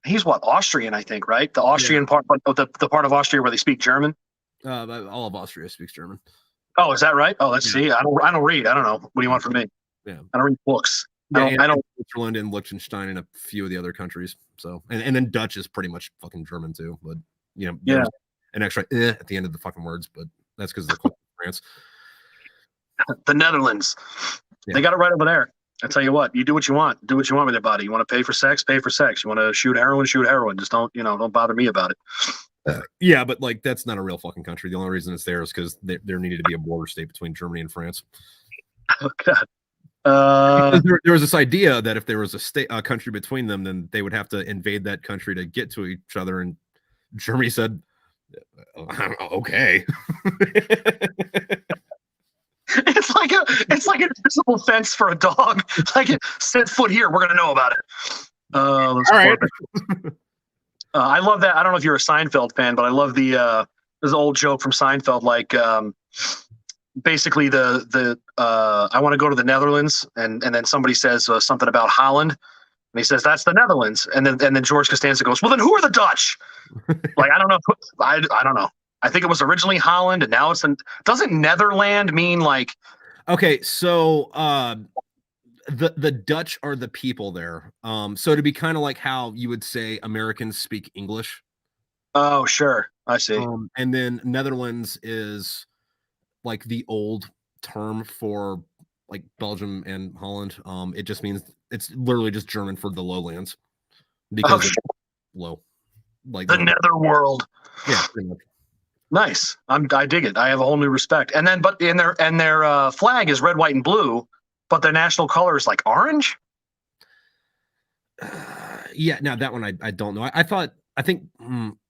He's what, Austrian? I think, right? The Austrian part, the part of Austria where they speak German. All of Austria speaks German. Oh, is that right? Oh, let's see. I don't read. I don't know. What do you want from me? Yeah, I don't read books. I don't. Switzerland and Liechtenstein and a few of the other countries. So, and then Dutch is pretty much fucking German too. But there's an extra at the end of the fucking words, but that's because they're close to France. The Netherlands, they got it right over there. I tell you what, you do what you want. Do what you want with your body. You want to pay for sex, pay for sex. You want to shoot heroin, shoot heroin. Just don't bother me about it. Yeah, but like that's not a real fucking country. The only reason it's there is because there needed to be a border state between Germany and France. Oh God. There was this idea that if there was a country between them, then they would have to invade that country to get to each other. And Germany said, "Okay." It's like an invisible fence for a dog. Like, set foot here, we're gonna know about it. All right. I love that. I don't know if you're a Seinfeld fan, but I love there's an old joke from Seinfeld, like basically the I want to go to the Netherlands, and then somebody says something about Holland, and he says that's the Netherlands, and then George Costanza goes, well, then who are the Dutch? Like, I don't know. I don't know. I think it was originally Holland, and now doesn't Netherland mean like? Okay, so the Dutch are the people there. So to be kind of like how you would say Americans speak English. Oh, sure, I see. And then Netherlands is like the old term for like Belgium and Holland. It just means it's literally just German for the lowlands because it's low, like the netherworld. Yeah, pretty much. Nice. I dig it. I have a whole new respect. And then, but in their flag is red, white, and blue, but their national color is like orange. Yeah. Now that one I don't know. I think.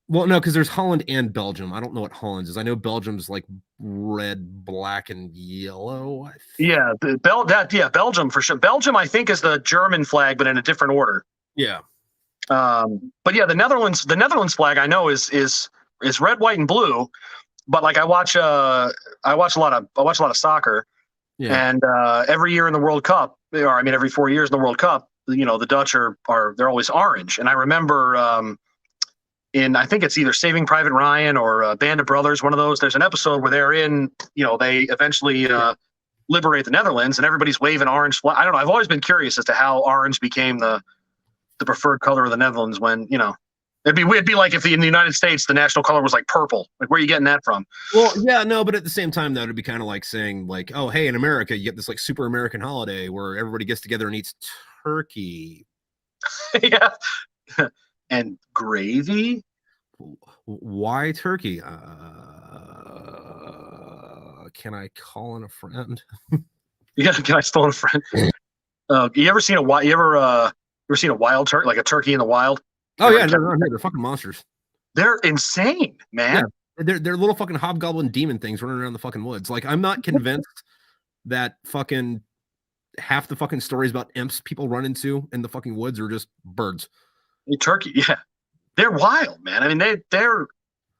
Well, no, because there's Holland and Belgium. I don't know what Holland's is. I know Belgium's like red, black, and yellow. Yeah, Belgium for sure. Belgium, I think, is the German flag, but in a different order. Yeah. But yeah, the Netherlands flag I know is red, white, and blue. But like I watch a lot of soccer, and every year in the World Cup, or I mean every 4 years in the World Cup, the Dutch they're always orange. And I remember I think it's either Saving Private Ryan or Band of Brothers, one of those. There's an episode where they're they eventually liberate the Netherlands, and everybody's waving orange flag. I don't know. I've always been curious as to how orange became the preferred color of the Netherlands when it'd be like if in the United States the national color was like purple. Like, where are you getting that from? Well, yeah, no, but at the same time though, it'd be kind of like saying like, oh, hey, in America you get this like super American holiday where everybody gets together and eats turkey. Yeah. And gravy. Why turkey? Can I call in a friend? Yeah, can I call in a friend? You ever seen a wild turkey, like a turkey in the wild? Oh yeah, they're fucking monsters. They're insane, man. Yeah, they're little fucking hobgoblin demon things running around the fucking woods. Like, I'm not convinced that fucking half the fucking stories about imps people run into in the fucking woods are just birds. Turkey, yeah, they're wild, man. I mean, they're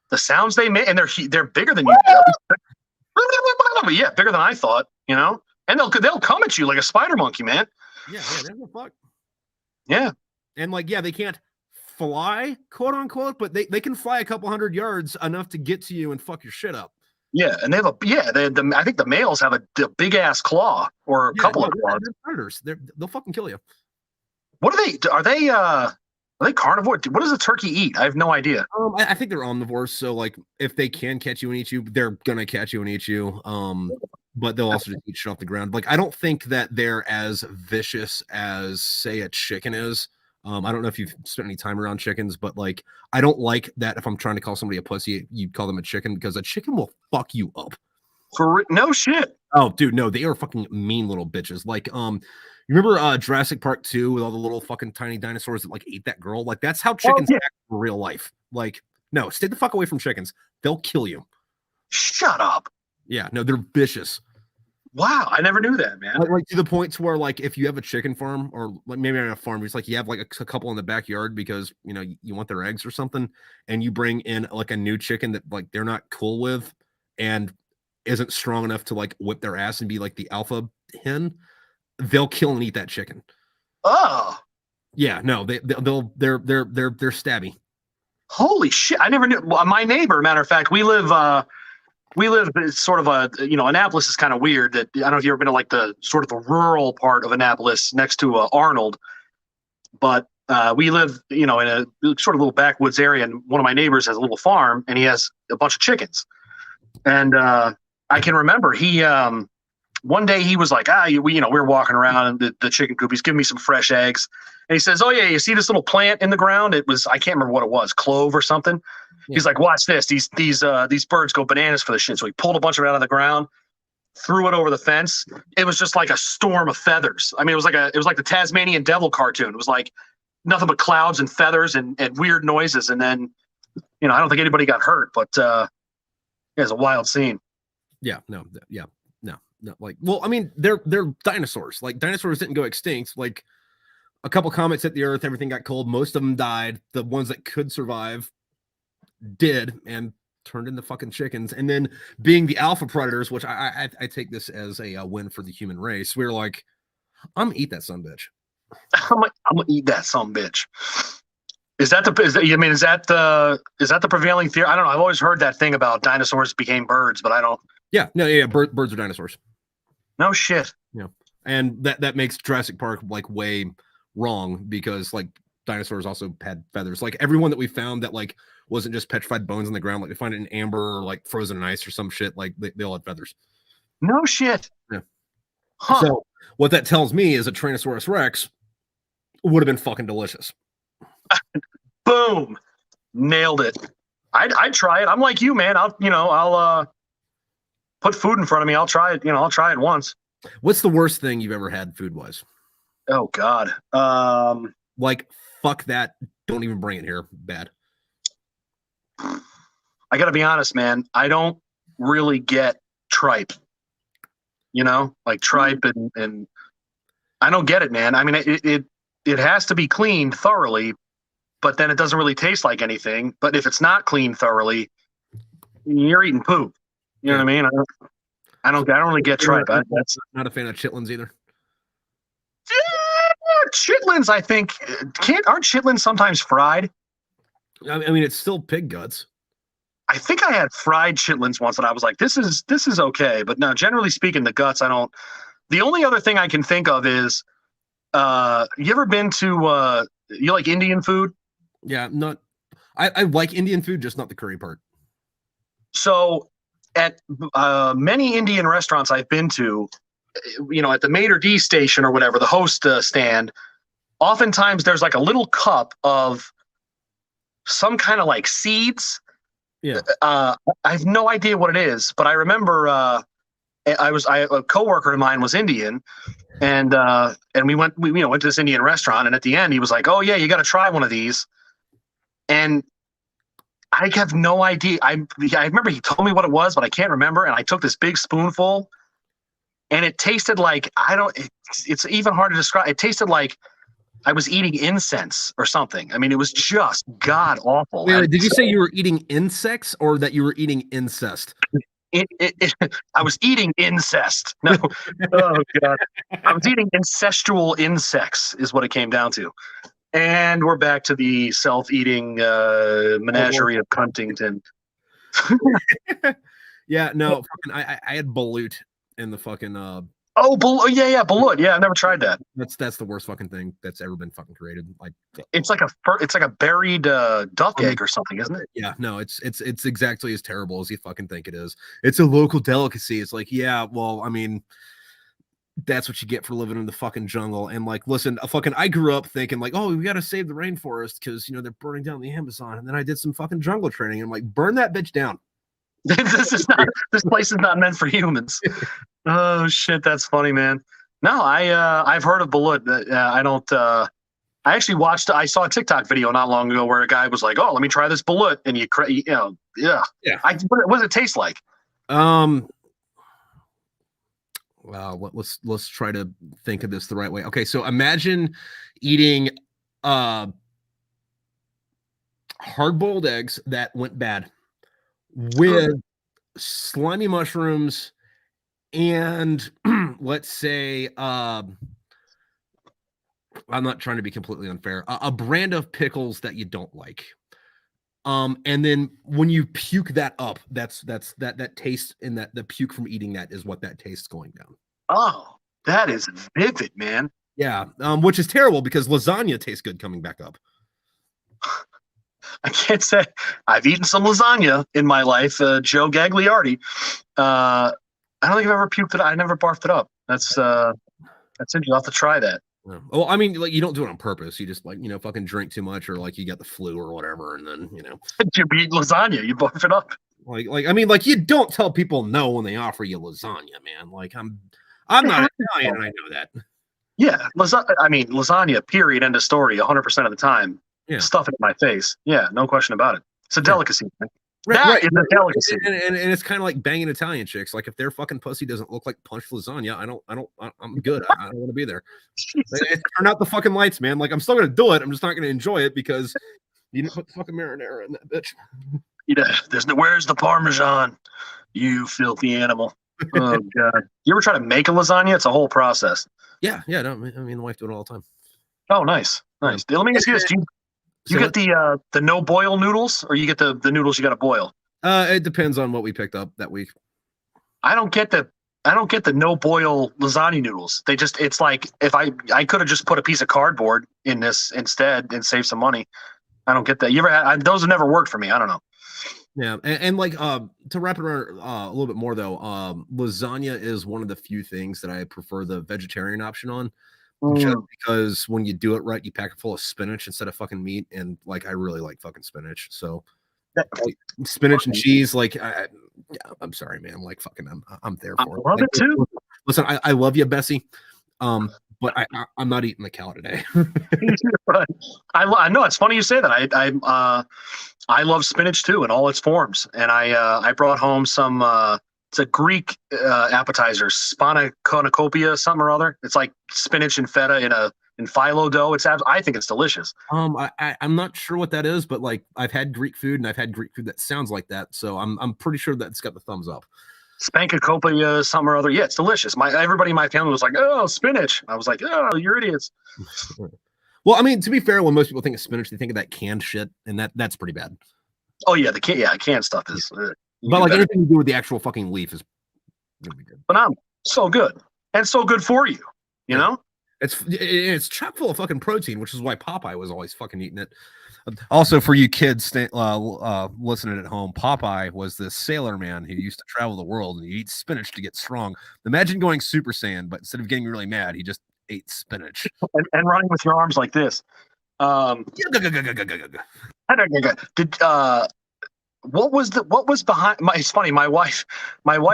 the sounds they make, and they're bigger than you. Yeah, bigger than I thought. And they'll come at you like a spider monkey, man. Yeah, they're no fuck. Yeah, and like, yeah, they can't fly, quote unquote, but they can fly a couple hundred yards enough to get to you and fuck your shit up. Yeah, and they have I think the males have a big ass claw or a couple of claws. They're predators. They'll fucking kill you. What are they? Are they carnivore? What does a turkey eat? I have no idea. I think they're omnivores. So like, if they can catch you and eat you, they're gonna catch you and eat you. But they'll also just eat shit off the ground. Like, I don't think that they're as vicious as, say, a chicken is. I don't know if you've spent any time around chickens, but like, I don't like that if I'm trying to call somebody a pussy, you call them a chicken, because a chicken will fuck you up. No shit. Oh, dude, no, they are fucking mean little bitches. Like, you remember Jurassic Park 2 with all the little fucking tiny dinosaurs that like ate that girl? Like, that's how chickens act in real life. Like, no, stay the fuck away from chickens. They'll kill you. Shut up. Yeah, no, they're vicious. Wow, I never knew that, man. Like to the point to where, like, if you have a chicken farm, or like maybe not a farm, it's like you have like a couple in the backyard because you want their eggs or something, and you bring in like a new chicken that like they're not cool with and isn't strong enough to like whip their ass and be like the alpha hen, they'll kill and eat that chicken. Oh, yeah, no, they're stabby. Holy shit! I never knew. Well, my neighbor, matter of fact, we live we live in sort of a, Annapolis is kind of weird. That I don't know if you've ever been to like the sort of the rural part of Annapolis next to Arnold, but we live, in a sort of little backwoods area, and one of my neighbors has a little farm, and he has a bunch of chickens. And I can remember he one day he was like, we're walking around in the chicken coop. He's giving me some fresh eggs, and he says, "Oh yeah, you see this little plant in the ground? It was, I can't remember what it was, clove or something." Yeah. He's like, "Watch this. These birds go bananas for this shit." So he pulled a bunch of it out of the ground, threw it over the fence. It was just like a storm of feathers. I mean, it was like the Tasmanian Devil cartoon. It was like nothing but clouds and feathers and weird noises. And then, I don't think anybody got hurt, but it was a wild scene. Yeah, no. Like, well, I mean, they're dinosaurs. Like, dinosaurs didn't go extinct. Like, a couple comets hit the Earth, everything got cold. Most of them died. The ones that could survive did, and turned into fucking chickens. And then being the alpha predators, which I take this as a win for the human race. We're like, I'm gonna eat that son bitch. I'm gonna eat that son bitch. Is that the prevailing theory? I don't know. I've always heard that thing about dinosaurs became birds, but I don't. Yeah, no, birds are dinosaurs. No shit. Yeah, and that makes Jurassic Park like way wrong, because like dinosaurs also had feathers. Like everyone that we found that like wasn't just petrified bones on the ground, like we find it in amber or like frozen in ice or some shit, like they all had feathers. No shit. Yeah. Huh. So what that tells me is a Tyrannosaurus Rex would have been fucking delicious. Boom, nailed it. I'd try it. I'm like you, man. I'll put food in front of me. I'll try it. I'll try it once. What's the worst thing you've ever had food wise? Oh God. Like fuck that. Don't even bring it here. Bad. I gotta be honest, man. I don't really get tripe. Like tripe and I don't get it, man. I mean, it has to be cleaned thoroughly, but then it doesn't really taste like anything. But if it's not cleaned thoroughly, you're eating poop. You know what I mean? I don't really get tripe. That's not a fan of chitlins either. Chitlins, I think, aren't chitlins sometimes fried? I mean, it's still pig guts. I think I had fried chitlins once, and I was like, "This is okay." But no, generally speaking, the guts, I don't. The only other thing I can think of is, you ever been to? You like Indian food? Yeah, not. I like Indian food, just not the curry part. So, at many Indian restaurants I've been to, at the Maitre D station or whatever, the host stand, oftentimes there's like a little cup of some kind of like seeds. Yeah. I have no idea what it is, but I remember a coworker of mine was Indian, and we went to this Indian restaurant, and at the end he was like, "Oh yeah, you got to try one of these," and I have no idea. I remember he told me what it was, but I can't remember, and I took this big spoonful, and it tasted like it's even hard to describe. It tasted like I was eating incense or something. I mean, it was just god awful. Wait, did you say you were eating insects or that you were eating incest? I was eating incest. No, oh god, I was eating incestual insects is what it came down to. And we're back to the self-eating menagerie of Huntington. Yeah, no, I had balut in the fucking balut. Yeah, I've never tried that. That's the worst fucking thing that's ever been fucking created. Like it's like a buried duck egg or something, isn't it? Yeah, no, it's exactly as terrible as you fucking think it is. It's a local delicacy. It's like, yeah, well, I mean, that's what you get for living in the fucking jungle. And like, listen, I grew up thinking like, oh, we got to save the rainforest because they're burning down the Amazon. And then I did some fucking jungle training. And I'm like, burn that bitch down. This place is not meant for humans. Oh shit, that's funny, man. No, I've heard of balut. I don't. I actually I saw a TikTok video not long ago where a guy was like, "Oh, let me try this balut," and yeah. What does it taste like? Well, let's try to think of this the right way. Okay, so imagine eating hard-boiled eggs that went bad with slimy mushrooms and let's say I'm not trying to be completely unfair, a brand of pickles that you don't like. And then when you puke that up, that taste and that the puke from eating that is what that tastes going down. Oh, that is vivid, man. Yeah, which is terrible because lasagna tastes good coming back up. I can't say I've eaten some lasagna in my life. Joe Gagliardi. I don't think I've ever puked it. I never barfed it up. That's it. You'll have to try that. Yeah. Well, I mean, like you don't do it on purpose. You just like fucking drink too much, or like you got the flu or whatever, and then You eat lasagna, you barf it up. Like I mean, like you don't tell people no when they offer you lasagna, man. Like I'm not Italian, and I know that. Yeah, lasagna. Period. End of story. 100% of the time. Yeah. Stuff it in my face. Yeah, no question about it. It's a delicacy. Man. Right. Is a delicacy. And it's kind of like banging Italian chicks. Like if their fucking pussy doesn't look like punched lasagna, I'm good. I don't want to be there. Turn out the fucking lights, man. Like I'm still gonna do it. I'm just not gonna enjoy it because you didn't put the fucking marinara in that bitch. Where's the Parmesan? You filthy animal. Oh god. You ever try to make a lasagna? It's a whole process. Yeah. No, I mean the wife do it all the time. Oh, nice. Let me ask you this. You get the no boil noodles, or you get the noodles you got to boil? It depends on what we picked up that week. I don't get the no boil lasagna noodles. It's like if I could have just put a piece of cardboard in this instead and save some money. I don't get that. You ever had those? Have never worked for me. I don't know. Yeah, and like to wrap it around a little bit more though, lasagna is one of the few things that I prefer the vegetarian option on. Just because when you do it right, you pack it full of spinach instead of fucking meat, and like I really like fucking spinach. So like, spinach and cheese, like I'm sorry, man. Like fucking, I'm there for it. I love it too. Listen, I love you, Bessie. But I'm not eating the cow today. I know it's funny you say that. I love spinach too in all its forms, and I brought home some. It's a Greek appetizer, spanakopia, something or other. It's like spinach and feta in phyllo dough. I think it's delicious. I'm not sure what that is, but like I've had Greek food and I've had Greek food that sounds like that, so I'm pretty sure that's got the thumbs up. Spanakopia, something or other. Yeah, it's delicious. Everybody in my family was like, "Oh, spinach." I was like, "Oh, you're idiots." Well, I mean, to be fair, when most people think of spinach, they think of that canned shit, and that's pretty bad. Oh yeah, canned stuff is. But like anything to do with the actual fucking leaf is gonna be good. Phenomenal. So good. And so good for you. You know? It's chock full of fucking protein, which is why Popeye was always fucking eating it. Also, for you kids listening at home, Popeye was this sailor man who used to travel the world and he eats spinach to get strong. Imagine going Super Saiyan, but instead of getting really mad, he just ate spinach. and running with your arms like this. What was behind it's funny, my wife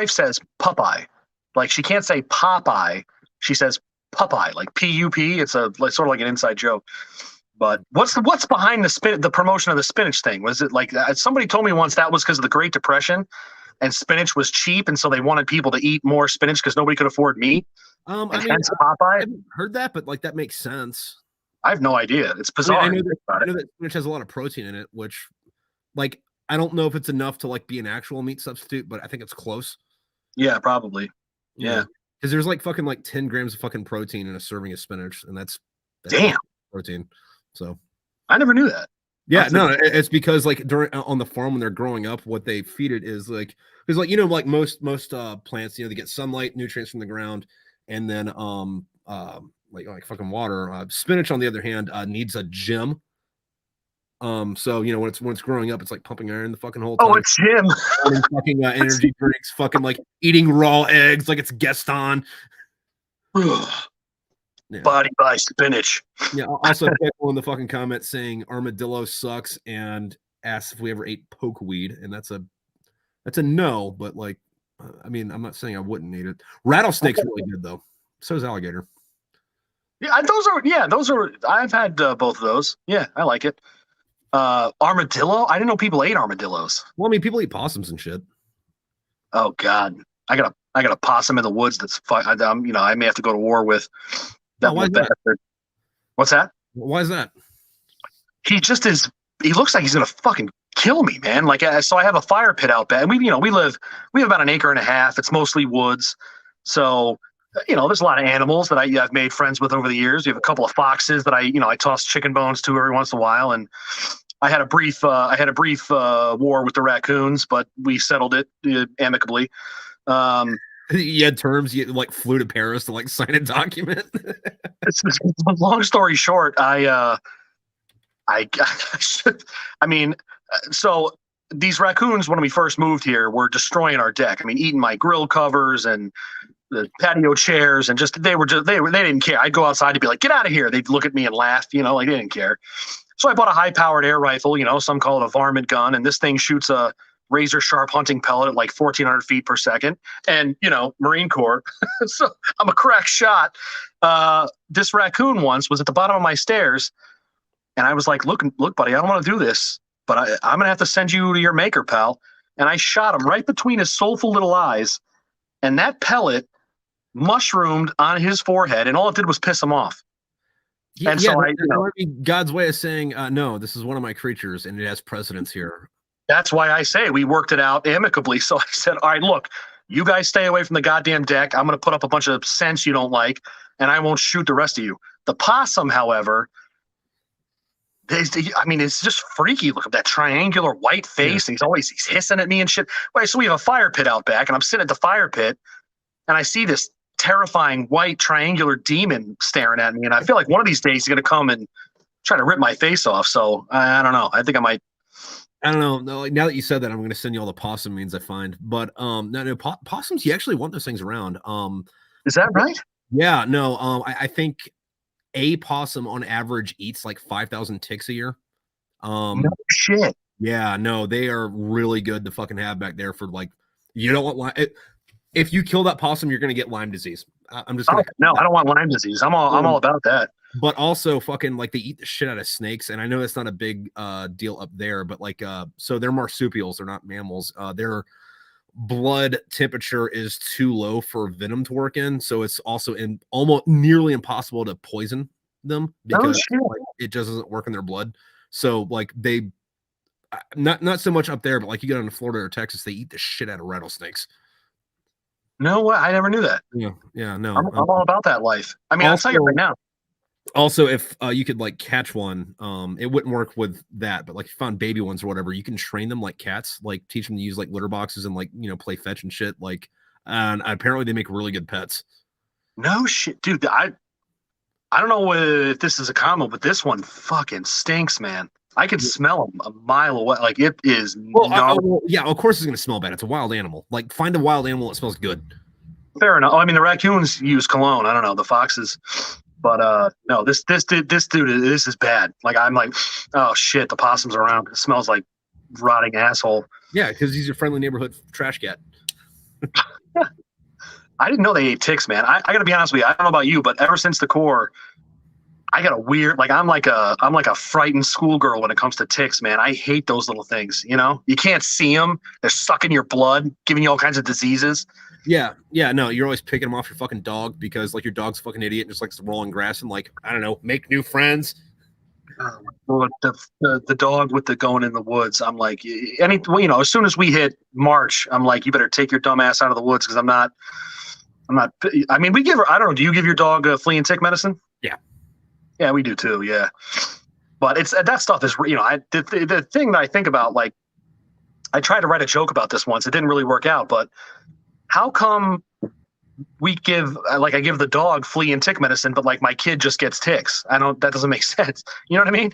says Popeye. Like she can't say Popeye, she says Popeye, like P-U-P. It's sort of like an inside joke. But what's behind the promotion of the spinach thing? Was it like somebody told me once that was because of the Great Depression and spinach was cheap, and so they wanted people to eat more spinach because nobody could afford meat? I mean, Popeye. I haven't heard that, but like that makes sense. I have no idea. It's bizarre. I know that spinach has a lot of protein in it, which like I don't know if it's enough to like be an actual meat substitute, but I think it's close. Yeah, probably. Yeah. Because there's like fucking like 10 grams of fucking protein in a serving of spinach, and that's damn protein. So I never knew that. Yeah, no, it's because like on the farm when they're growing up, what they feed it is like because like like most plants, they get sunlight, nutrients from the ground, and then like fucking water. Spinach, on the other hand, needs a gym. So when it's growing up, it's like pumping iron the fucking whole time. Oh, it's Jim. Fucking energy drinks, fucking like eating raw eggs like it's Gaston. Yeah. Body by spinach. Yeah. Also, people in the fucking comments saying armadillo sucks and asks if we ever ate pokeweed, and that's a no. But like, I mean, I'm not saying I wouldn't eat it. Rattlesnake's really good though. So is alligator. Yeah, those are. I've had both of those. Yeah, I like it. Armadillo. I didn't know people ate armadillos. Well, I mean, people eat possums and shit. Oh God, I got a possum in the woods. That's I may have to go to war with. What's that? Why is that? He just is. He looks like he's gonna fucking kill me, man. Like, so I have a fire pit out back, and we have about an acre and a half. It's mostly woods, so there's a lot of animals that I've made friends with over the years. We have a couple of foxes that I toss chicken bones to every once in a while, and I had a brief war with the raccoons, but we settled it amicably. You had terms. You like flew to Paris to like sign a document. Long story short, I mean, so these raccoons when we first moved here were destroying our deck. I mean, eating my grill covers and the patio chairs, and they didn't care. I'd go outside to be like, get out of here. They'd look at me and laugh, like they didn't care. So I bought a high-powered air rifle, some call it a varmint gun, and this thing shoots a razor-sharp hunting pellet at like 1,400 feet per second. And, Marine Corps, so I'm a crack shot. This raccoon once was at the bottom of my stairs, and I was like, look, buddy, I don't want to do this, but I'm going to have to send you to your maker, pal. And I shot him right between his soulful little eyes, and that pellet mushroomed on his forehead, and all it did was piss him off. Yeah, and so God's way of saying, no, this is one of my creatures, and it has precedence here. That's why I say we worked it out amicably. So I said, all right, look, you guys stay away from the goddamn deck. I'm going to put up a bunch of scents you don't like, and I won't shoot the rest of you. The possum, however, it's just freaky. Look at that triangular white face, and he's hissing at me and shit. Right, so we have a fire pit out back, and I'm sitting at the fire pit, and I see this terrifying white triangular demon staring at me, and I feel like one of these days he's going to come and try to rip my face off. So I don't know. I think I might. I don't know. No, like, now that you said that, I'm going to send you all the possum memes I find. But no, possums, you actually want those things around. Is that right? Yeah. No. I think a possum on average eats like 5,000 ticks a year. No shit. Yeah. No, they are really good to fucking have back there for like. You don't want if you kill that possum, you're going to get Lyme disease. I'm just gonna no, I don't want Lyme disease. I'm all about that. But also fucking like they eat the shit out of snakes, and I know that's not a big deal up there, but like so they're marsupials, they're not mammals. Their blood temperature is too low for venom to work in, so it's also almost nearly impossible to poison them because like, it just doesn't work in their blood. So like they not so much up there, but like you get into Florida or Texas, they eat the shit out of rattlesnakes. No way, I never knew that. Yeah, no. I'm all about that life. I mean, I'll tell you right now. Also, if you could like catch one, it wouldn't work with that, but like if you found baby ones or whatever, you can train them like cats, like teach them to use like litter boxes and like, play fetch and shit. Like, and apparently they make really good pets. No shit, dude. I don't know if this is a combo, but this one fucking stinks, man. I can smell them a mile away. Like it is. Yeah, of course it's gonna smell bad. It's a wild animal. Like find a wild animal that smells good. Fair enough. I mean, the raccoons use cologne. I don't know the foxes, but no, this dude, this is bad. Like I'm like, oh shit, the possum's around. It smells like rotting asshole. Yeah, because he's your friendly neighborhood trash cat. I didn't know they ate ticks, man. I got to be honest with you. I don't know about you, but ever since the Corps, I got a weird, like I'm like a frightened schoolgirl when it comes to ticks, man. I hate those little things. You can't see them. They're sucking your blood, giving you all kinds of diseases. Yeah. No, you're always picking them off your fucking dog because like your dog's a fucking idiot and just likes to roll in grass and like, I don't know, make new friends. Well, the dog with the going in the woods. I'm like, as soon as we hit March, I'm like, you better take your dumb ass out of the woods because I'm not. I mean, we give her. I don't know. Do you give your dog flea and tick medicine? Yeah, we do too. Yeah, but it's that stuff is the thing that I think about. Like, I tried to write a joke about this once. It didn't really work out, but how come we give I give the dog flea and tick medicine, but like my kid just gets ticks? That doesn't make sense. You know what I mean?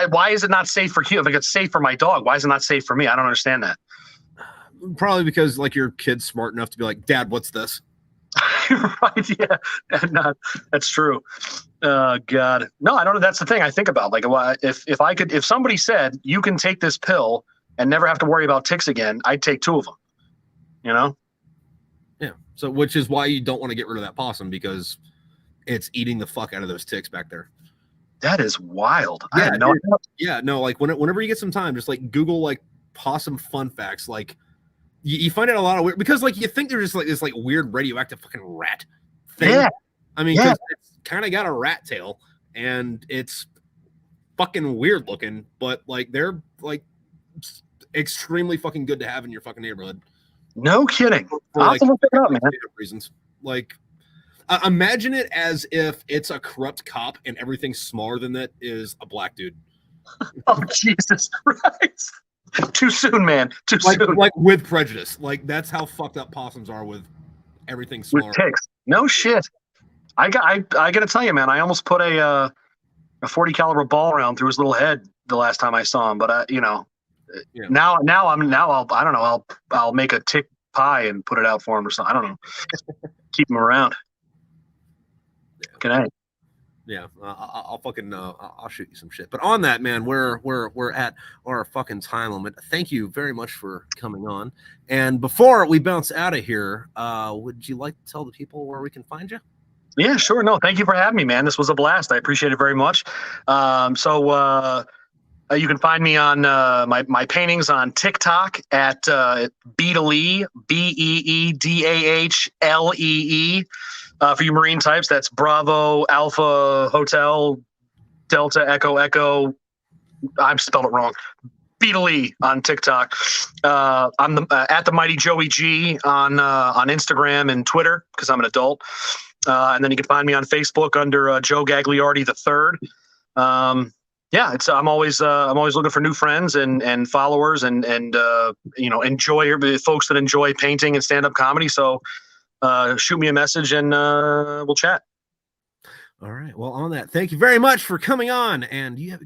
Why is it not safe for you? If it's safe for my dog, why is it not safe for me? I don't understand that. Probably because like your kid's smart enough to be like, Dad, what's this? Right? Yeah, that's true. God, no, I don't know. That's the thing I think about. Like, if somebody said you can take this pill and never have to worry about ticks again, I'd take 2 of them. Yeah. So, which is why you don't want to get rid of that possum because it's eating the fuck out of those ticks back there. That is wild. Yeah. No. Like whenever you get some time, just like Google like possum fun facts. Like you find out a lot of weird because like you think they're just like this like weird radioactive fucking rat thing. Yeah. I mean, it's kind of got a rat tail and it's fucking weird looking, but like they're like extremely fucking good to have in your fucking neighborhood. No kidding. I'll have to look it up, man. Reasons. Like, imagine it as if it's a corrupt cop and everything smaller than that is a black dude. Oh, Jesus Christ. Too soon, man. Too soon. Like with prejudice. Like that's how fucked up possums are with everything With smaller. ticks. No shit. I got to tell you, man, I almost put a 40 caliber ball round through his little head the last time I saw him, but now I'll make a tick pie and put it out for him or something. I don't know. Keep him around. Good night. Yeah, I'll fucking I'll shoot you some shit. But on that, man, we're at our fucking time limit. Thank you very much for coming on. And before we bounce out of here, would you like to tell the people where we can find you? Yeah, sure. No, thank you for having me, man. This was a blast. I appreciate it very much. You can find me on my paintings on TikTok at Beedlee, Beedahlee. For you Marine types, that's Bravo, Alpha, Hotel, Delta, Echo. I've spelled it wrong. Beedlee on TikTok. I'm at the Mighty Joey G on Instagram and Twitter because I'm an adult. And then you can find me on Facebook under Joe Gagliardi III. I'm always looking for new friends and followers and enjoy folks that enjoy painting and stand-up comedy. So shoot me a message and we'll chat. All right. Well, on that, thank you very much for coming on, and you have a good